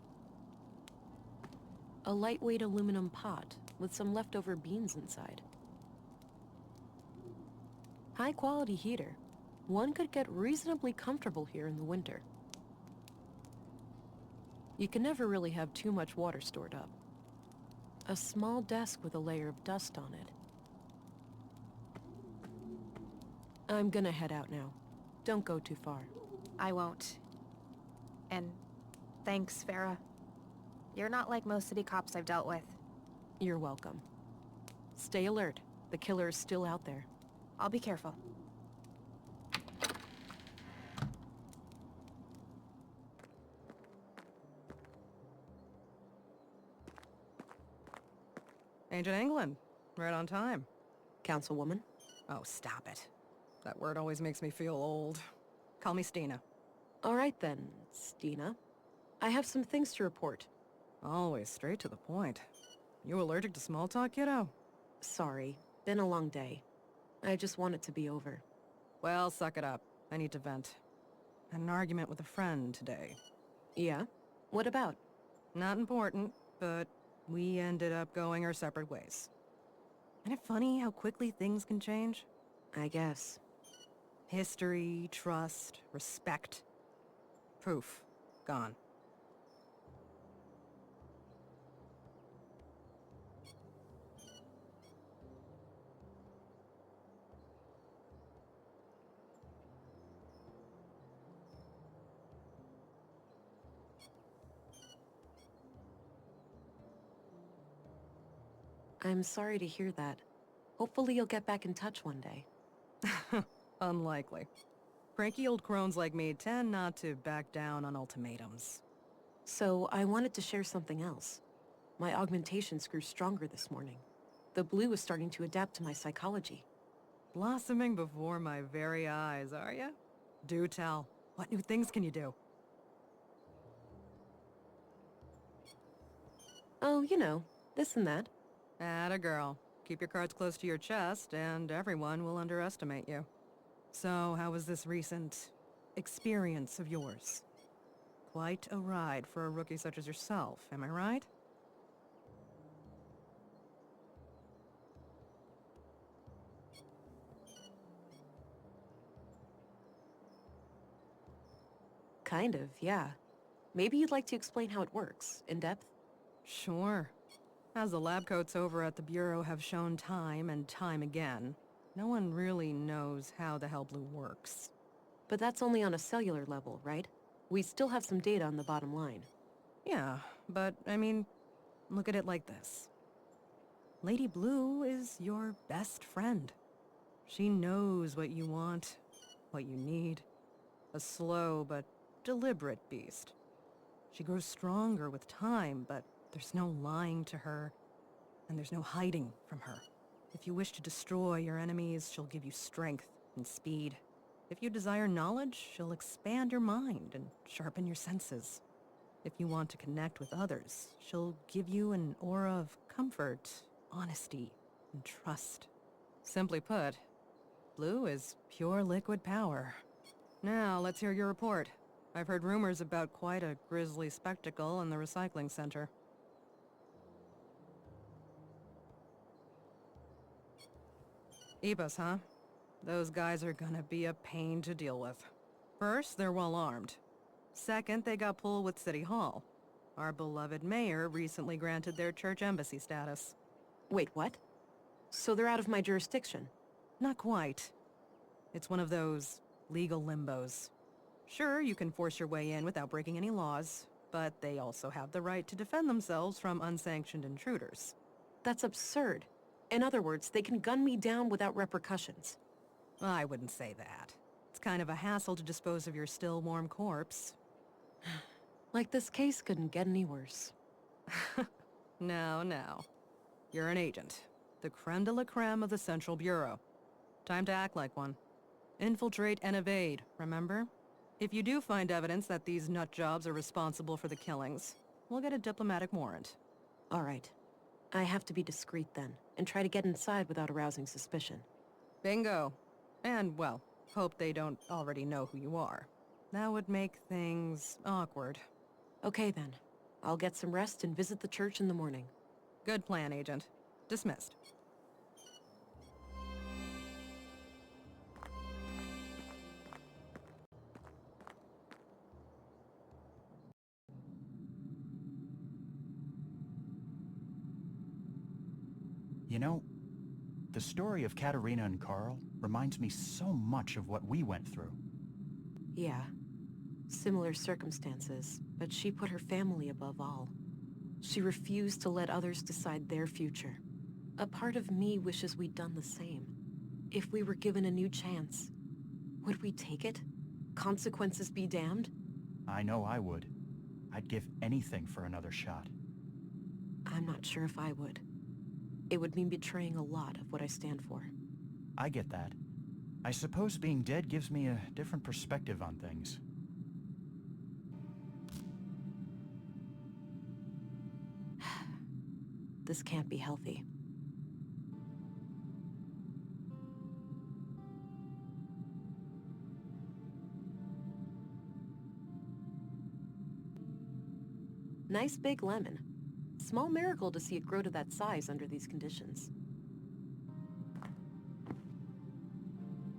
A lightweight aluminum pot with some leftover beans inside. High-quality heater. One could get reasonably comfortable here in the winter. You can never really have too much water stored up. A small desk with a layer of dust on it. I'm gonna head out now. Don't go too far. I won't. And thanks, Vera. You're not like most city cops I've dealt with. You're welcome. Stay alert. The killer is still out there. I'll be careful. Ancient England. Right on time. Councilwoman? Oh, stop it. That word always makes me feel old. Call me Stina. All right then, Stina. I have some things to report. Always straight to the point. You allergic to small talk, kiddo? Sorry. Been a long day. I just want it to be over. Well, suck it up. I need to vent. Had an argument with a friend today. Yeah? What about? Not important, but we ended up going our separate ways. Isn't it funny how quickly things can change? I guess. History, trust, respect. Poof. Gone. I'm sorry to hear that. Hopefully you'll get back in touch one day. Unlikely. Cranky old crones like me tend not to back down on ultimatums. So, I wanted to share something else. My augmentations grew stronger this morning. The blue is starting to adapt to my psychology. Blossoming before my very eyes, are ya? Do tell. What new things can you do? Oh, you know, this and that. Atta girl. Keep your cards close to your chest, and everyone will underestimate you. So, how was this recent experience of yours? Quite a ride for a rookie such as yourself, am I right? Kind of, yeah. Maybe you'd like to explain how it works, in depth? Sure. As the lab coats over at the Bureau have shown time and time again, no one really knows how the hell blue works. But that's only on a cellular level, right? We still have some data on the bottom line. Yeah, but, I mean, look at it like this. Lady Blue is your best friend. She knows what you want, what you need. A slow but deliberate beast. She grows stronger with time, but there's no lying to her, and there's no hiding from her. If you wish to destroy your enemies, she'll give you strength and speed. If you desire knowledge, she'll expand your mind and sharpen your senses. If you want to connect with others, she'll give you an aura of comfort, honesty, and trust. Simply put, Blue is pure liquid power. Now, let's hear your report. I've heard rumors about quite a grisly spectacle in the recycling center. EBOS, huh? Those guys are gonna be a pain to deal with. First, they're well armed. Second, they got pulled with City Hall. Our beloved mayor recently granted their church embassy status. Wait, what? So they're out of my jurisdiction? Not quite. It's one of those legal limbos. Sure, you can force your way in without breaking any laws, but they also have the right to defend themselves from unsanctioned intruders. That's absurd. In other words, they can gun me down without repercussions. I wouldn't say that. It's kind of a hassle to dispose of your still warm corpse. Like this case couldn't get any worse. No. You're an agent. The creme de la creme of the Central Bureau. Time to act like one. Infiltrate and evade, remember? If you do find evidence that these nutjobs are responsible for the killings, we'll get a diplomatic warrant. All right. I have to be discreet then. and try to get inside without arousing suspicion. Bingo. And, well, hope they don't already know who you are. That would make things awkward. Okay then. I'll get some rest and visit the church in the morning. Good plan, Agent. Dismissed. You know, the story of Katerina and Carl reminds me so much of what we went through. Yeah. Similar circumstances, but she put her family above all. She refused to let others decide their future. A part of me wishes we'd done the same. If we were given a new chance, would we take it? Consequences be damned? I know I would. I'd give anything for another shot. I'm not sure if I would. It would mean betraying a lot of what I stand for. I get that. I suppose being dead gives me a different perspective on things. This can't be healthy. Nice big lemon. Small miracle to see it grow to that size under these conditions.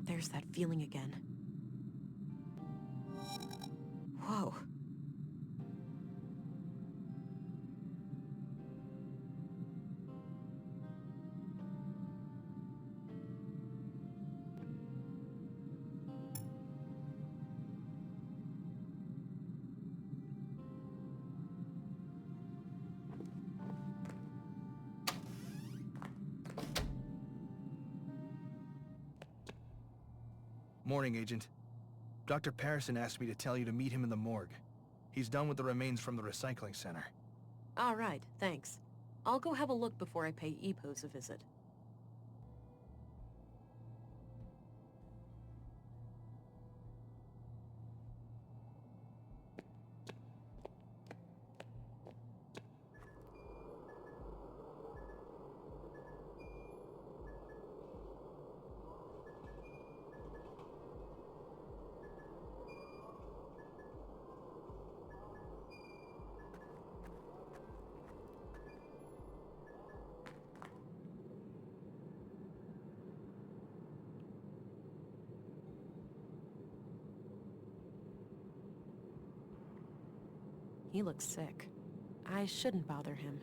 There's that feeling again. Whoa. Morning, Agent. Dr. Patterson asked me to tell you to meet him in the morgue. He's done with the remains from the recycling center. All right, thanks. I'll go have a look before I pay Epos a visit. He looks sick. I shouldn't bother him.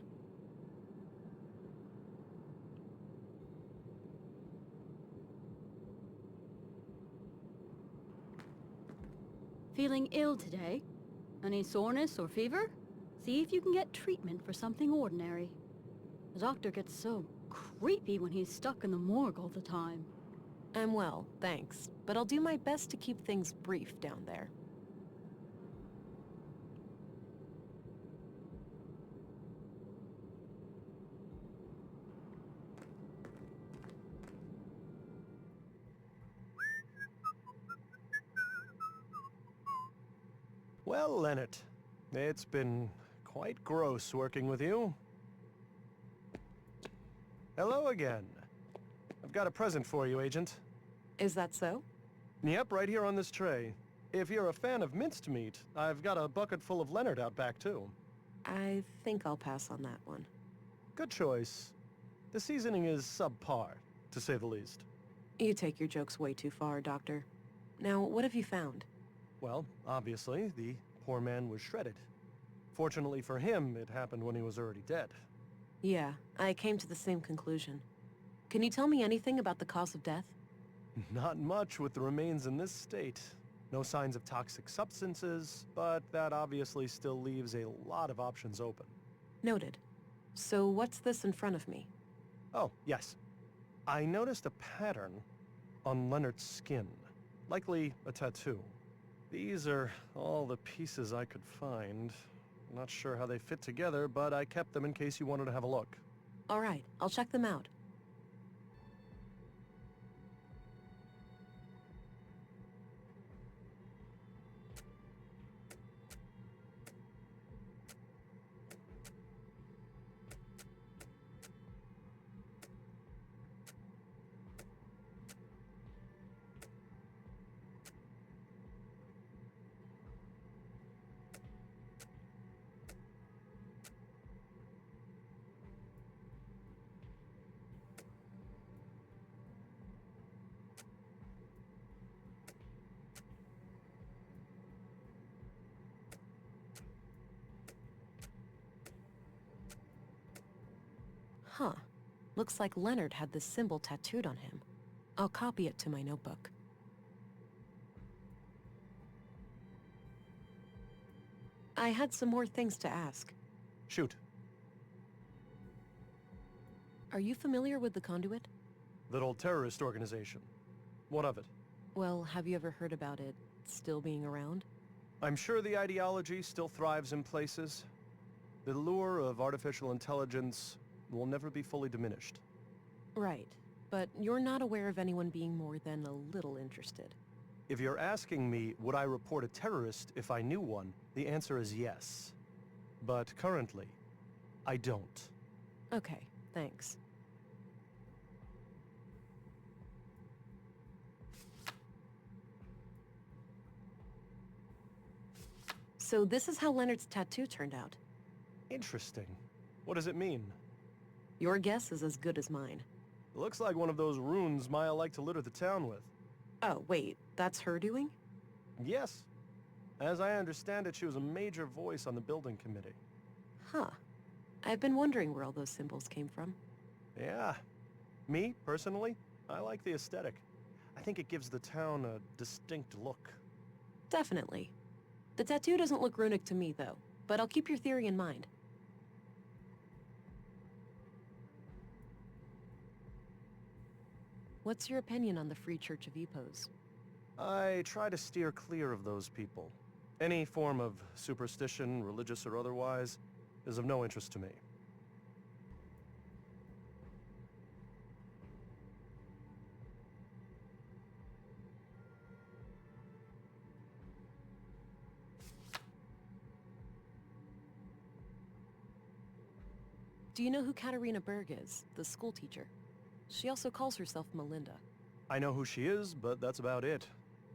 Feeling ill today? Any soreness or fever? See if you can get treatment for something ordinary. The doctor gets so creepy when he's stuck in the morgue all the time. I'm well, thanks. But I'll do my best to keep things brief down there. Well, Leonard, it's been quite gross working with you. Hello again. I've got a present for you, Agent. Is that so? Yep, right here on this tray. If you're a fan of minced meat, I've got a bucket full of Leonard out back, too. I think I'll pass on that one. Good choice. The seasoning is subpar, to say the least. You take your jokes way too far, Doctor. Now, what have you found? Well, obviously, the poor man was shredded. Fortunately for him, it happened when he was already dead. Yeah, I came to the same conclusion. Can you tell me anything about the cause of death? Not much with the remains in this state. No signs of toxic substances, but that obviously still leaves a lot of options open. Noted. So what's this in front of me? Oh, yes. I noticed a pattern on Leonard's skin. Likely a tattoo. These are all the pieces I could find. Not sure how they fit together, but I kept them in case you wanted to have a look. All right, I'll check them out. Huh. Looks like Leonard had this symbol tattooed on him. I'll copy it to my notebook. I had some more things to ask. Shoot. Are you familiar with the Conduit? That old terrorist organization. What of it? Well, have you ever heard about it still being around? I'm sure the ideology still thrives in places. The lure of artificial intelligence will never be fully diminished. Right. But you're not aware of anyone being more than a little interested. If you're asking me, would I report a terrorist if I knew one, the answer is yes. But currently, I don't. Okay, thanks. So this is how Leonard's tattoo turned out. Interesting. What does it mean? Your guess is as good as mine. It looks like one of those runes Maya liked to litter the town with. Oh, wait, that's her doing? Yes. As I understand it, she was a major voice on the building committee. Huh. I've been wondering where all those symbols came from. Yeah. Me, personally, I like the aesthetic. I think it gives the town a distinct look. Definitely. The tattoo doesn't look runic to me, though, but I'll keep your theory in mind. What's your opinion on the Free Church of Epos? I try to steer clear of those people. Any form of superstition, religious or otherwise, is of no interest to me. Do you know who Katerina Berg is, the school teacher? She also calls herself Melinda. I know who she is, but that's about it.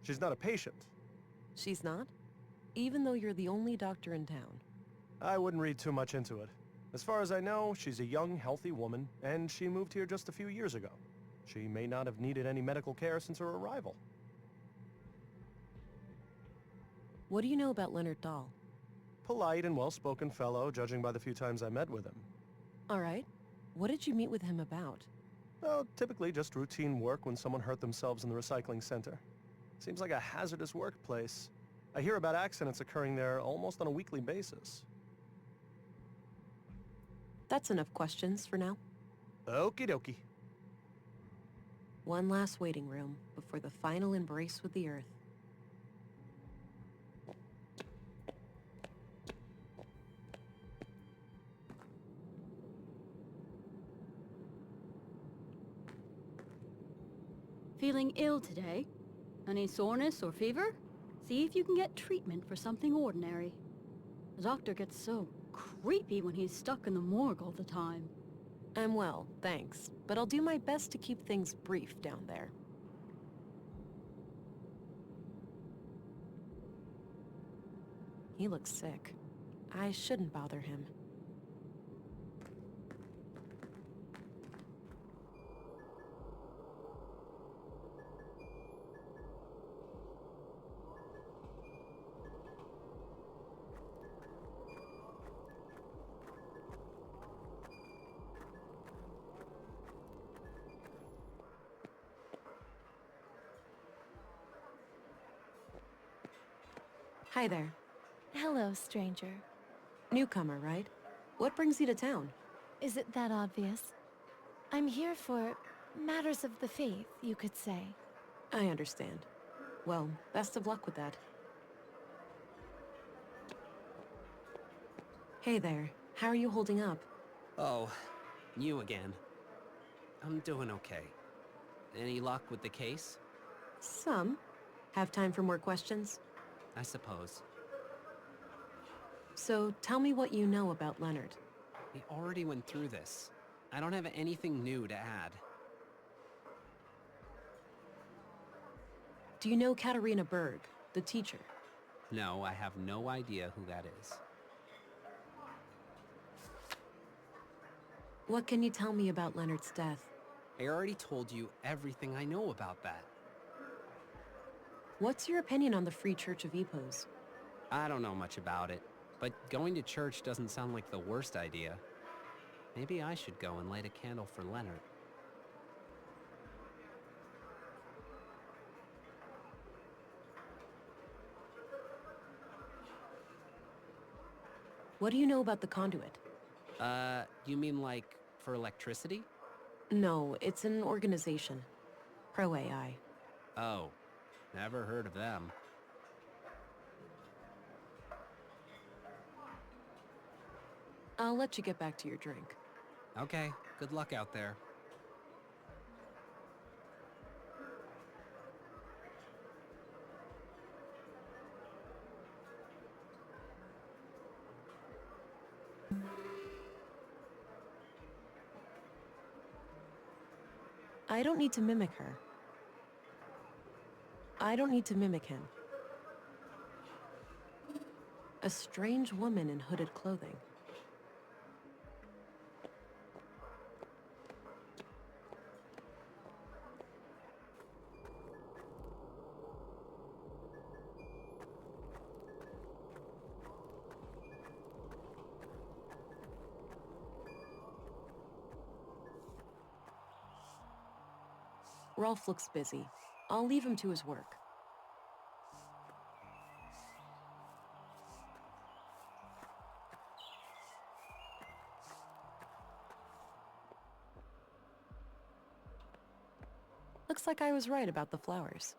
She's not a patient. She's not? Even though you're the only doctor in town. I wouldn't read too much into it. As far as I know, she's a young, healthy woman, and she moved here just a few years ago. She may not have needed any medical care since her arrival. What do you know about Leonard Dahl? Polite and well-spoken fellow, judging by the few times I met with him. All right. What did you meet with him about? Oh, typically just routine work when someone hurt themselves in the recycling center. Seems like a hazardous workplace. I hear about accidents occurring there almost on a weekly basis. That's enough questions for now. Okie dokie. One last waiting room before the final embrace with the Earth. Feeling ill today? Any soreness or fever? See if you can get treatment for something ordinary. The doctor gets so creepy when he's stuck in the morgue all the time. I'm well, thanks, but I'll do my best to keep things brief down there. He looks sick. I shouldn't bother him. Hi there. Hello, stranger. Newcomer, right? What brings you to town? Is it that obvious? I'm here for matters of the faith, you could say. I understand. Well, best of luck with that. Hey there. How are you holding up? Oh, you again. I'm doing okay. Any luck with the case? Some. Have time for more questions? I suppose. So, tell me what you know about Leonard. We already went through this. I don't have anything new to add. Do you know Katerina Berg, the teacher? No, I have no idea who that is. What can you tell me about Leonard's death? I already told you everything I know about that. What's your opinion on the Free Church of Epos? I don't know much about it, but going to church doesn't sound like the worst idea. Maybe I should go and light a candle for Leonard. What do you know about the conduit? You mean like for electricity? No, it's an organization. Pro AI. Oh, never heard of them. I'll let you get back to your drink. Okay, good luck out there. I don't need to mimic her. I don't need to mimic him. A strange woman in hooded clothing. Rolf looks busy. I'll leave him to his work. Looks like I was right about the flowers.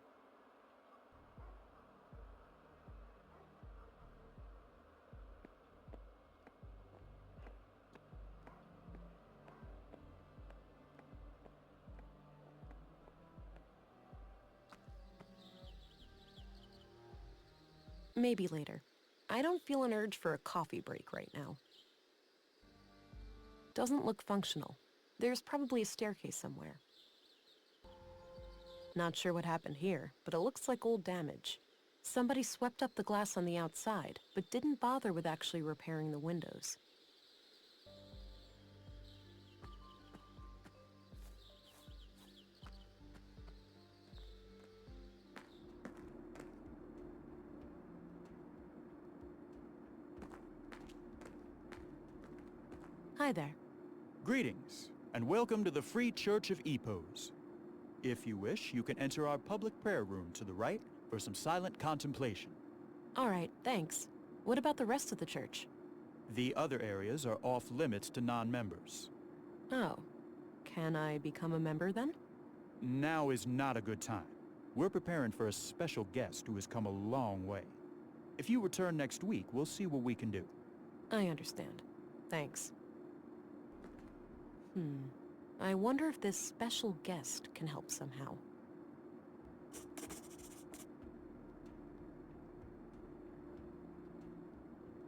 Maybe later. I don't feel an urge for a coffee break right now. Doesn't look functional. There's probably a staircase somewhere. Not sure what happened here, but it looks like old damage. Somebody swept up the glass on the outside, but didn't bother with actually repairing the windows. Hi there. Greetings, and welcome to the Free Church of Epos. If you wish, you can enter our public prayer room to the right for some silent contemplation. All right, thanks. What about the rest of the church? The other areas are off limits to non-members. Oh. Can I become a member then? Now is not a good time. We're preparing for a special guest who has come a long way. If you return next week, we'll see what we can do. I understand. Thanks. I wonder if this special guest can help somehow.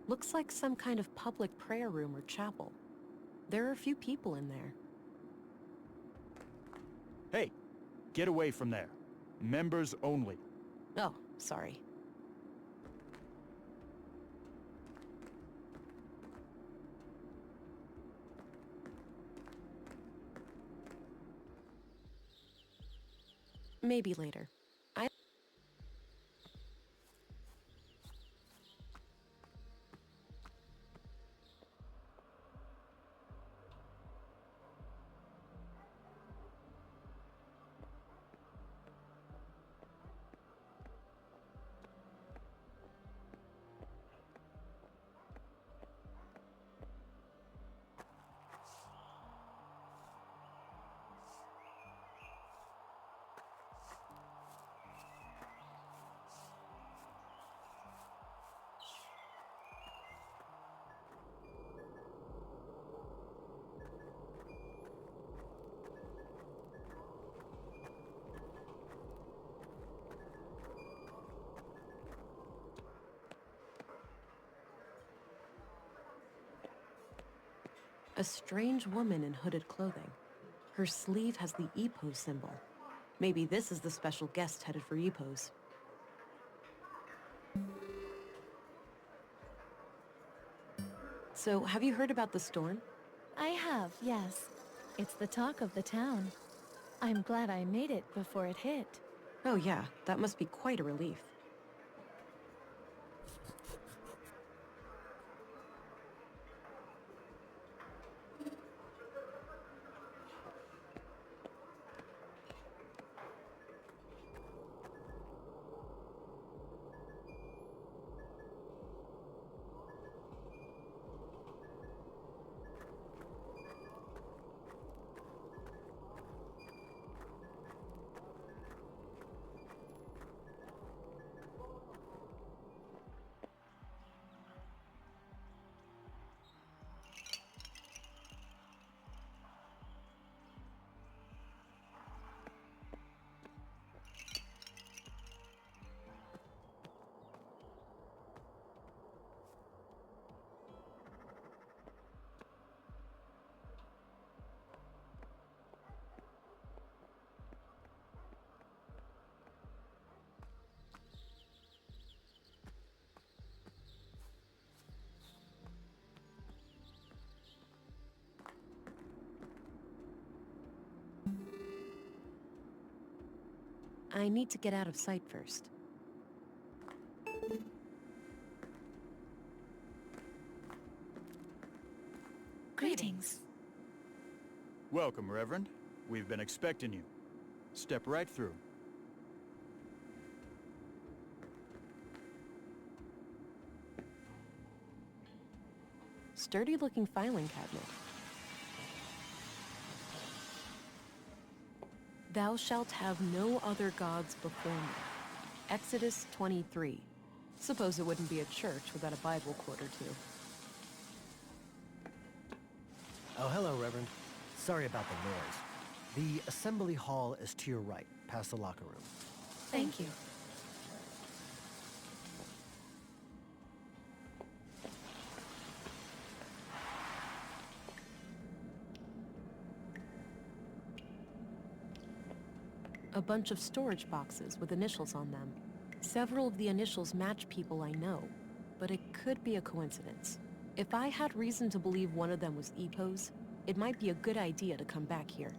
Looks like some kind of public prayer room or chapel. There are a few people in there. Hey, get away from there. Members only. Oh, sorry. Maybe later. A strange woman in hooded clothing. Her sleeve has the Epos symbol. Maybe this is the special guest headed for Epos. So, have you heard about the storm? I have, yes. It's the talk of the town. I'm glad I made it before it hit. Oh yeah, that must be quite a relief. I need to get out of sight first. Greetings. Welcome, Reverend. We've been expecting you. Step right through. Sturdy-looking filing cabinet. Thou shalt have no other gods before me. Exodus 23. Suppose it wouldn't be a church without a Bible quote or two. Oh, hello, Reverend. Sorry about the noise. The assembly hall is to your right, past the locker room. Thank you. A bunch of storage boxes with initials on them. Several of the initials match people I know, but it could be a coincidence. If I had reason to believe one of them was Epo's, it might be a good idea to come back here.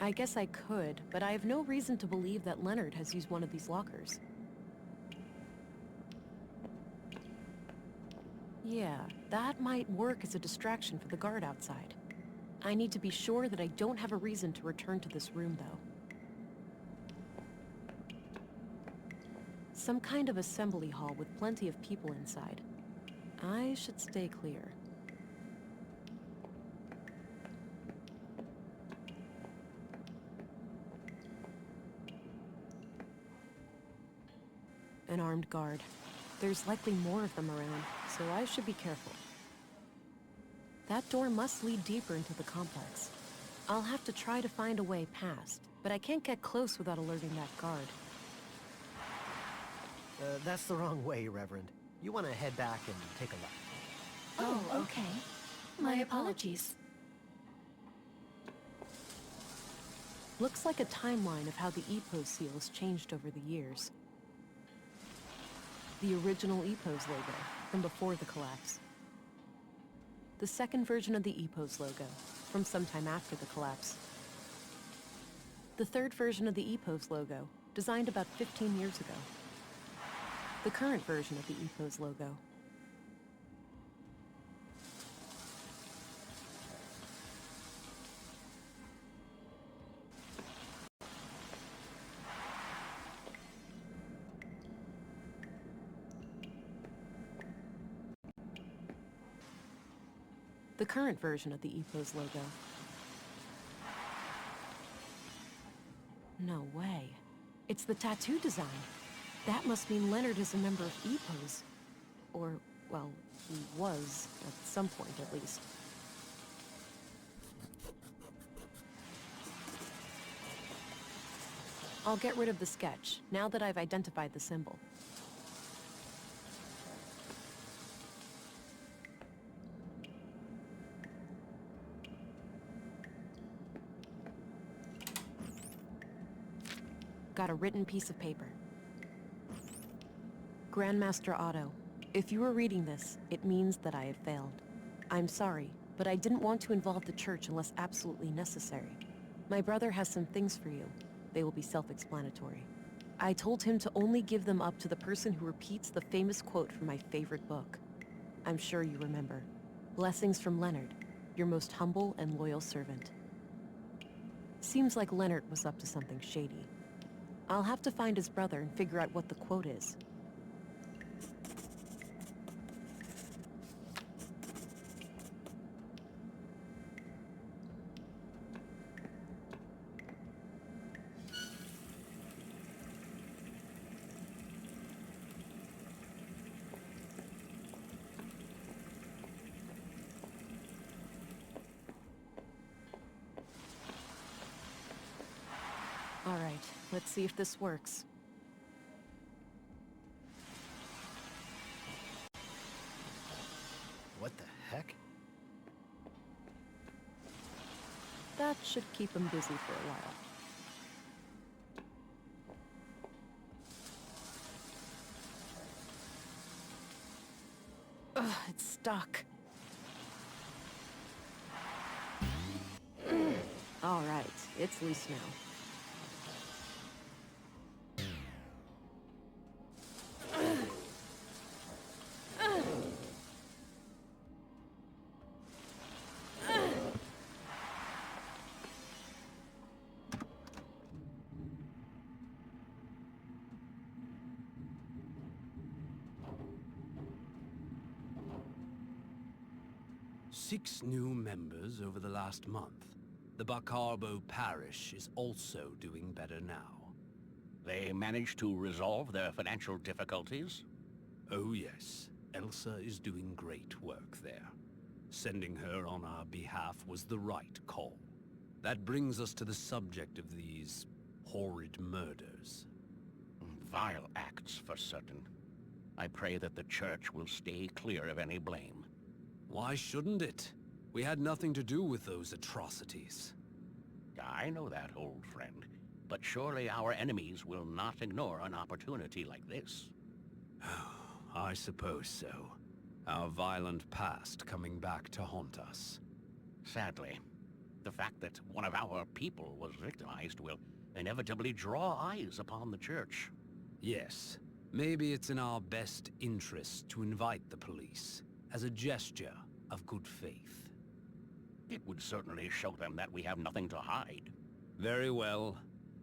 I guess I could, but I have no reason to believe that Leonard has used one of these lockers. Yeah, that might work as a distraction for the guard outside. I need to be sure that I don't have a reason to return to this room, though. Some kind of assembly hall with plenty of people inside. I should stay clear. An armed guard. There's likely more of them around, so I should be careful. That door must lead deeper into the complex. I'll have to try to find a way past, but I can't get close without alerting that guard. That's the wrong way, Reverend. You want to head back and take a left. Oh, okay. My apologies. Looks like a timeline of how the EPOS seal has changed over the years. The original EPOS logo from before the collapse. The second version of the EPOS logo from sometime after the collapse. The third version of the EPOS logo, designed about 15 years ago. The current version of the EPOS logo. The current version of the EPOS logo. No way. It's the tattoo design. That must mean Leonard is a member of EPOS. Or, well, he was, at some point at least. I'll get rid of the sketch, now that I've identified the symbol. Got a written piece of paper. Grandmaster Otto, if you are reading this, it means that I have failed. I'm sorry, but I didn't want to involve the church unless absolutely necessary. My brother has some things for you. They will be self-explanatory. I told him to only give them up to the person who repeats the famous quote from my favorite book. I'm sure you remember. Blessings from Leonard, your most humble and loyal servant. Seems like Leonard was up to something shady. I'll have to find his brother and figure out what the quote is. All right, let's see if this works. What the heck? That should keep him busy for a while. Ugh, it's stuck. All right, It's loose now. Six new members over the last month. The Bacarbo parish is also doing better now. They managed to resolve their financial difficulties? Oh yes, Elsa is doing great work there. Sending her on our behalf was the right call. That brings us to the subject of these horrid murders. Vile acts, for certain. I pray that the Church will stay clear of any blame. Why shouldn't it? We had nothing to do with those atrocities. I know that, old friend. But surely our enemies will not ignore an opportunity like this. I suppose so. Our violent past coming back to haunt us. Sadly, the fact that one of our people was victimized will inevitably draw eyes upon the Church. Yes. Maybe it's in our best interest to invite the police, as a gesture of good faith. It would certainly show them that we have nothing to hide. Very well.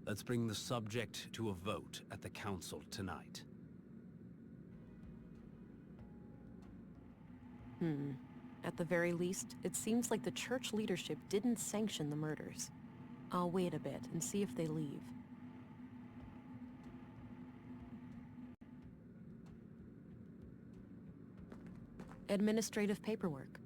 Let's bring the subject to a vote at the council tonight. At the very least, it seems like the church leadership didn't sanction the murders. I'll wait a bit and see if they leave. Administrative paperwork.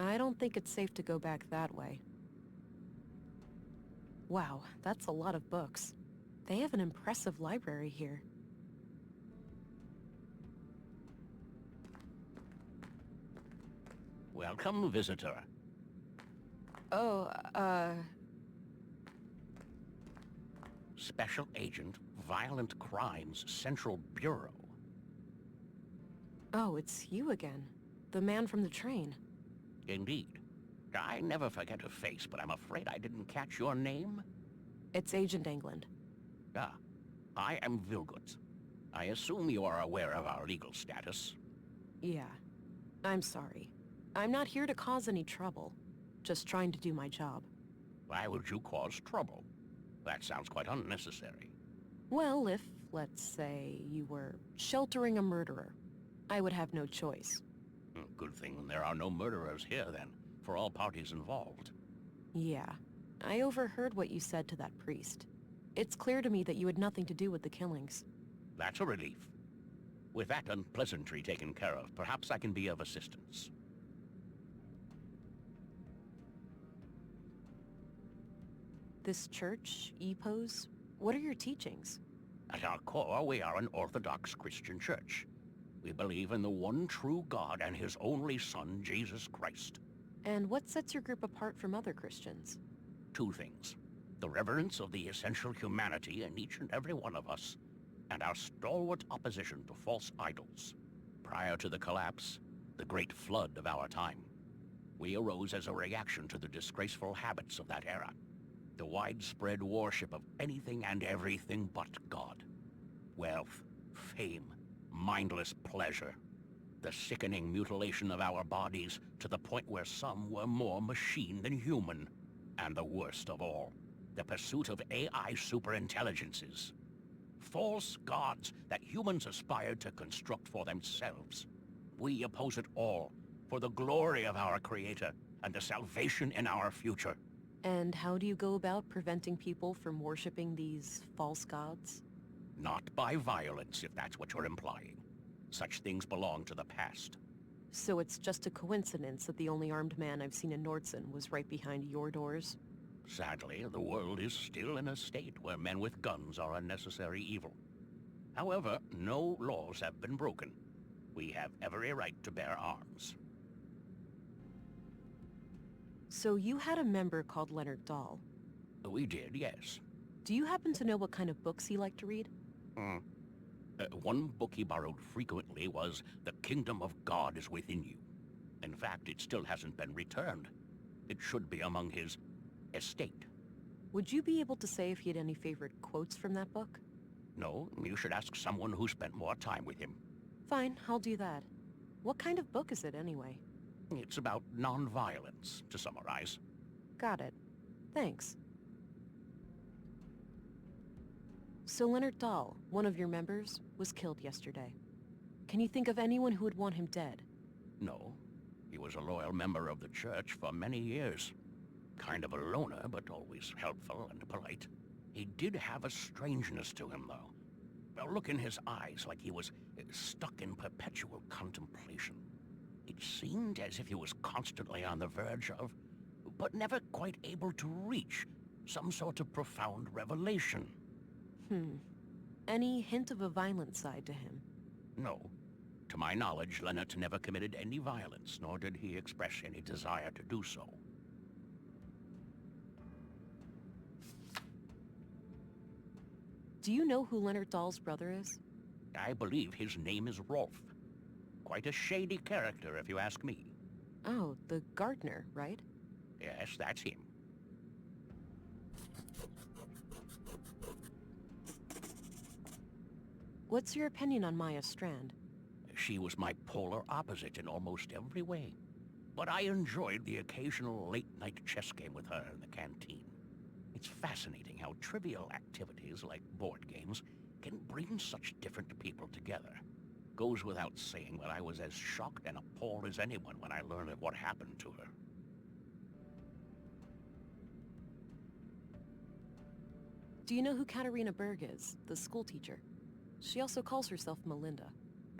I don't think it's safe to go back that way. Wow, that's a lot of books. They have an impressive library here. Welcome, visitor. Oh, Special Agent, Violent Crimes Central Bureau. Oh, it's you again. The man from the train. Indeed. I never forget a face, but I'm afraid I didn't catch your name. It's Agent England. Ah, I am Vilgut. I assume you are aware of our legal status. Yeah. I'm sorry. I'm not here to cause any trouble. Just trying to do my job. Why would you cause trouble? That sounds quite unnecessary. Well, if, let's say, you were sheltering a murderer, I would have no choice. Good thing there are no murderers here, then, for all parties involved. Yeah. I overheard what you said to that priest. It's clear to me that you had nothing to do with the killings. That's a relief. With that unpleasantry taken care of, perhaps I can be of assistance. This church, Epos, what are your teachings? At our core, we are an Orthodox Christian church. We believe in the one true God and His only Son, Jesus Christ. And what sets your group apart from other Christians? Two things. The reverence of the essential humanity in each and every one of us, and our stalwart opposition to false idols. Prior to the collapse, the great flood of our time, we arose as a reaction to the disgraceful habits of that era. The widespread worship of anything and everything but God. Wealth, fame, mindless pleasure. The sickening mutilation of our bodies to the point where some were more machine than human. And the worst of all, the pursuit of AI superintelligences. False gods that humans aspired to construct for themselves. We oppose it all for the glory of our Creator and the salvation in our future. And how do you go about preventing people from worshipping these false gods? Not by violence, if that's what you're implying. Such things belong to the past. So it's just a coincidence that the only armed man I've seen in Nordson was right behind your doors? Sadly, the world is still in a state where men with guns are a necessary evil. However, no laws have been broken. We have every right to bear arms. So you had a member called Leonard Dahl. We did, yes. Do you happen to know what kind of books he liked to read? One book he borrowed frequently was The Kingdom of God is Within You. In fact, it still hasn't been returned. It should be among his estate. Would you be able to say if he had any favorite quotes from that book? No, you should ask someone who spent more time with him. Fine, I'll do that. What kind of book is it, anyway? It's about non-violence, to summarize. Got it. Thanks. So Leonard Dahl, one of your members, was killed yesterday. Can you think of anyone who would want him dead? No. He was a loyal member of the church for many years. Kind of a loner, but always helpful and polite. He did have a strangeness to him, though. A look in his eyes like he was stuck in perpetual contemplation. It seemed as if he was constantly on the verge of, but never quite able to reach, some sort of profound revelation. Any hint of a violent side to him? No. To my knowledge, Leonard never committed any violence, nor did he express any desire to do so. Do you know who Leonard Dahl's brother is? I believe his name is Rolf. Quite a shady character, if you ask me. Oh, the gardener, right? Yes, that's him. What's your opinion on Maya Strand? She was my polar opposite in almost every way. But I enjoyed the occasional late-night chess game with her in the canteen. It's fascinating how trivial activities like board games can bring such different people together. Goes without saying that I was as shocked and appalled as anyone when I learned of what happened to her. Do you know who Katarina Berg is, the schoolteacher? She also calls herself Melinda.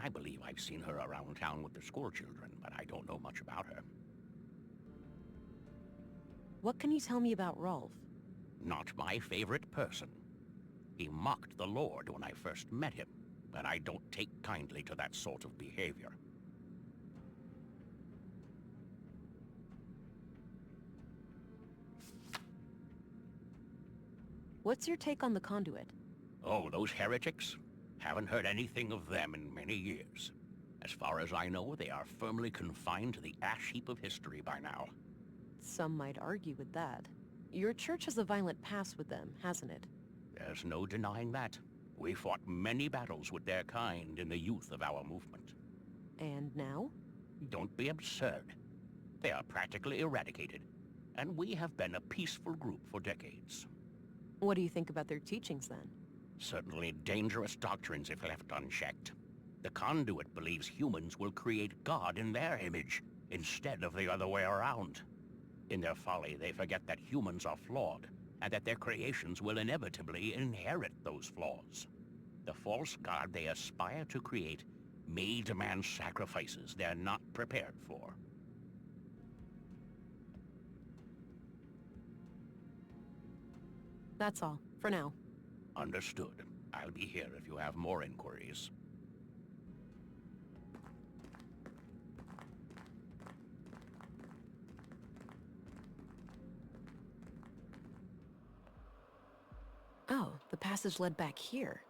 I believe I've seen her around town with the schoolchildren, but I don't know much about her. What can you tell me about Rolf? Not my favorite person. He mocked the Lord when I first met him, and I don't take kindly to that sort of behavior. What's your take on the Conduit? Oh, those heretics? Haven't heard anything of them in many years. As far as I know, they are firmly confined to the ash heap of history by now. Some might argue with that. Your church has a violent past with them, hasn't it? There's no denying that. We fought many battles with their kind in the youth of our movement. And now? Don't be absurd. They are practically eradicated, and we have been a peaceful group for decades. What do you think about their teachings, then? Certainly dangerous doctrines if left unchecked. The Conduit believes humans will create God in their image, instead of the other way around. In their folly, they forget that humans are flawed, and that their creations will inevitably inherit those flaws. The false God they aspire to create may demand sacrifices they're not prepared for. That's all, for now. Understood. I'll be here if you have more inquiries. Oh, the passage led back here.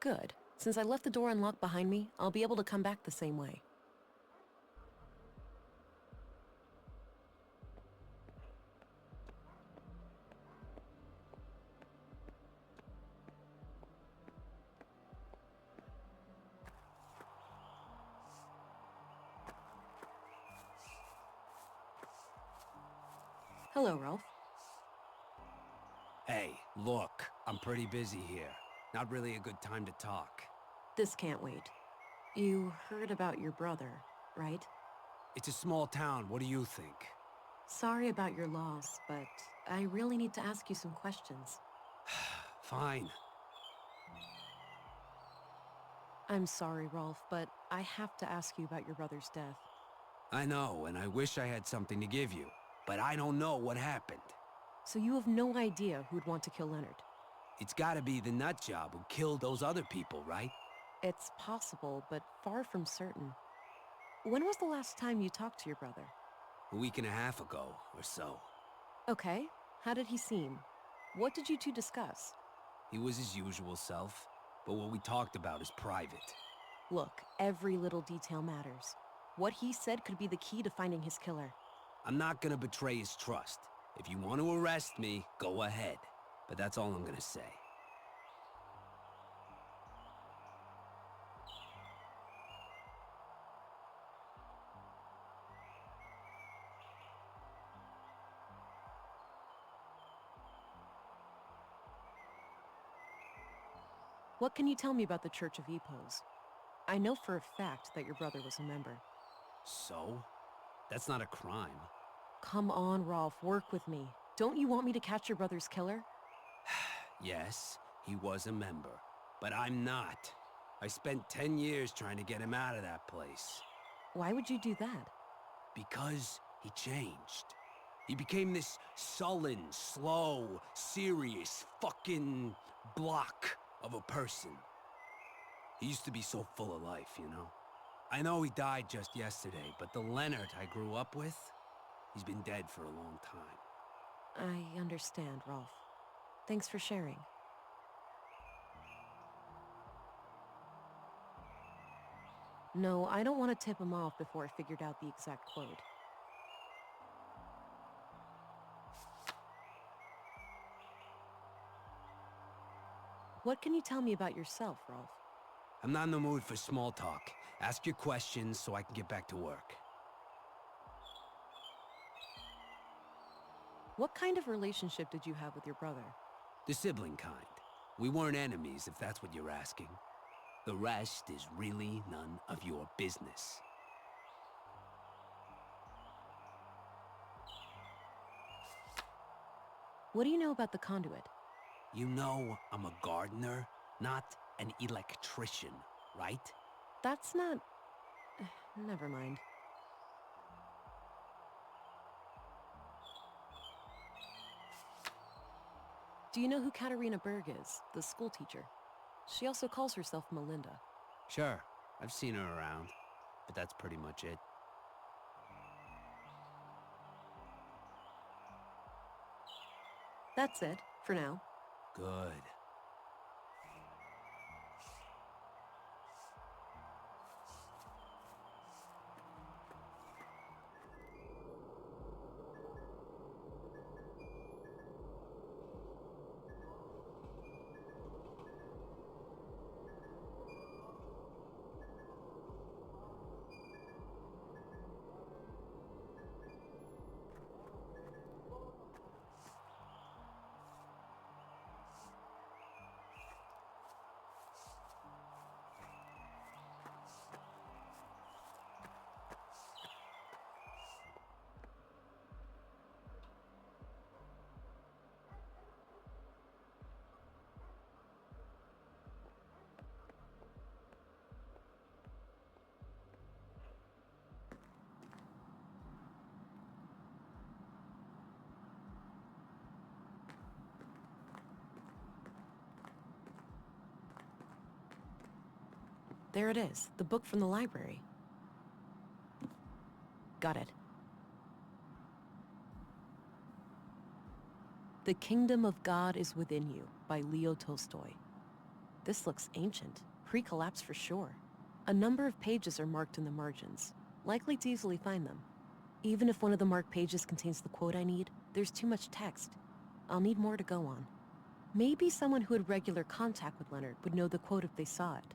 Good. Since I left the door unlocked behind me, I'll be able to come back the same way. Hello, Ralph. Hey, look, I'm pretty busy here. Not really a good time to talk. This can't wait. You heard about your brother, right? It's a small town, what do you think? Sorry about your loss, but I really need to ask you some questions. Fine. I'm sorry, Rolf, but I have to ask you about your brother's death. I know, and I wish I had something to give you, but I don't know what happened. So you have no idea who'd want to kill Leonard? It's gotta be the nutjob who killed those other people, right? It's possible, but far from certain. When was the last time you talked to your brother? A week and a half ago, or so. Okay. How did he seem? What did you two discuss? He was his usual self, but what we talked about is private. Look, every little detail matters. What he said could be the key to finding his killer. I'm not gonna betray his trust. If you want to arrest me, go ahead. But that's all I'm gonna say. What can you tell me about the Church of Epos? I know for a fact that your brother was a member. So? That's not a crime. Come on, Rolf, work with me. Don't you want me to catch your brother's killer? Yes, he was a member. But I'm not. I spent 10 years trying to get him out of that place. Why would you do that? Because he changed. He became this sullen, slow, serious, fucking block of a person. He used to be so full of life, you know? I know he died just yesterday, but the Leonard I grew up with, he's been dead for a long time. I understand, Rolf. Thanks for sharing. No, I don't want to tip him off before I figured out the exact quote. What can you tell me about yourself, Rolf? I'm not in the mood for small talk. Ask your questions so I can get back to work. What kind of relationship did you have with your brother? The sibling kind. We weren't enemies, if that's what you're asking. The rest is really none of your business. What do you know about the conduit? You know I'm a gardener, not an electrician, right? That's not... Never mind. Do you know who Katarina Berg is, the school teacher? She also calls herself Melinda. Sure, I've seen her around, but that's pretty much it. That's it, for now. Good. There it is, the book from the library. Got it. The Kingdom of God is Within You, by Leo Tolstoy. This looks ancient, pre-collapse for sure. A number of pages are marked in the margins, likely to easily find them. Even if one of the marked pages contains the quote I need, there's too much text. I'll need more to go on. Maybe someone who had regular contact with Leonard would know the quote if they saw it.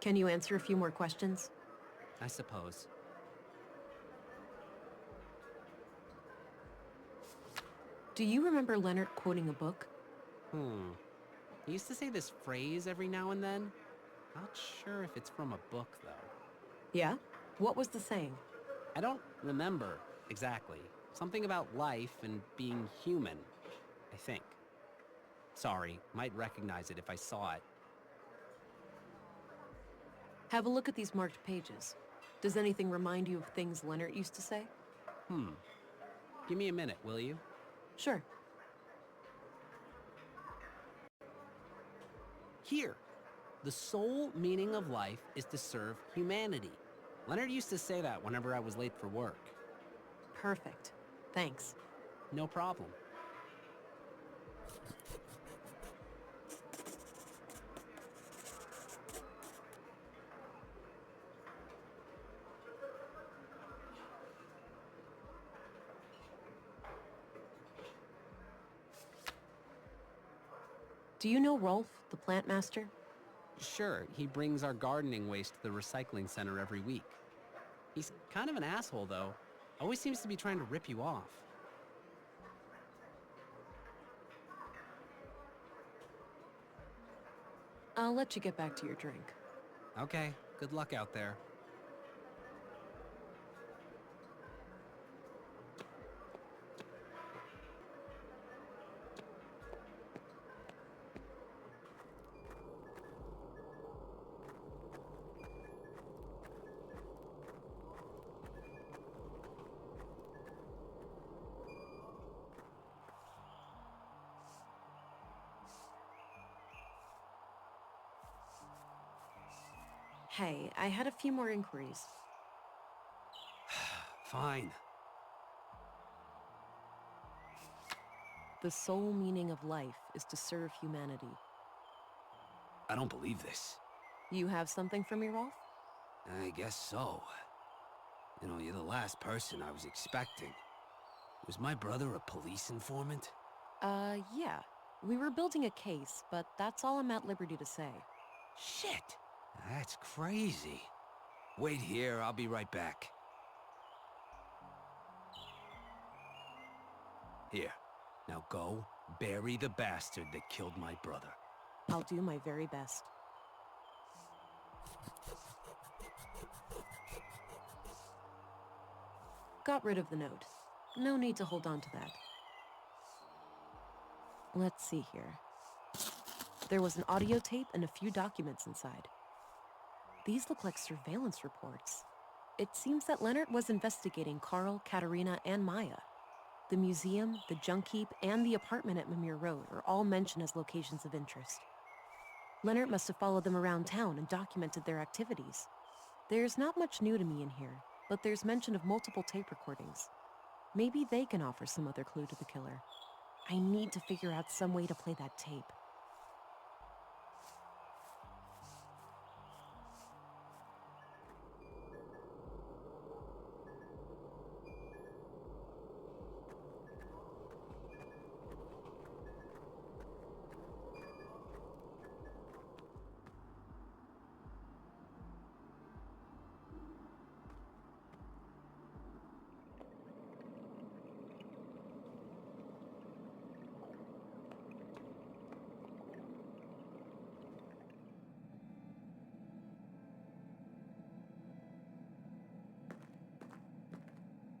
Can you answer a few more questions? I suppose. Do you remember Leonard quoting a book? He used to say this phrase every now and then. Not sure if it's from a book, though. Yeah? What was the saying? I don't remember exactly. Something about life and being human, I think. Sorry, might recognize it if I saw it. Have a look at these marked pages. Does anything remind you of things Leonard used to say? Give me a minute, will you? Sure. Here. The sole meaning of life is to serve humanity. Leonard used to say that whenever I was late for work. Perfect. Thanks. No problem. Do you know Rolf, the plant master? Sure, he brings our gardening waste to the recycling center every week. He's kind of an asshole, though. Always seems to be trying to rip you off. I'll let you get back to your drink. Okay, good luck out there. Hey, I had a few more inquiries. Fine. The sole meaning of life is to serve humanity. I don't believe this. You have something for me, Rolf? I guess so. You know, you're the last person I was expecting. Was my brother a police informant? Yeah. We were building a case, but that's all I'm at liberty to say. Shit! That's crazy. Wait here, I'll be right back. Here, now go bury the bastard that killed my brother. I'll do my very best. Got rid of the note. No need to hold on to that. Let's see here. There was an audio tape and a few documents inside. These look like surveillance reports. It seems that Leonard was investigating Carl, Katerina, and Maya. The museum, the junk heap, and the apartment at Mimir Road are all mentioned as locations of interest. Leonard must have followed them around town and documented their activities. There's not much new to me in here, but there's mention of multiple tape recordings. Maybe they can offer some other clue to the killer. I need to figure out some way to play that tape.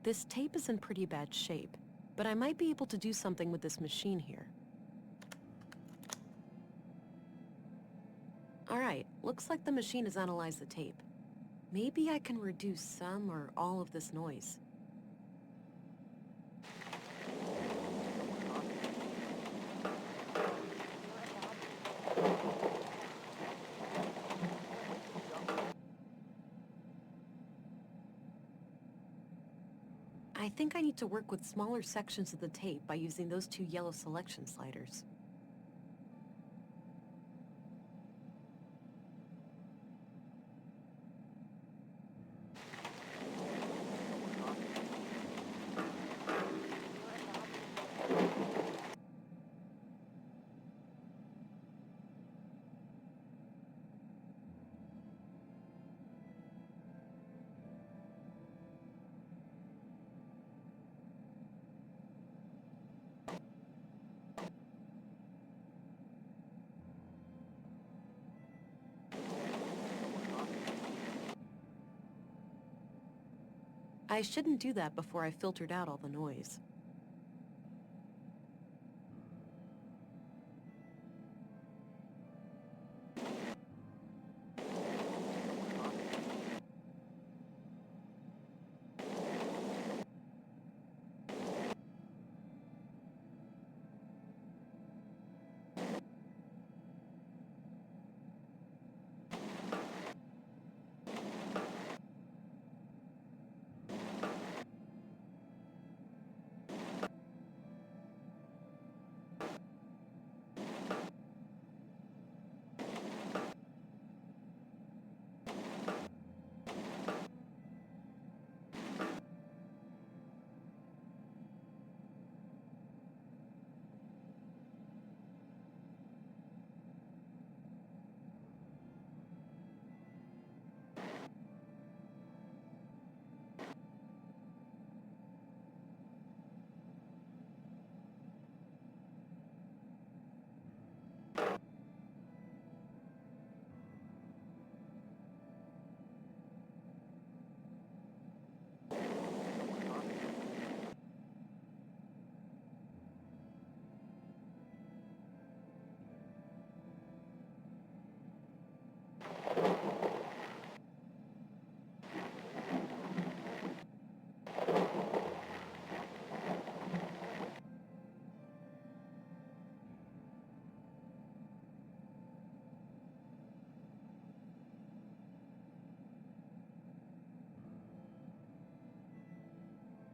This tape is in pretty bad shape, but I might be able to do something with this machine here. Alright, looks like the machine has analyzed the tape. Maybe I can reduce some or all of this noise. I think I need to work with smaller sections of the tape by using those two yellow selection sliders. I shouldn't do that before I filtered out all the noise.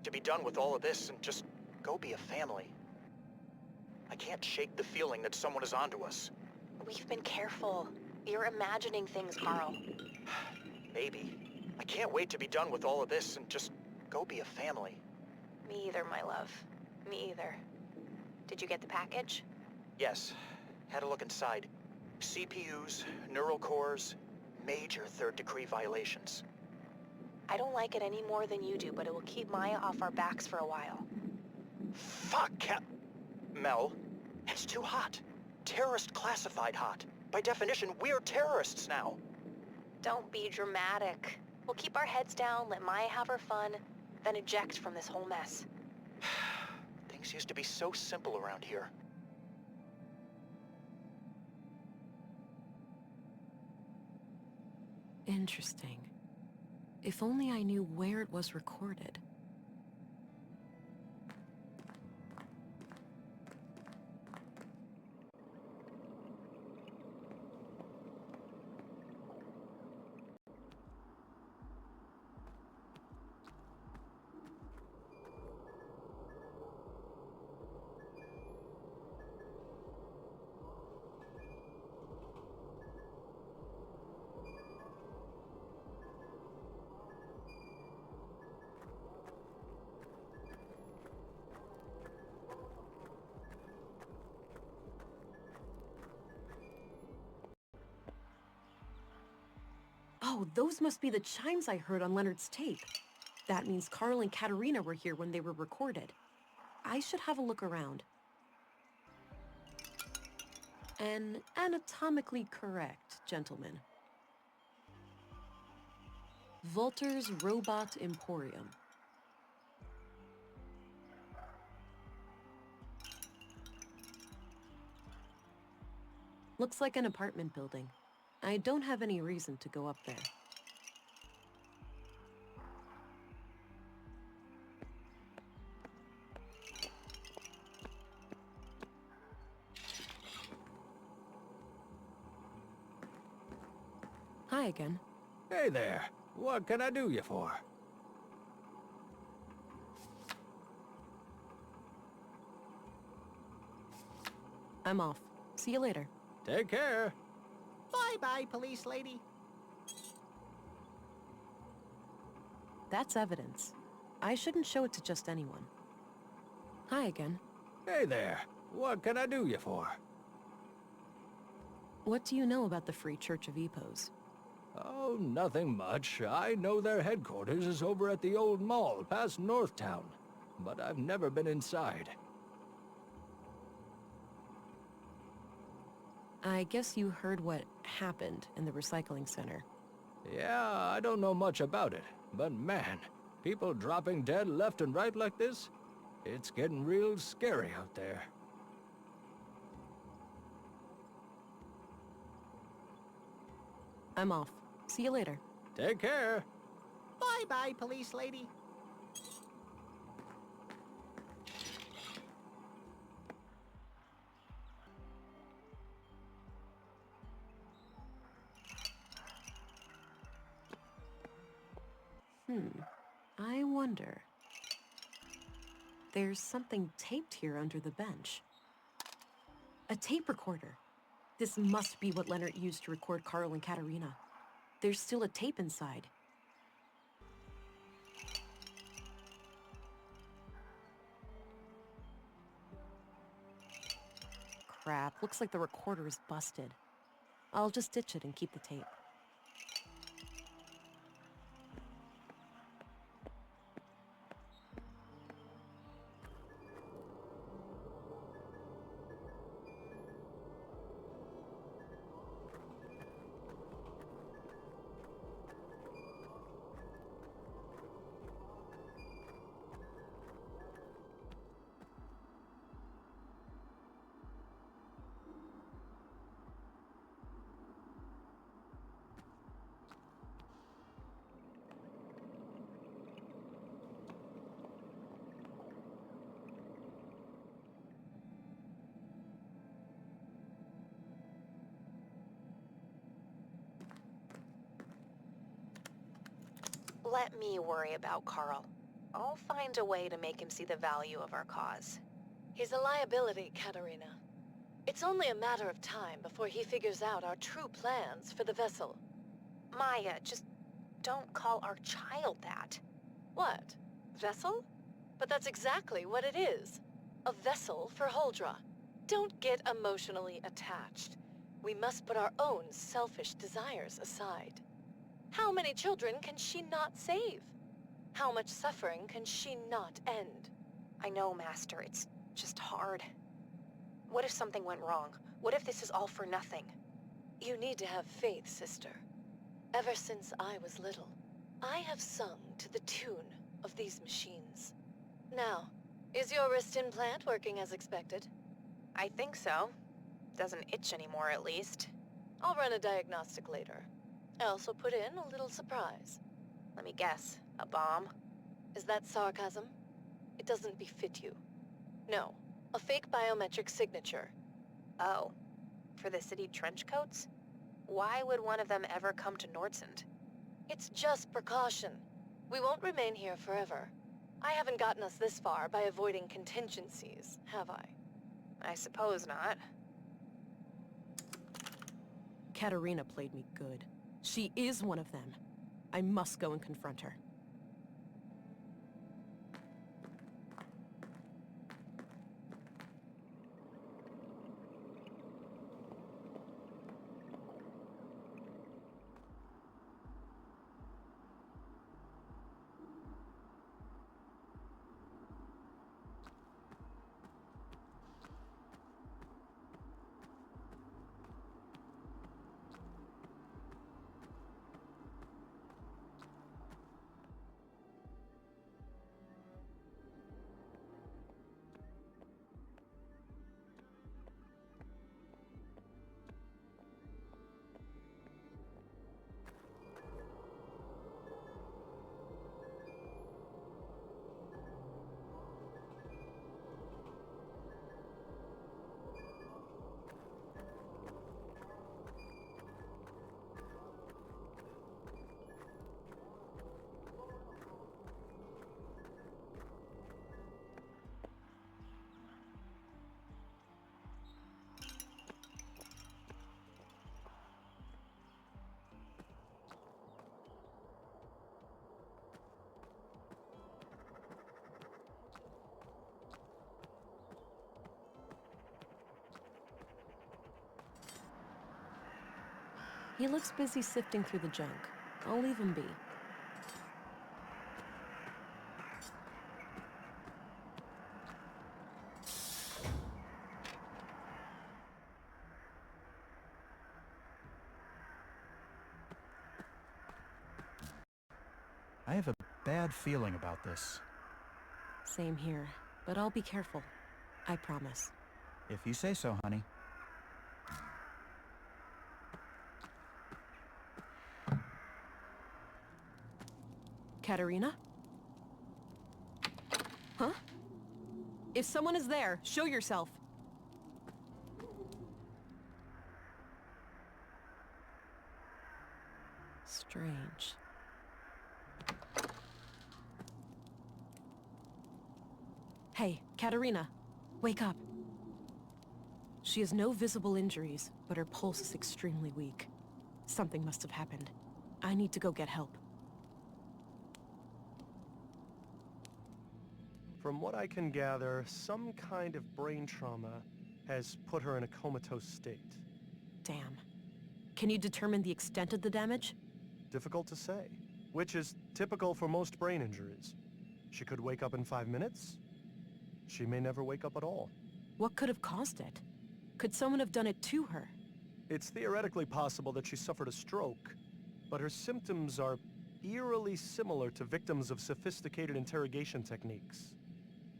To be done with all of this and just go be a family. I can't shake the feeling that someone is onto us. We've been careful. You're imagining things, Carl. Maybe. I can't wait to be done with all of this and just go be a family. Me either, my love. Me either. Did you get the package? Yes. Had a look inside. CPUs, neural cores, major third-degree violations. I don't like it any more than you do, but it will keep Maya off our backs for a while. Fuck, Mel, it's too hot. Terrorist classified hot. By definition, we're terrorists now. Don't be dramatic. We'll keep our heads down, let Maya have her fun, then eject from this whole mess. Things used to be so simple around here. Interesting. If only I knew where it was recorded. Oh, those must be the chimes I heard on Leonard's tape. That means Carl and Katerina were here when they were recorded. I should have a look around. An anatomically correct gentleman. Volter's Robot Emporium. Looks like an apartment building. I don't have any reason to go up there. Hi again. Hey there. What can I do you for? I'm off. See you later. Take care. Bye-bye, police lady. That's evidence. I shouldn't show it to just anyone. Hi again. Hey there. What can I do you for? What do you know about the Free Church of Epos? Oh, nothing much. I know their headquarters is over at the old mall past Northtown, but I've never been inside. I guess you heard what happened in the recycling center. Yeah, I don't know much about it, but man, People dropping dead left and right like this? It's getting real scary out there. I'm off. See you later. Take care. Bye-bye, police lady. I wonder. There's something taped here under the bench. A tape recorder. This must be what Leonard used to record Carl and Katerina. There's still a tape inside. Crap, looks like the recorder is busted. I'll just ditch it and keep the tape. Let me worry about Carl. I'll find a way to make him see the value of our cause. He's a liability, Katerina. It's only a matter of time before he figures out our true plans for the vessel. Maya, just don't call our child that. What? Vessel? But that's exactly what it is. A vessel for Holdra. Don't get emotionally attached. We must put our own selfish desires aside. How many children can she not save? How much suffering can she not end? I know, Master. It's just hard. What if something went wrong? What if this is all for nothing? You need to have faith, sister. Ever since I was little, I have sung to the tune of these machines. Now, is your wrist implant working as expected? I think so. Doesn't itch anymore, at least. I'll run a diagnostic later. I also put in a little surprise. Let me guess. A bomb? Is that sarcasm? It doesn't befit you. No, a fake biometric signature. Oh. For the city trench coats? Why would one of them ever come to Nordsund? It's just precaution. We won't remain here forever. I haven't gotten us this far by avoiding contingencies, have I? I suppose not. Katerina played me good. She is one of them. I must go and confront her. He looks busy sifting through the junk. I'll leave him be. I have a bad feeling about this. Same here, but I'll be careful. I promise. If you say so, honey. Katerina? Huh? If someone is there, show yourself. Strange. Hey, Katerina, wake up. She has no visible injuries, but her pulse is extremely weak. Something must have happened. I need to go get help. From what I can gather, some kind of brain trauma has put her in a comatose state. Damn. Can you determine the extent of the damage? Difficult to say, which is typical for most brain injuries. She could wake up in 5 minutes. She may never wake up at all. What could have caused it? Could someone have done it to her? It's theoretically possible that she suffered a stroke, but her symptoms are eerily similar to victims of sophisticated interrogation techniques.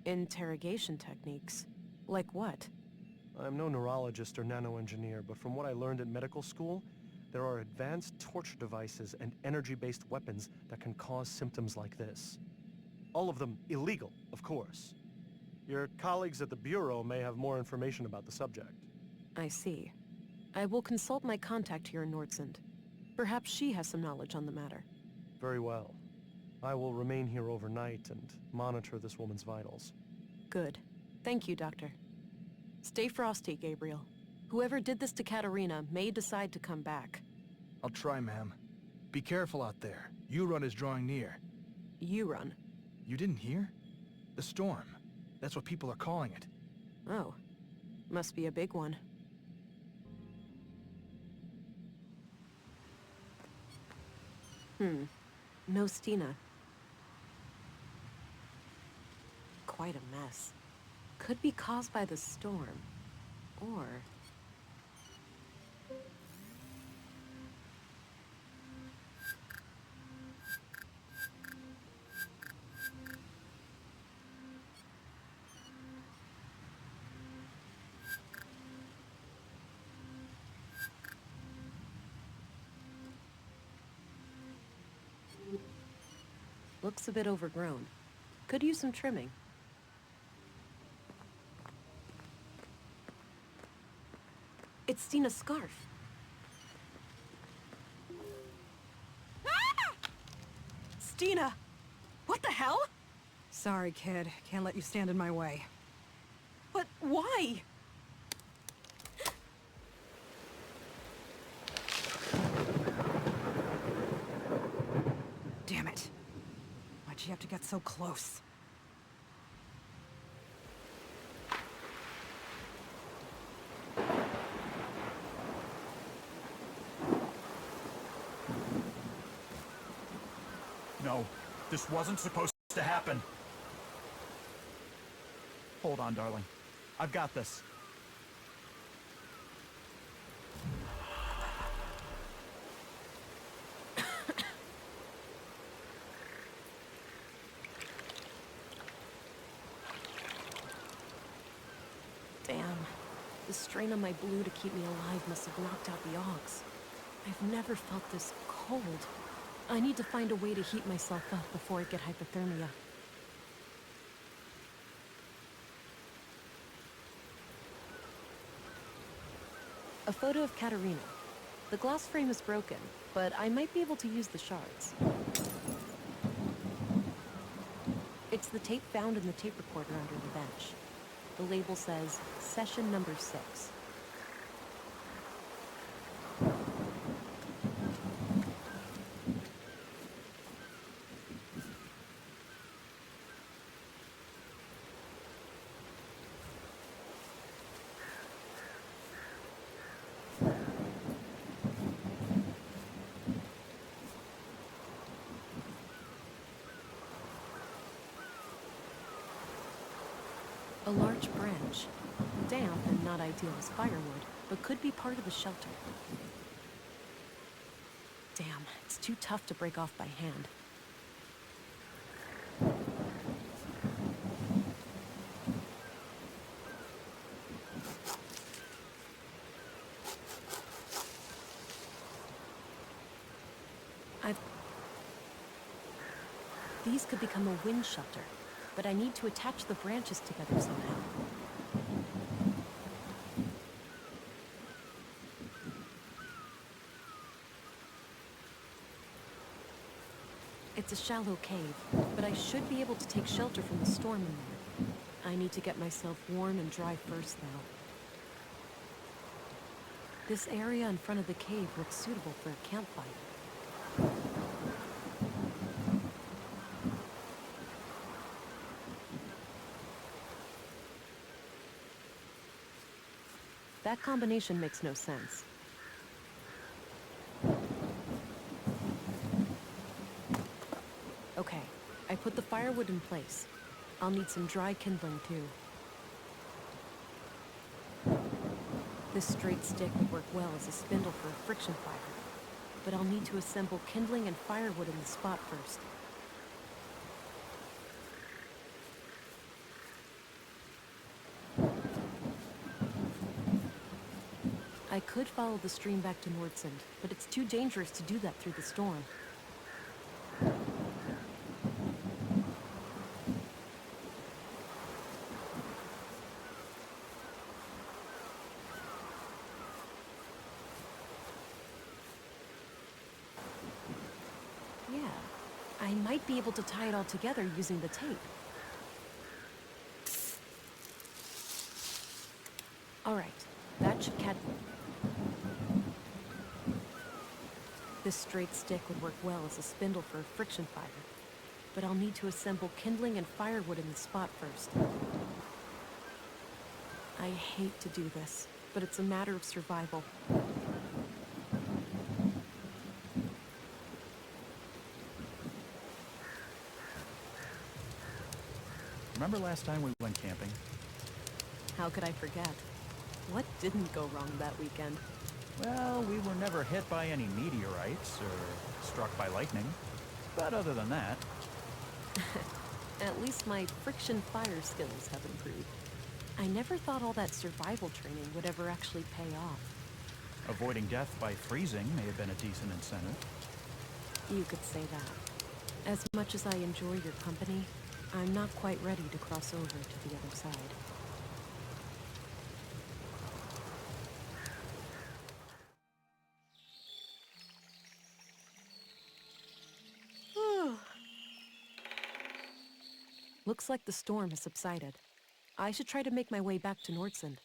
Interrogation techniques? Like what? I'm no neurologist or nanoengineer, but from what I learned at medical school, there are advanced torture devices and energy-based weapons that can cause symptoms like this. All of them illegal, of course. Your colleagues at the Bureau may have more information about the subject. I see. I will consult my contact here in Nordsund. Perhaps she has some knowledge on the matter. Very well. I will remain here overnight and monitor this woman's vitals. Good. Thank you, Doctor. Stay frosty, Gabriel. Whoever did this to Katerina may decide to come back. I'll try, ma'am. Be careful out there. U-Run is drawing near. U-Run? You didn't hear? The storm. That's what people are calling it. Oh. Must be a big one. No Stina. Quite a mess. Could be caused by the storm. Or... looks a bit overgrown. Could use some trimming. It's Stina's scarf. Ah! Stina! What the hell? Sorry, kid. Can't let you stand in my way. But why? Damn it. Why'd she have to get so close? No, this wasn't supposed to happen. Hold on, darling. I've got this. Damn. The strain on my blue to keep me alive must have knocked out the Augs. I've never felt this cold. I need to find a way to heat myself up before I get hypothermia. A photo of Katerina. The glass frame is broken, but I might be able to use the shards. It's the tape found in the tape recorder under the bench. The label says, Session number 6. A large branch. Damp and not ideal as firewood, but could be part of the shelter. Damn, it's too tough to break off by hand. These could become a wind shelter, but I need to attach the branches together somehow. It's a shallow cave, but I should be able to take shelter from the storm in there. I need to get myself warm and dry first, though. This area in front of the cave looks suitable for a campfire. That combination makes no sense. Okay, I put the firewood in place. I'll need some dry kindling, too. This straight stick would work well as a spindle for a friction fire, but I'll need to assemble kindling and firewood in the spot first. I could follow the stream back to Nordsund, but it's too dangerous to do that through the storm. Yeah, I might be able to tie it all together using the tape. All right, that should catch. This straight stick would work well as a spindle for a friction fire, but I'll need to assemble kindling and firewood in the spot first. I hate to do this, but it's a matter of survival. Remember last time we went camping? How could I forget? What didn't go wrong that weekend? Well, we were never hit by any meteorites or struck by lightning. But other than that... At least my friction fire skills have improved. I never thought all that survival training would ever actually pay off. Avoiding death by freezing may have been a decent incentive. You could say that. As much as I enjoy your company, I'm not quite ready to cross over to the other side. Looks like the storm has subsided. I should try to make my way back to Nordsund.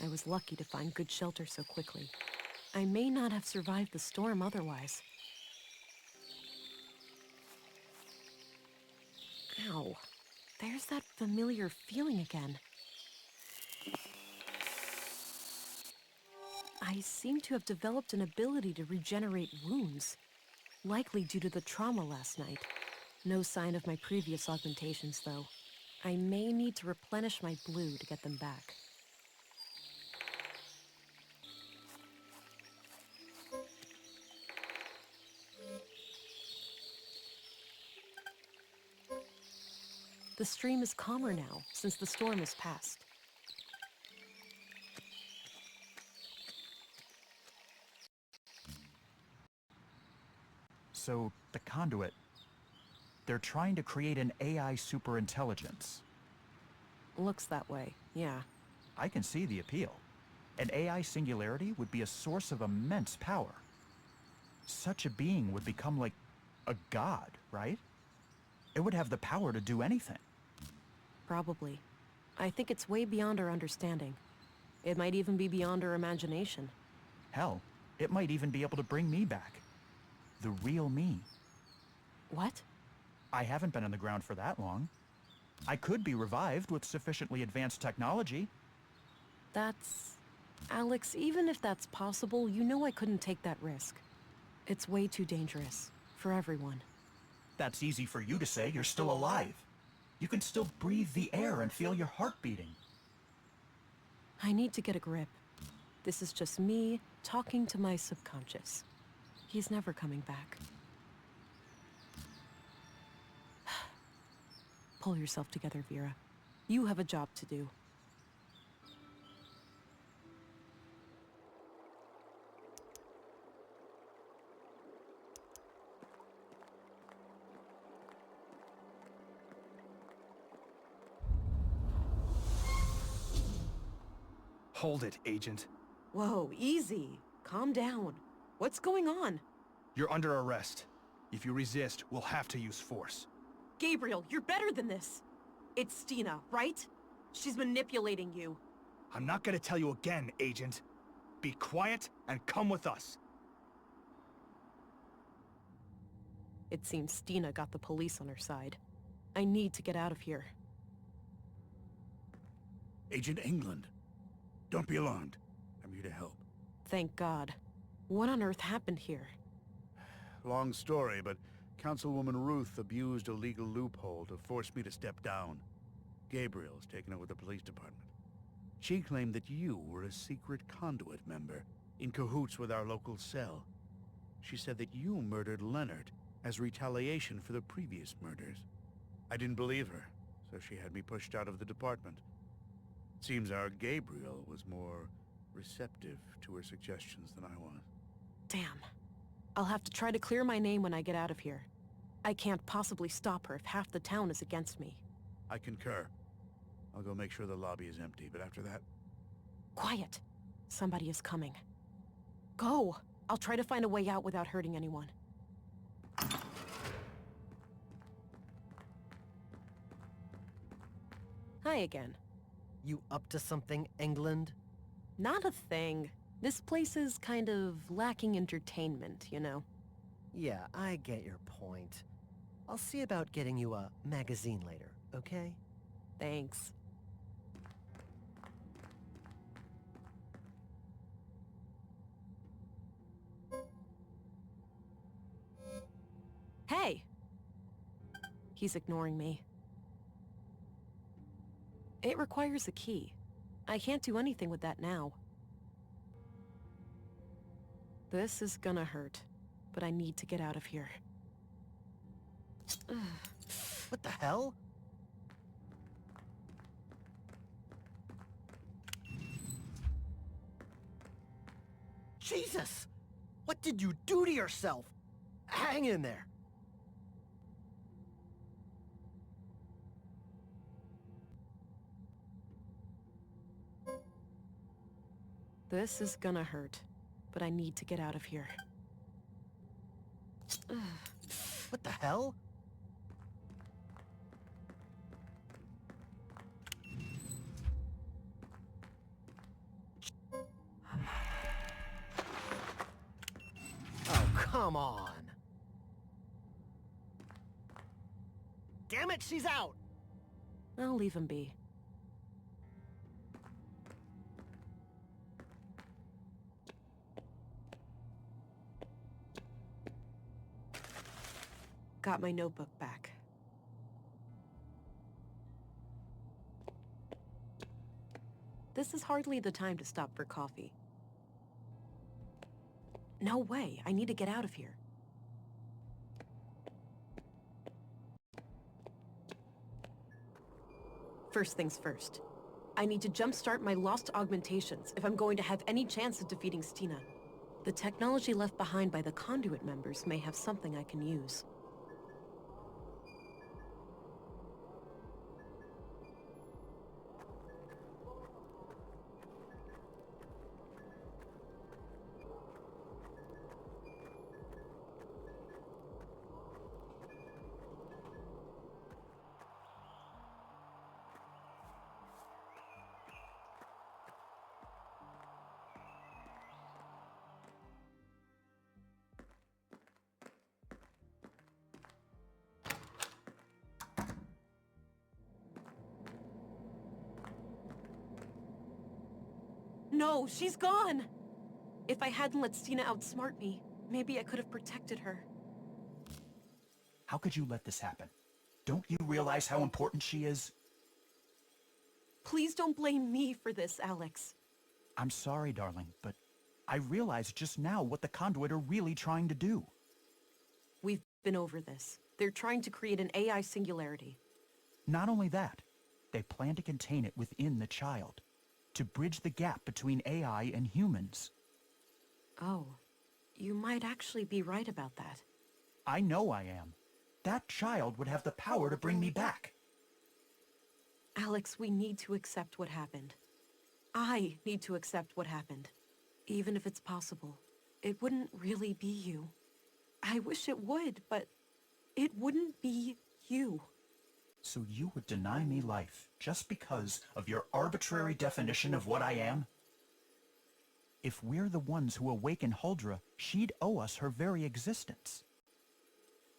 I was lucky to find good shelter so quickly. I may not have survived the storm otherwise. Ow. There's that familiar feeling again. I seem to have developed an ability to regenerate wounds, likely due to the trauma last night. No sign of my previous augmentations, though. I may need to replenish my blue to get them back. The stream is calmer now, since the storm has passed. So, the conduit... They're trying to create an AI superintelligence. Looks that way, yeah. I can see the appeal. An AI singularity would be a source of immense power. Such a being would become like a god, right? It would have the power to do anything. Probably. I think it's way beyond our understanding. It might even be beyond our imagination. Hell, it might even be able to bring me back. The real me. What? I haven't been on the ground for that long. I could be revived with sufficiently advanced technology. That's... Alex, even if that's possible, you know I couldn't take that risk. It's way too dangerous. For everyone. That's easy for you to say. You're still alive. You can still breathe the air and feel your heart beating. I need to get a grip. This is just me talking to my subconscious. He's never coming back. Pull yourself together, Vera. You have a job to do. Hold it, Agent. Whoa, easy. Calm down. What's going on? You're under arrest. If you resist, we'll have to use force. Gabriel, you're better than this. It's Stina, right? She's manipulating you. I'm not gonna tell you again, Agent. Be quiet and come with us. It seems Stina got the police on her side. I need to get out of here. Agent England. Don't be alarmed. I'm here to help. Thank God. What on earth happened here? Long story, but Councilwoman Ruth abused a legal loophole to force me to step down. Gabriel's taken over the police department. She claimed that you were a secret conduit member, in cahoots with our local cell. She said that you murdered Leonard as retaliation for the previous murders. I didn't believe her, so she had me pushed out of the department. Seems our Gabriel was more receptive to her suggestions than I was. Damn. I'll have to try to clear my name when I get out of here. I can't possibly stop her if half the town is against me. I concur. I'll go make sure the lobby is empty, but after that... Quiet. Somebody is coming. Go! I'll try to find a way out without hurting anyone. Hi again. You up to something, England? Not a thing. This place is kind of lacking entertainment, you know? Yeah, I get your point. I'll see about getting you a magazine later, okay? Thanks. Hey! He's ignoring me. It requires a key. I can't do anything with that now. This is gonna hurt, but I need to get out of here. What the hell? Jesus! What did you do to yourself? Hang in there. This is gonna hurt, but I need to get out of here. What the hell? Oh, come on. Damn it, she's out! I'll leave him be. Got my notebook back. This is hardly the time to stop for coffee. No way, I need to get out of here. First things first. I need to jumpstart my lost augmentations if I'm going to have any chance of defeating Stina. The technology left behind by the conduit members may have something I can use. No, she's gone! If I hadn't let Stina outsmart me, maybe I could have protected her. How could you let this happen? Don't you realize how important she is? Please don't blame me for this, Alex. I'm sorry, darling, but I realized just now what the Conduit are really trying to do. We've been over this. They're trying to create an AI singularity. Not only that, they plan to contain it within the child, to bridge the gap between AI and humans. Oh, you might actually be right about that. I know I am. That child would have the power to bring me back. Alex, we need to accept what happened. I need to accept what happened. Even if it's possible, it wouldn't really be you. I wish it would, but it wouldn't be you. So you would deny me life just because of your arbitrary definition of what I am? If we're the ones who awaken Huldra, she'd owe us her very existence.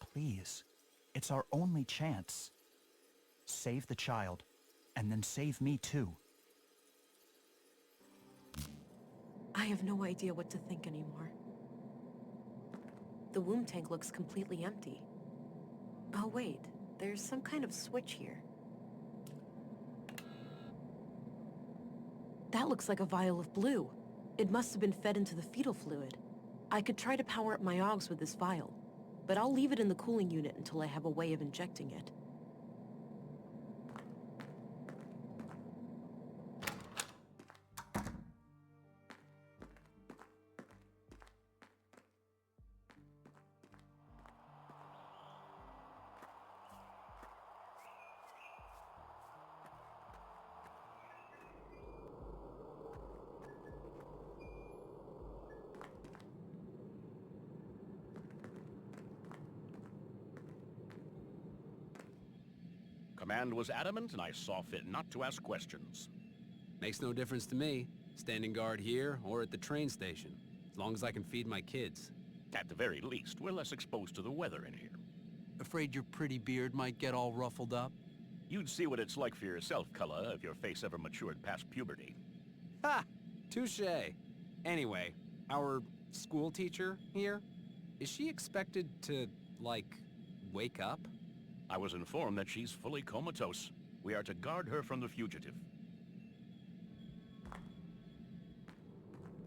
Please, it's our only chance. Save the child, and then save me too. I have no idea what to think anymore. The womb tank looks completely empty. Oh wait, there's some kind of switch here. That looks like a vial of blue. It must have been fed into the fetal fluid. I could try to power up my augs with this vial, but I'll leave it in the cooling unit until I have a way of injecting it. Command was adamant, and I saw fit not to ask questions. Makes no difference to me, standing guard here or at the train station, as long as I can feed my kids. At the very least, we're less exposed to the weather in here. Afraid your pretty beard might get all ruffled up? You'd see what it's like for yourself, Cullah, if your face ever matured past puberty. Ha! Touché. Anyway, our school teacher here, is she expected to, like, wake up? I was informed that she's fully comatose. We are to guard her from the fugitive.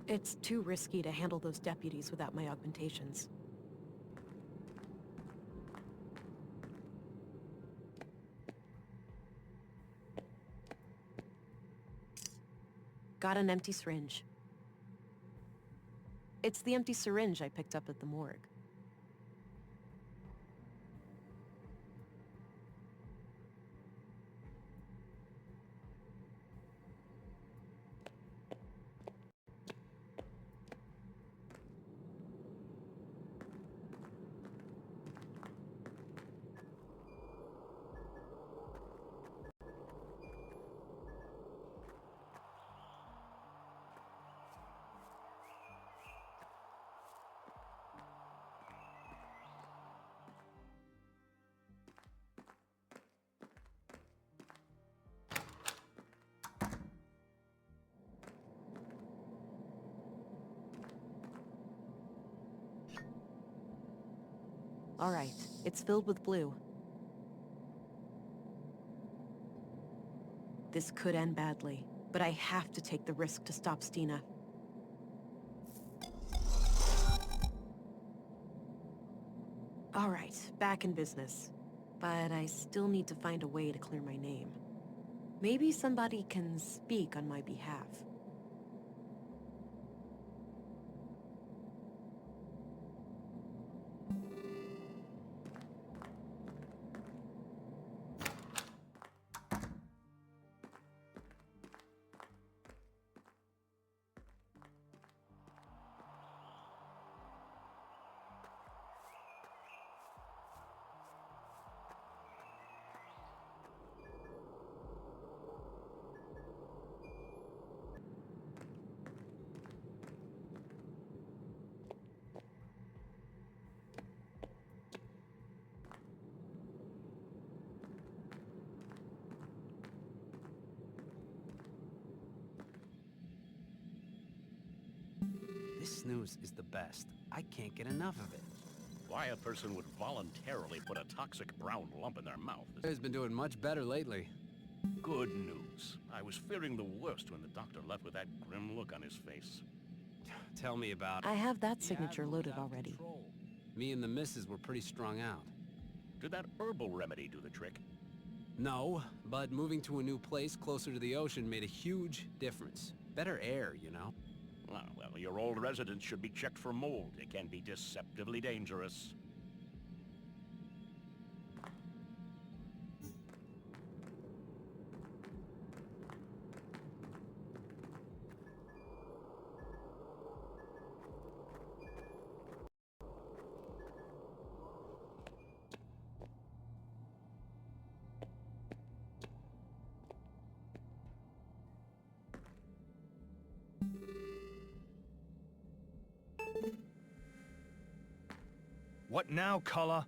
It's too risky to handle those deputies without my augmentations. Got an empty syringe. It's the empty syringe I picked up at the morgue. All right, it's filled with blue. This could end badly, but I have to take the risk to stop Stina. All right, back in business. But I still need to find a way to clear my name. Maybe somebody can speak on my behalf. This snooze is the best. I can't get enough of it. Why a person would voluntarily put a toxic brown lump in their mouth is... Has been doing much better lately. Good news. I was fearing the worst when the doctor left with that grim look on his face. Tell me about it. I have that signature loaded already. Me and the missus were pretty strung out. Did that herbal remedy do the trick? No, but moving to a new place closer to the ocean made a huge difference. Better air, you know? Well, your old residence should be checked for mold. It can be deceptively dangerous. What now, Cullah?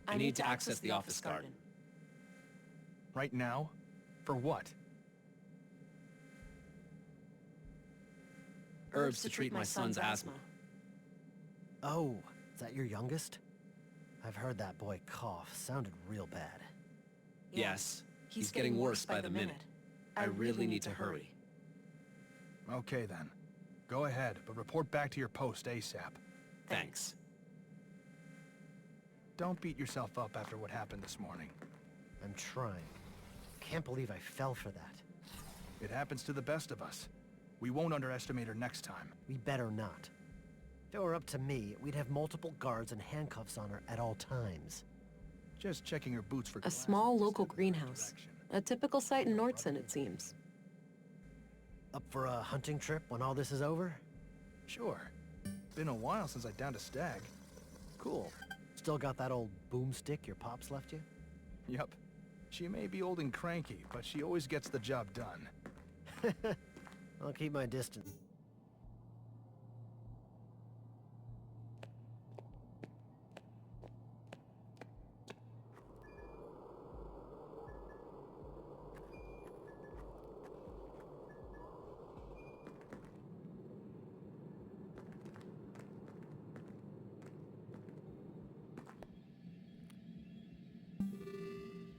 I need to access the office garden. Right now? For what? Herbs to treat my son's asthma. Oh, is that your youngest? I've heard that boy cough. Sounded real bad. Yes. He's getting worse by the minute. I really need to hurry. Okay then. Go ahead, but report back to your post ASAP. Thanks. Don't beat yourself up after what happened this morning. I'm trying. Can't believe I fell for that. It happens to the best of us. We won't underestimate her next time. We better not. If it were up to me, we'd have multiple guards and handcuffs on her at all times. Just checking her boots for A small local greenhouse. A typical site in Nordson, it seems. Up for a hunting trip when all this is over? Sure. Been a while since I downed a stag. Cool. Still got that old boomstick your pops left you? Yup. She may be old and cranky, but she always gets the job done. I'll keep my distance.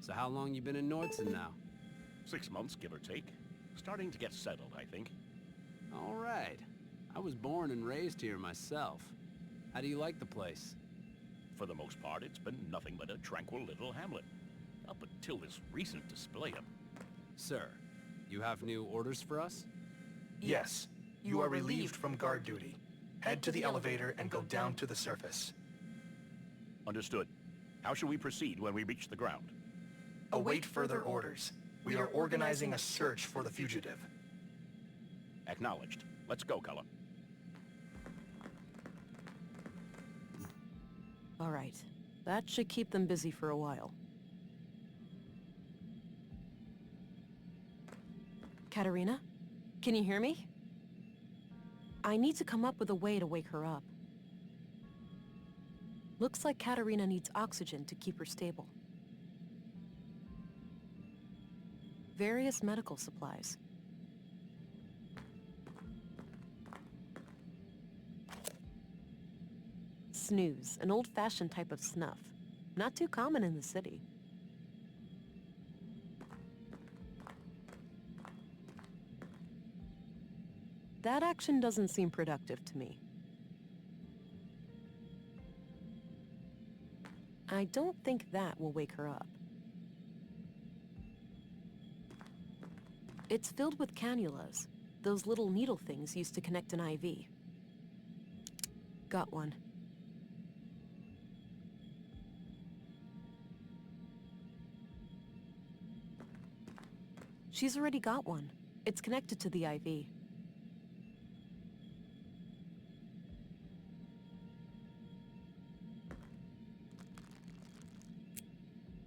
So how long you been in Nordson now? 6 months, give or take. Starting to get settled, I think. All right. I was born and raised here myself. How do you like the place? For the most part, it's been nothing but a tranquil little hamlet. Up until this recent display of... Sir, you have new orders for us? Yes. You are relieved from guard duty. Head to the elevator and go down to the surface. Understood. How shall we proceed when we reach the ground? Await further orders. We are organizing a search for the fugitive. Acknowledged. Let's go, Cullah. All right. That should keep them busy for a while. Katerina? Can you hear me? I need to come up with a way to wake her up. Looks like Katerina needs oxygen to keep her stable. Various medical supplies. Snooze, an old-fashioned type of snuff. Not too common in the city. That action doesn't seem productive to me. I don't think that will wake her up. It's filled with cannulas, those little needle things used to connect an IV. Got one. She's already got one. It's connected to the IV.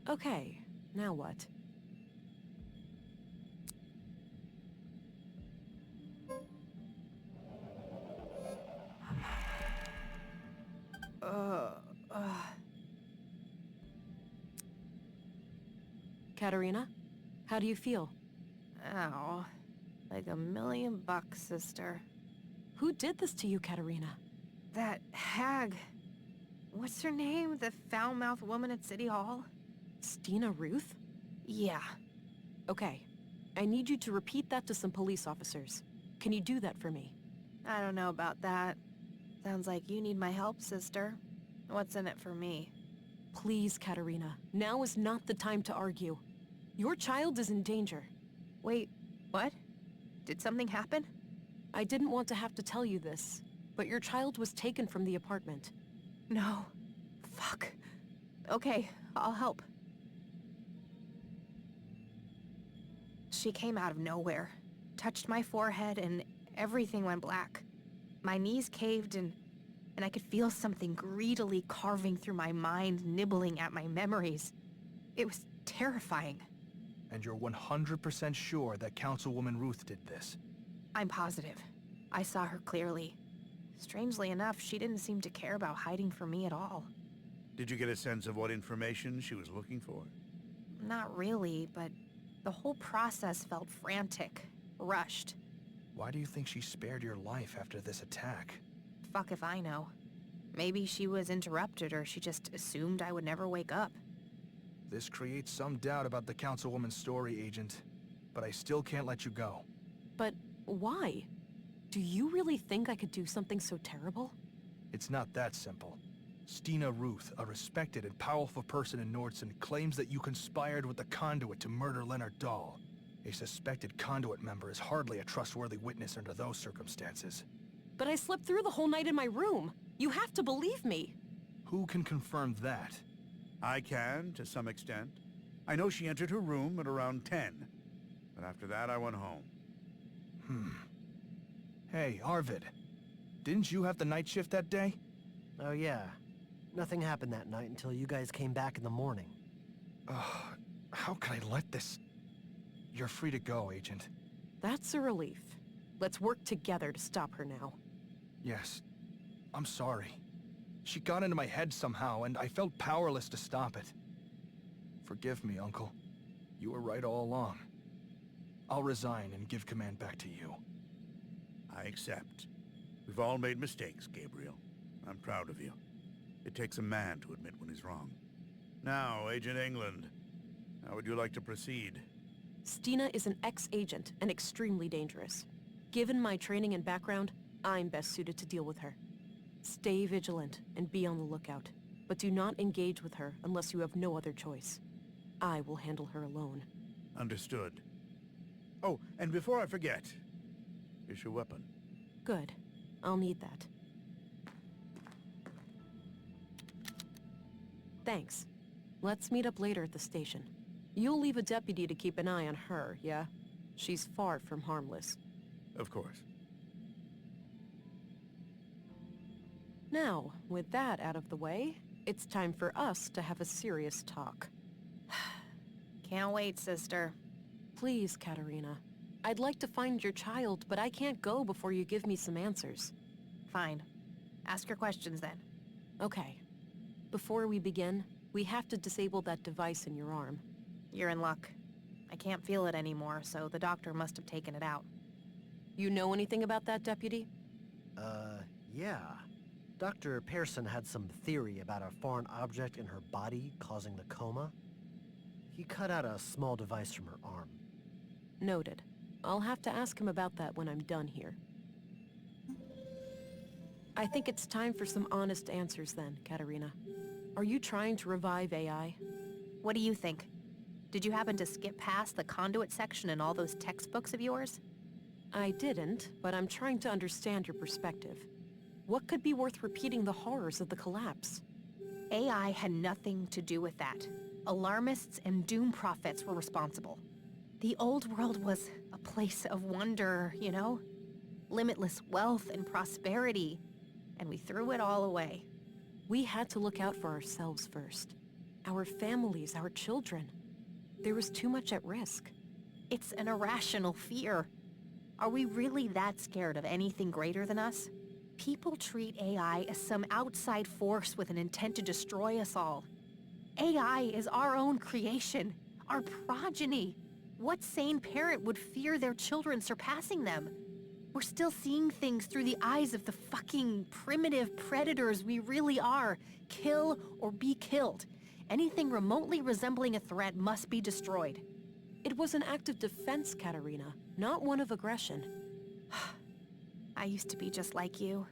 Okay, now what? Katerina, how do you feel? Ow. Like $1,000,000, sister. Who did this to you, Katerina? That hag. What's her name? The foul-mouthed woman at City Hall? Stina Ruth? Yeah. Okay. I need you to repeat that to some police officers. Can you do that for me? I don't know about that. Sounds like you need my help, sister. What's in it for me? Please, Katerina. Now is not the time to argue. Your child is in danger. Wait, what? Did something happen? I didn't want to have to tell you this, but your child was taken from the apartment. No. Fuck. Okay, I'll help. She came out of nowhere, touched my forehead, and everything went black. My knees caved, and I could feel something greedily carving through my mind, nibbling at my memories. It was terrifying. And you're 100% sure that Councilwoman Ruth did this? I'm positive. I saw her clearly. Strangely enough, she didn't seem to care about hiding from me at all. Did you get a sense of what information she was looking for? Not really, but the whole process felt frantic, rushed. Why do you think she spared your life after this attack? Fuck if I know. Maybe she was interrupted or she just assumed I would never wake up. This creates some doubt about the Councilwoman's story, Agent. But I still can't let you go. But why? Do you really think I could do something so terrible? It's not that simple. Stina Ruth, a respected and powerful person in Nordson, claims that you conspired with the Conduit to murder Leonard Dahl. A suspected Conduit member is hardly a trustworthy witness under those circumstances. But I slept through the whole night in my room. You have to believe me. Who can confirm that? I can, to some extent. I know she entered her room at around 10. But after that, I went home. Hey, Arvid. Didn't you have the night shift that day? Oh yeah. Nothing happened that night until you guys came back in the morning. How could I let this... You're free to go, Agent. That's a relief. Let's work together to stop her now. Yes. I'm sorry. She got into my head somehow, and I felt powerless to stop it. Forgive me, Uncle. You were right all along. I'll resign and give command back to you. I accept. We've all made mistakes, Gabriel. I'm proud of you. It takes a man to admit when he's wrong. Now, Agent England, how would you like to proceed? Stina is an ex-agent and extremely dangerous. Given my training and background, I'm best suited to deal with her. Stay vigilant and be on the lookout, but do not engage with her unless you have no other choice. I will handle her alone. Understood. Oh, and before I forget, here's your weapon. Good. I'll need that. Thanks. Let's meet up later at the station. You'll leave a deputy to keep an eye on her, yeah? She's far from harmless. Of course. Now, with that out of the way, it's time for us to have a serious talk. Can't wait, sister. Please, Katerina. I'd like to find your child, but I can't go before you give me some answers. Fine. Ask your questions then. Okay. Before we begin, we have to disable that device in your arm. You're in luck. I can't feel it anymore, so the doctor must have taken it out. You know anything about that, Deputy? Yeah. Dr. Pearson had some theory about a foreign object in her body causing the coma. He cut out a small device from her arm. Noted. I'll have to ask him about that when I'm done here. I think it's time for some honest answers then, Katerina. Are you trying to revive AI? What do you think? Did you happen to skip past the conduit section in all those textbooks of yours? I didn't, but I'm trying to understand your perspective. What could be worth repeating the horrors of the collapse? AI had nothing to do with that. Alarmists and doom prophets were responsible. The old world was a place of wonder, you know? Limitless wealth and prosperity. And we threw it all away. We had to look out for ourselves first. Our families, our children. There was too much at risk. It's an irrational fear. Are we really that scared of anything greater than us? People treat AI as some outside force with an intent to destroy us all. AI is our own creation, our progeny. What sane parent would fear their children surpassing them? We're still seeing things through the eyes of the fucking primitive predators we really are. Kill or be killed. Anything remotely resembling a threat must be destroyed. It was an act of defense, Katerina, not one of aggression. I used to be just like you.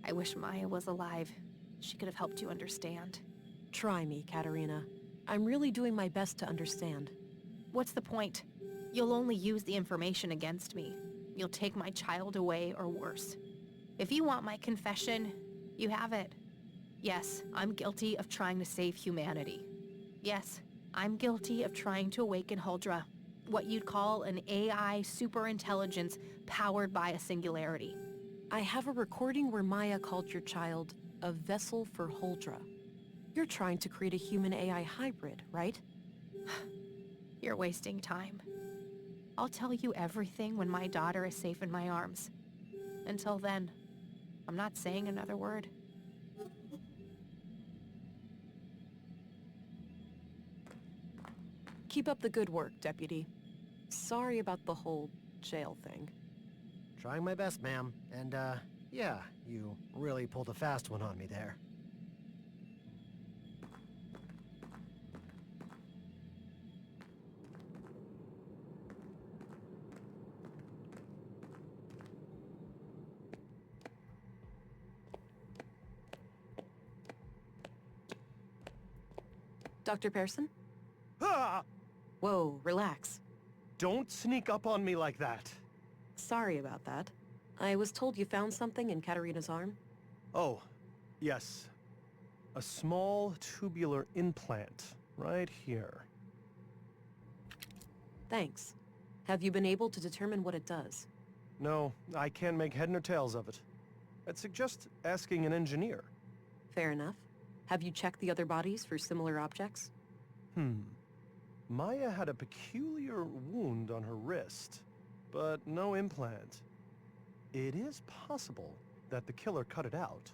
I wish Maya was alive. She could have helped you understand. Try me, Katerina. I'm really doing my best to understand. What's the point? You'll only use the information against me. You'll take my child away or worse. If you want my confession, you have it. Yes, I'm guilty of trying to save humanity. Yes, I'm guilty of trying to awaken Huldra, what you'd call an AI superintelligence powered by a singularity. I have a recording where Maya called your child a vessel for Huldra. You're trying to create a human-AI hybrid, right? You're wasting time. I'll tell you everything when my daughter is safe in my arms. Until then, I'm not saying another word. Keep up the good work, Deputy. Sorry about the whole jail thing. Trying my best, ma'am. And, yeah, you really pulled a fast one on me there. Dr. Pearson? Ah! Whoa, relax. Don't sneak up on me like that. Sorry about that. I was told you found something in Katarina's arm. Oh, yes. A small tubular implant, right here. Thanks. Have you been able to determine what it does? No, I can't make head nor tails of it. I'd suggest asking an engineer. Fair enough. Have you checked the other bodies for similar objects? Maya had a peculiar wound on her wrist, but no implant. It is possible that the killer cut it out.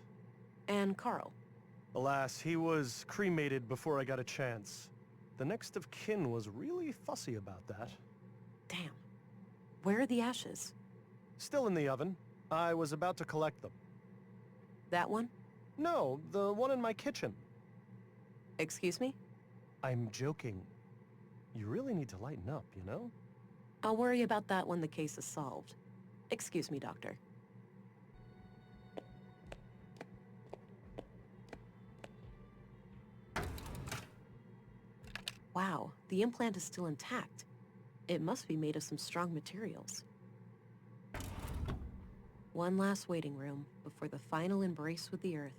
And Carl? Alas, he was cremated before I got a chance. The next of kin was really fussy about that. Damn. Where are the ashes? Still in the oven. I was about to collect them. That one? No, the one in my kitchen. Excuse me? I'm joking. You really need to lighten up, you know? I'll worry about that when the case is solved. Excuse me, Doctor. Wow, the implant is still intact. It must be made of some strong materials. One last waiting room before the final embrace with the Earth.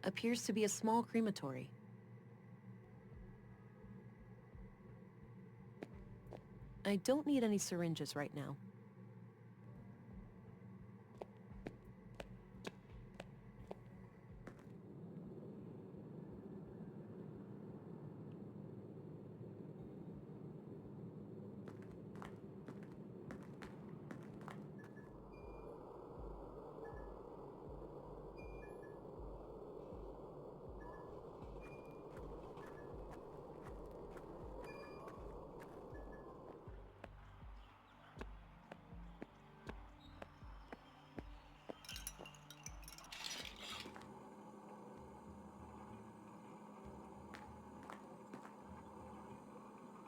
Appears to be a small crematory. I don't need any syringes right now.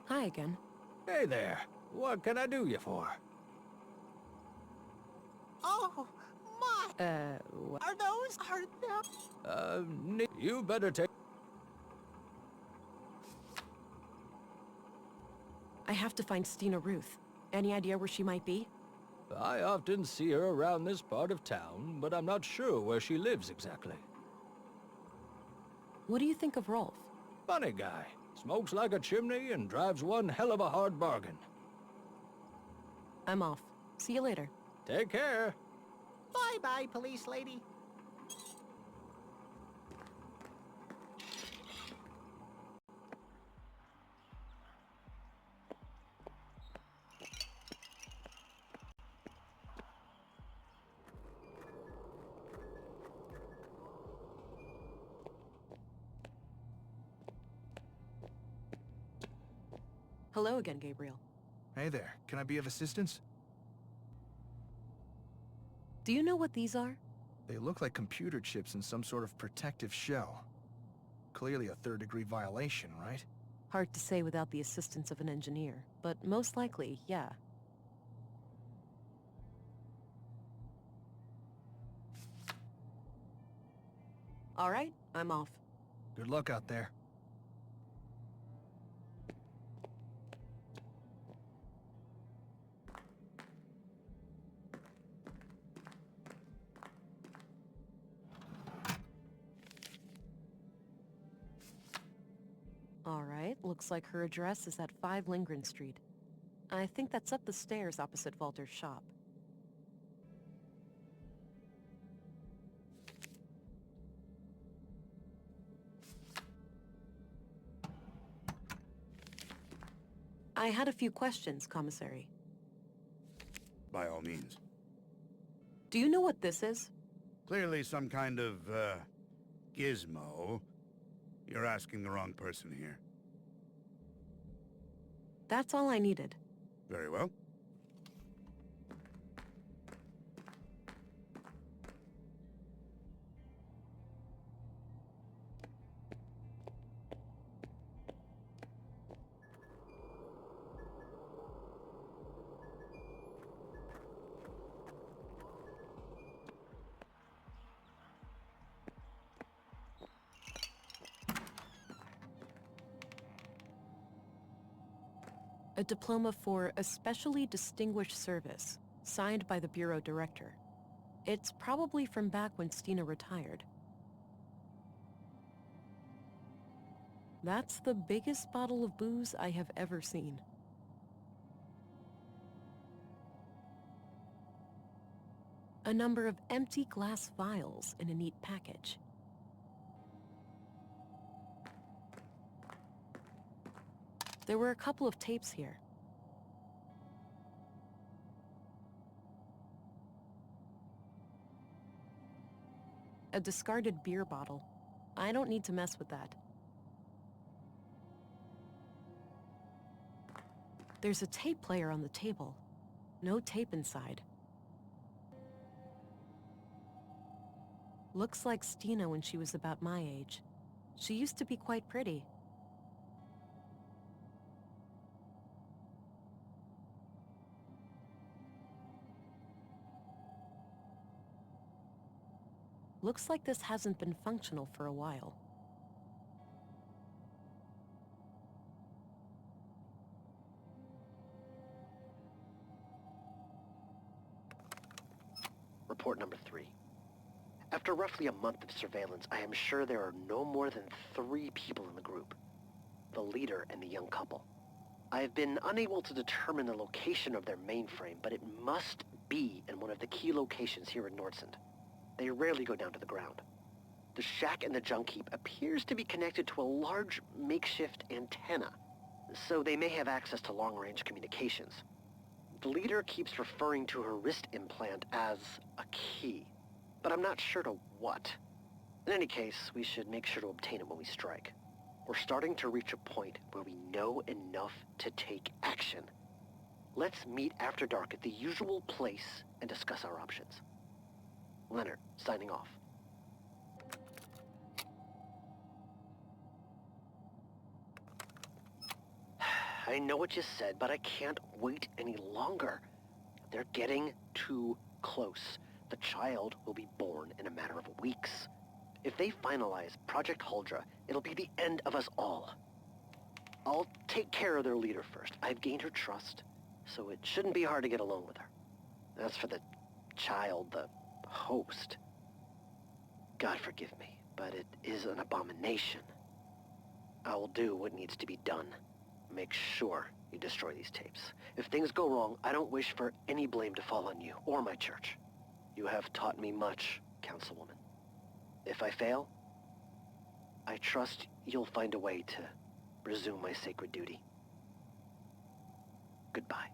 Hi again. Hey there. What can I do you for? Oh, my! Are those... You better take... I have to find Stina Ruth. Any idea where she might be? I often see her around this part of town, but I'm not sure where she lives exactly. What do you think of Rolf? Funny guy. Smokes like a chimney and drives one hell of a hard bargain. I'm off. See you later. Take care. Bye-bye, police lady. Hello again, Gabriel. Hey there, can I be of assistance? Do you know what these are? They look like computer chips in some sort of protective shell. Clearly a third-degree violation, right? Hard to say without the assistance of an engineer, but most likely, yeah. All right, I'm off. Good luck out there. All right, looks like her address is at 5 Lindgren Street. I think that's up the stairs opposite Walter's shop. I had a few questions, Commissary. By all means. Do you know what this is? Clearly some kind of, gizmo. You're asking the wrong person here. That's all I needed. Very well. A diploma for especially distinguished service, signed by the bureau director. It's probably from back when Stina retired. That's the biggest bottle of booze I have ever seen. A number of empty glass vials in a neat package. There were a couple of tapes here. A discarded beer bottle. I don't need to mess with that. There's a tape player on the table. No tape inside. Looks like Stina when she was about my age. She used to be quite pretty. Looks like this hasn't been functional for a while. Report number 3. After roughly a month of surveillance, I am sure there are no more than 3 people in the group. The leader and the young couple. I have been unable to determine the location of their mainframe, but it must be in one of the key locations here in Nordsund. They rarely go down to the ground. The shack in the junk heap appears to be connected to a large makeshift antenna, so they may have access to long-range communications. The leader keeps referring to her wrist implant as a key, but I'm not sure to what. In any case, we should make sure to obtain it when we strike. We're starting to reach a point where we know enough to take action. Let's meet after dark at the usual place and discuss our options. Leonard, signing off. I know what you said, but I can't wait any longer. They're getting too close. The child will be born in a matter of weeks. If they finalize Project Huldra, it'll be the end of us all. I'll take care of their leader first. I've gained her trust, so it shouldn't be hard to get along with her. As for the child, the host, God forgive me, but it is an abomination. I will do what needs to be done. Make sure you destroy these tapes. If things go wrong, I don't wish for any blame to fall on you or my church. You have taught me much, Councilwoman. If I fail, I trust you'll find a way to resume my sacred duty. Goodbye.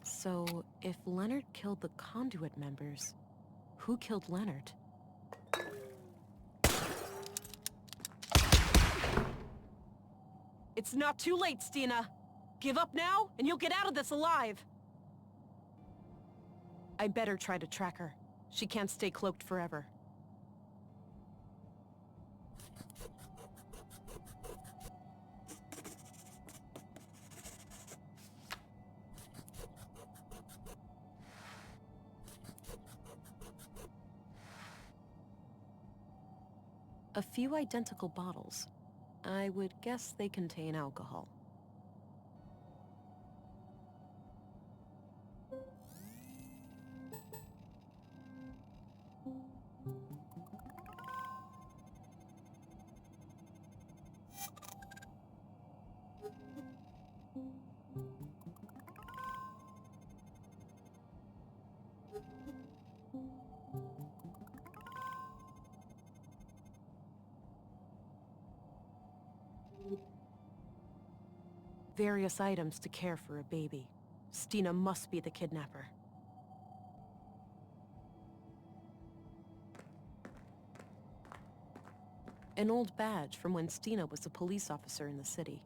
So, if Leonard killed the Conduit members, who killed Leonard? It's not too late, Stina. Give up now, and you'll get out of this alive. I better try to track her. She can't stay cloaked forever. A few identical bottles. I would guess they contain alcohol. Various items to care for a baby. Stina must be the kidnapper. An old badge from when Stina was a police officer in the city.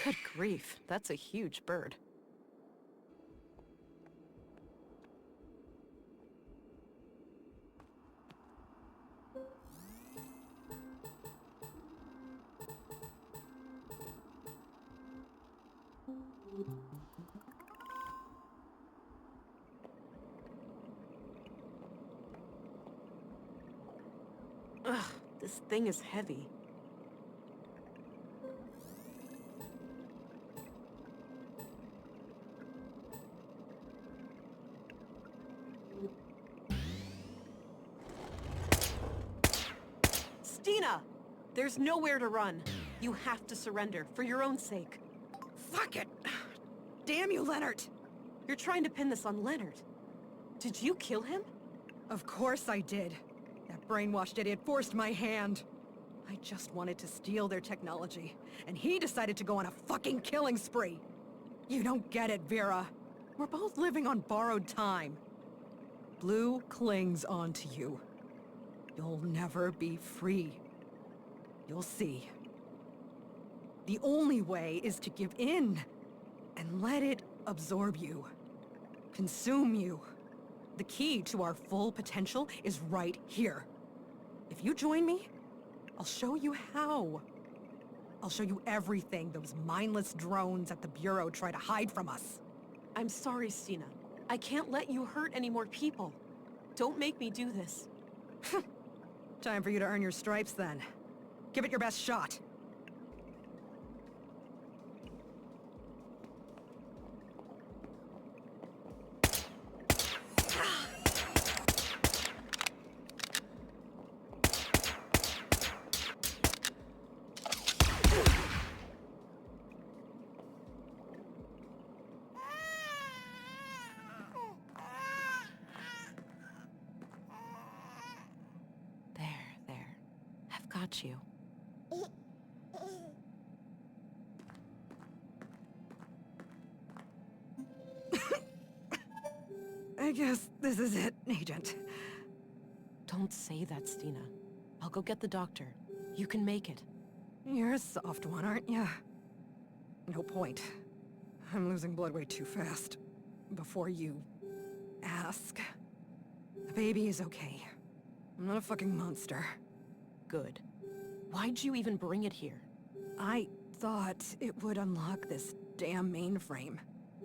Good grief, that's a huge bird. Ugh, this thing is heavy. Stina! There's nowhere to run. You have to surrender, for your own sake. Fuck it! Damn you, Leonard! You're trying to pin this on Leonard. Did you kill him? Of course I did. That brainwashed idiot forced my hand. I just wanted to steal their technology, and he decided to go on a fucking killing spree. You don't get it, Vera. We're both living on borrowed time. Blue clings onto you. You'll never be free. You'll see. The only way is to give in and let it absorb you, consume you. The key to our full potential is right here. If you join me, I'll show you how. I'll show you everything those mindless drones at the Bureau try to hide from us. I'm sorry, Stina. I can't let you hurt any more people. Don't make me do this. Time for you to earn your stripes, then. Give it your best shot. There. I've got you. I guess this is it, Agent. Don't say that, Stina. I'll go get the doctor. You can make it. You're a soft one, aren't you? No point. I'm losing blood way too fast. Before you ask. The baby is okay. I'm not a fucking monster. Good. Why'd you even bring it here? I thought it would unlock this damn mainframe.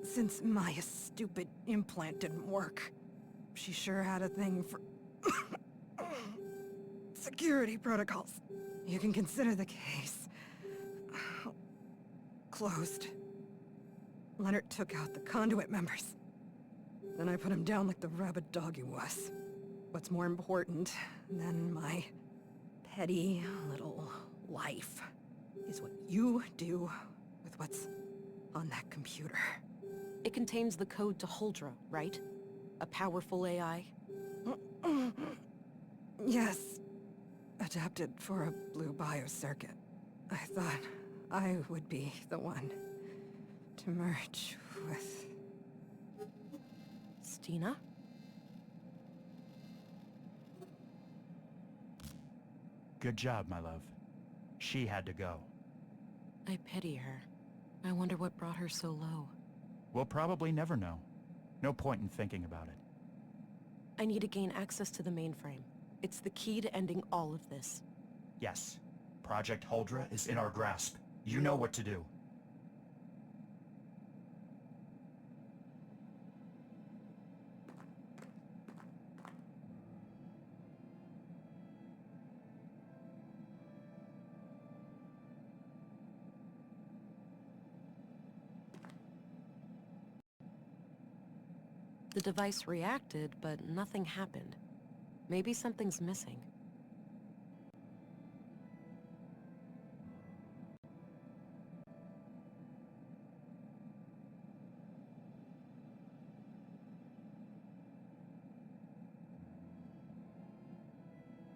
Since my stupid implant didn't work. She sure had a thing for security protocols. You can consider the case closed. Leonard took out the conduit members. Then I put him down like the rabid dog he was. What's more important than my petty little life is what you do with what's on that computer. It contains the code to Huldra, right? A powerful AI? Yes. Adapted for a blue biocircuit. I thought I would be the one to merge with... Stina? Good job, my love. She had to go. I pity her. I wonder what brought her so low. We'll probably never know. No point in thinking about it. I need to gain access to the mainframe. It's the key to ending all of this. Yes. Project Huldra is in our grasp. You know what to do. The device reacted, but nothing happened. Maybe something's missing.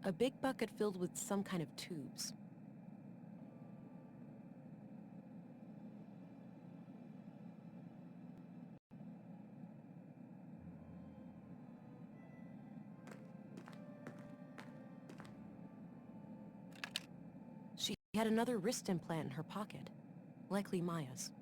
A big bucket filled with some kind of tubes. She had another wrist implant in her pocket, likely Maya's.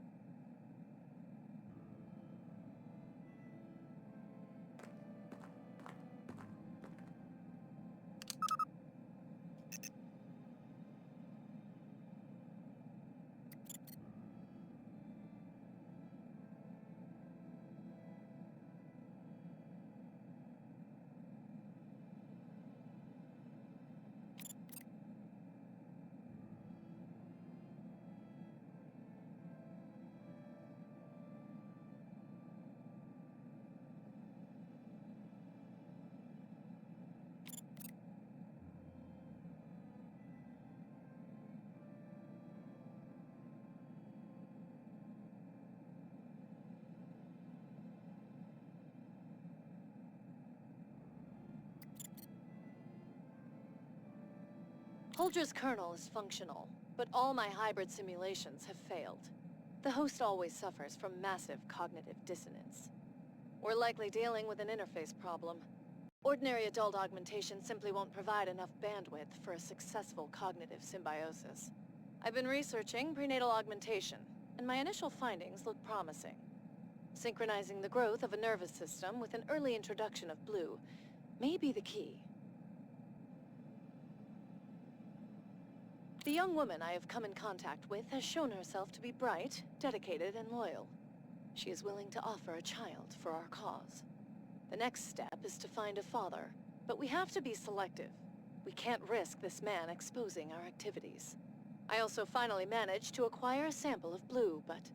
Holdra's kernel is functional, but all my hybrid simulations have failed. The host always suffers from massive cognitive dissonance. We're likely dealing with an interface problem. Ordinary adult augmentation simply won't provide enough bandwidth for a successful cognitive symbiosis. I've been researching prenatal augmentation, and my initial findings look promising. Synchronizing the growth of a nervous system with an early introduction of blue may be the key. The young woman I have come in contact with has shown herself to be bright, dedicated, and loyal. She is willing to offer a child for our cause. The next step is to find a father, but we have to be selective. We can't risk this man exposing our activities. I also finally managed to acquire a sample of blue, but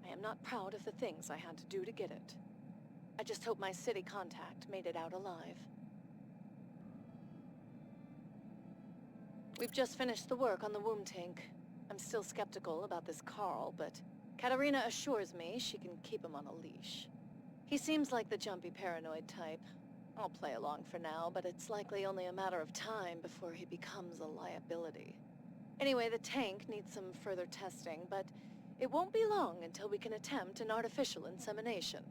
I am not proud of the things I had to do to get it. I just hope my city contact made it out alive. We've just finished the work on the womb tank. I'm still skeptical about this Carl, but Katerina assures me she can keep him on a leash. He seems like the jumpy paranoid type. I'll play along for now, but it's likely only a matter of time before he becomes a liability. Anyway, the tank needs some further testing, but it won't be long until we can attempt an artificial insemination.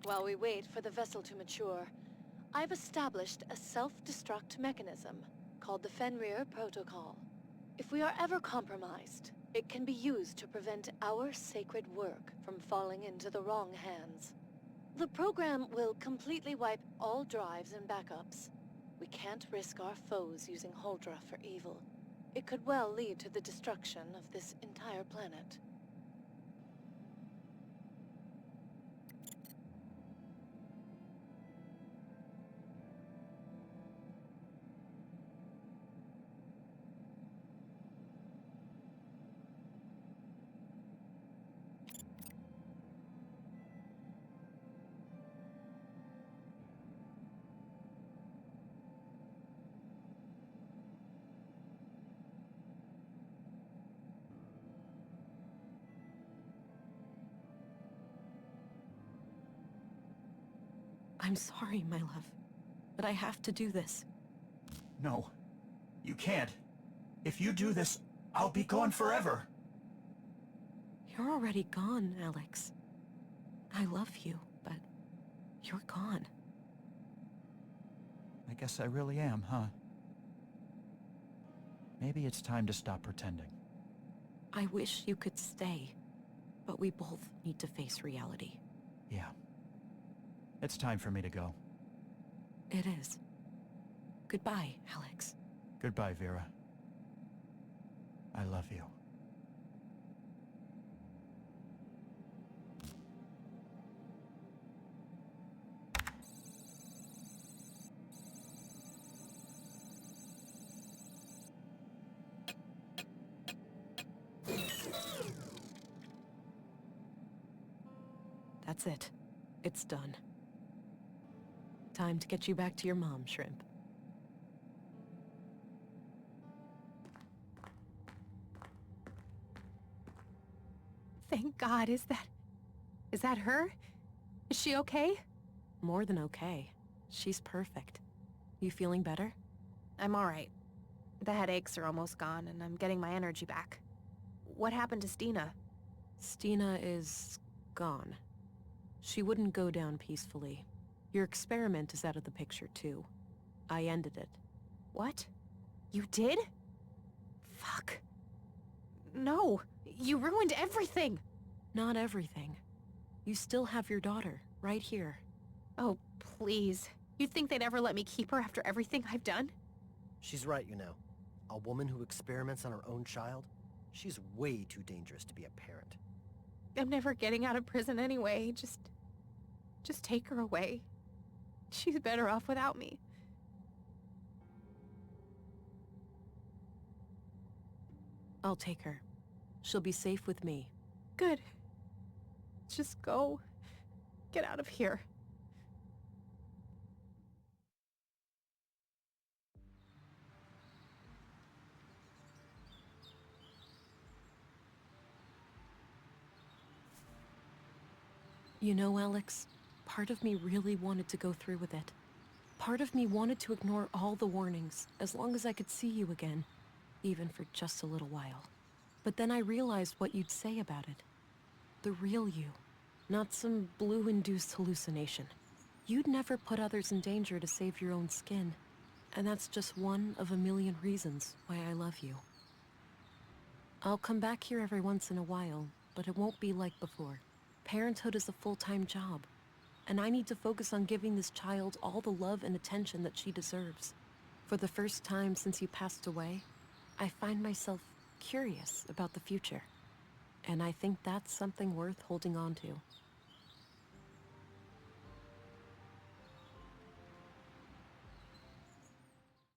While we wait for the vessel to mature, I've established a self-destruct mechanism called the Fenrir Protocol. If we are ever compromised, it can be used to prevent our sacred work from falling into the wrong hands. The program will completely wipe all drives and backups. We can't risk our foes using Holdra for evil. It could well lead to the destruction of this entire planet. I'm sorry, my love, but I have to do this. No, you can't. If you do this, I'll be gone forever. You're already gone, Alex. I love you, but you're gone. I guess I really am, huh? Maybe it's time to stop pretending. I wish you could stay, but we both need to face reality. Yeah. It's time for me to go. It is. Goodbye, Alex. Goodbye, Vera. I love you. That's it. It's done. Time to get you back to your mom, Shrimp. Thank God, is that her? Is she okay? More than okay. She's perfect. You feeling better? I'm alright. The headaches are almost gone, and I'm getting my energy back. What happened to Stina? Stina is gone. She wouldn't go down peacefully. Your experiment is out of the picture, too. I ended it. What? You did? Fuck. No, you ruined everything! Not everything. You still have your daughter, right here. Oh, please. You'd think they'd ever let me keep her after everything I've done? She's right, you know. A woman who experiments on her own child? She's way too dangerous to be a parent. I'm never getting out of prison anyway. Just take her away. She's better off without me. I'll take her. She'll be safe with me. Good. Just go. Get out of here. You know, Alex, part of me really wanted to go through with it. Part of me wanted to ignore all the warnings, as long as I could see you again, even for just a little while. But then I realized what you'd say about it. The real you, not some blue-induced hallucination. You'd never put others in danger to save your own skin, and that's just one of a million reasons why I love you. I'll come back here every once in a while, but it won't be like before. Parenthood is a full-time job, and I need to focus on giving this child all the love and attention that she deserves. For the first time since you passed away, I find myself curious about the future, and I think that's something worth holding on to.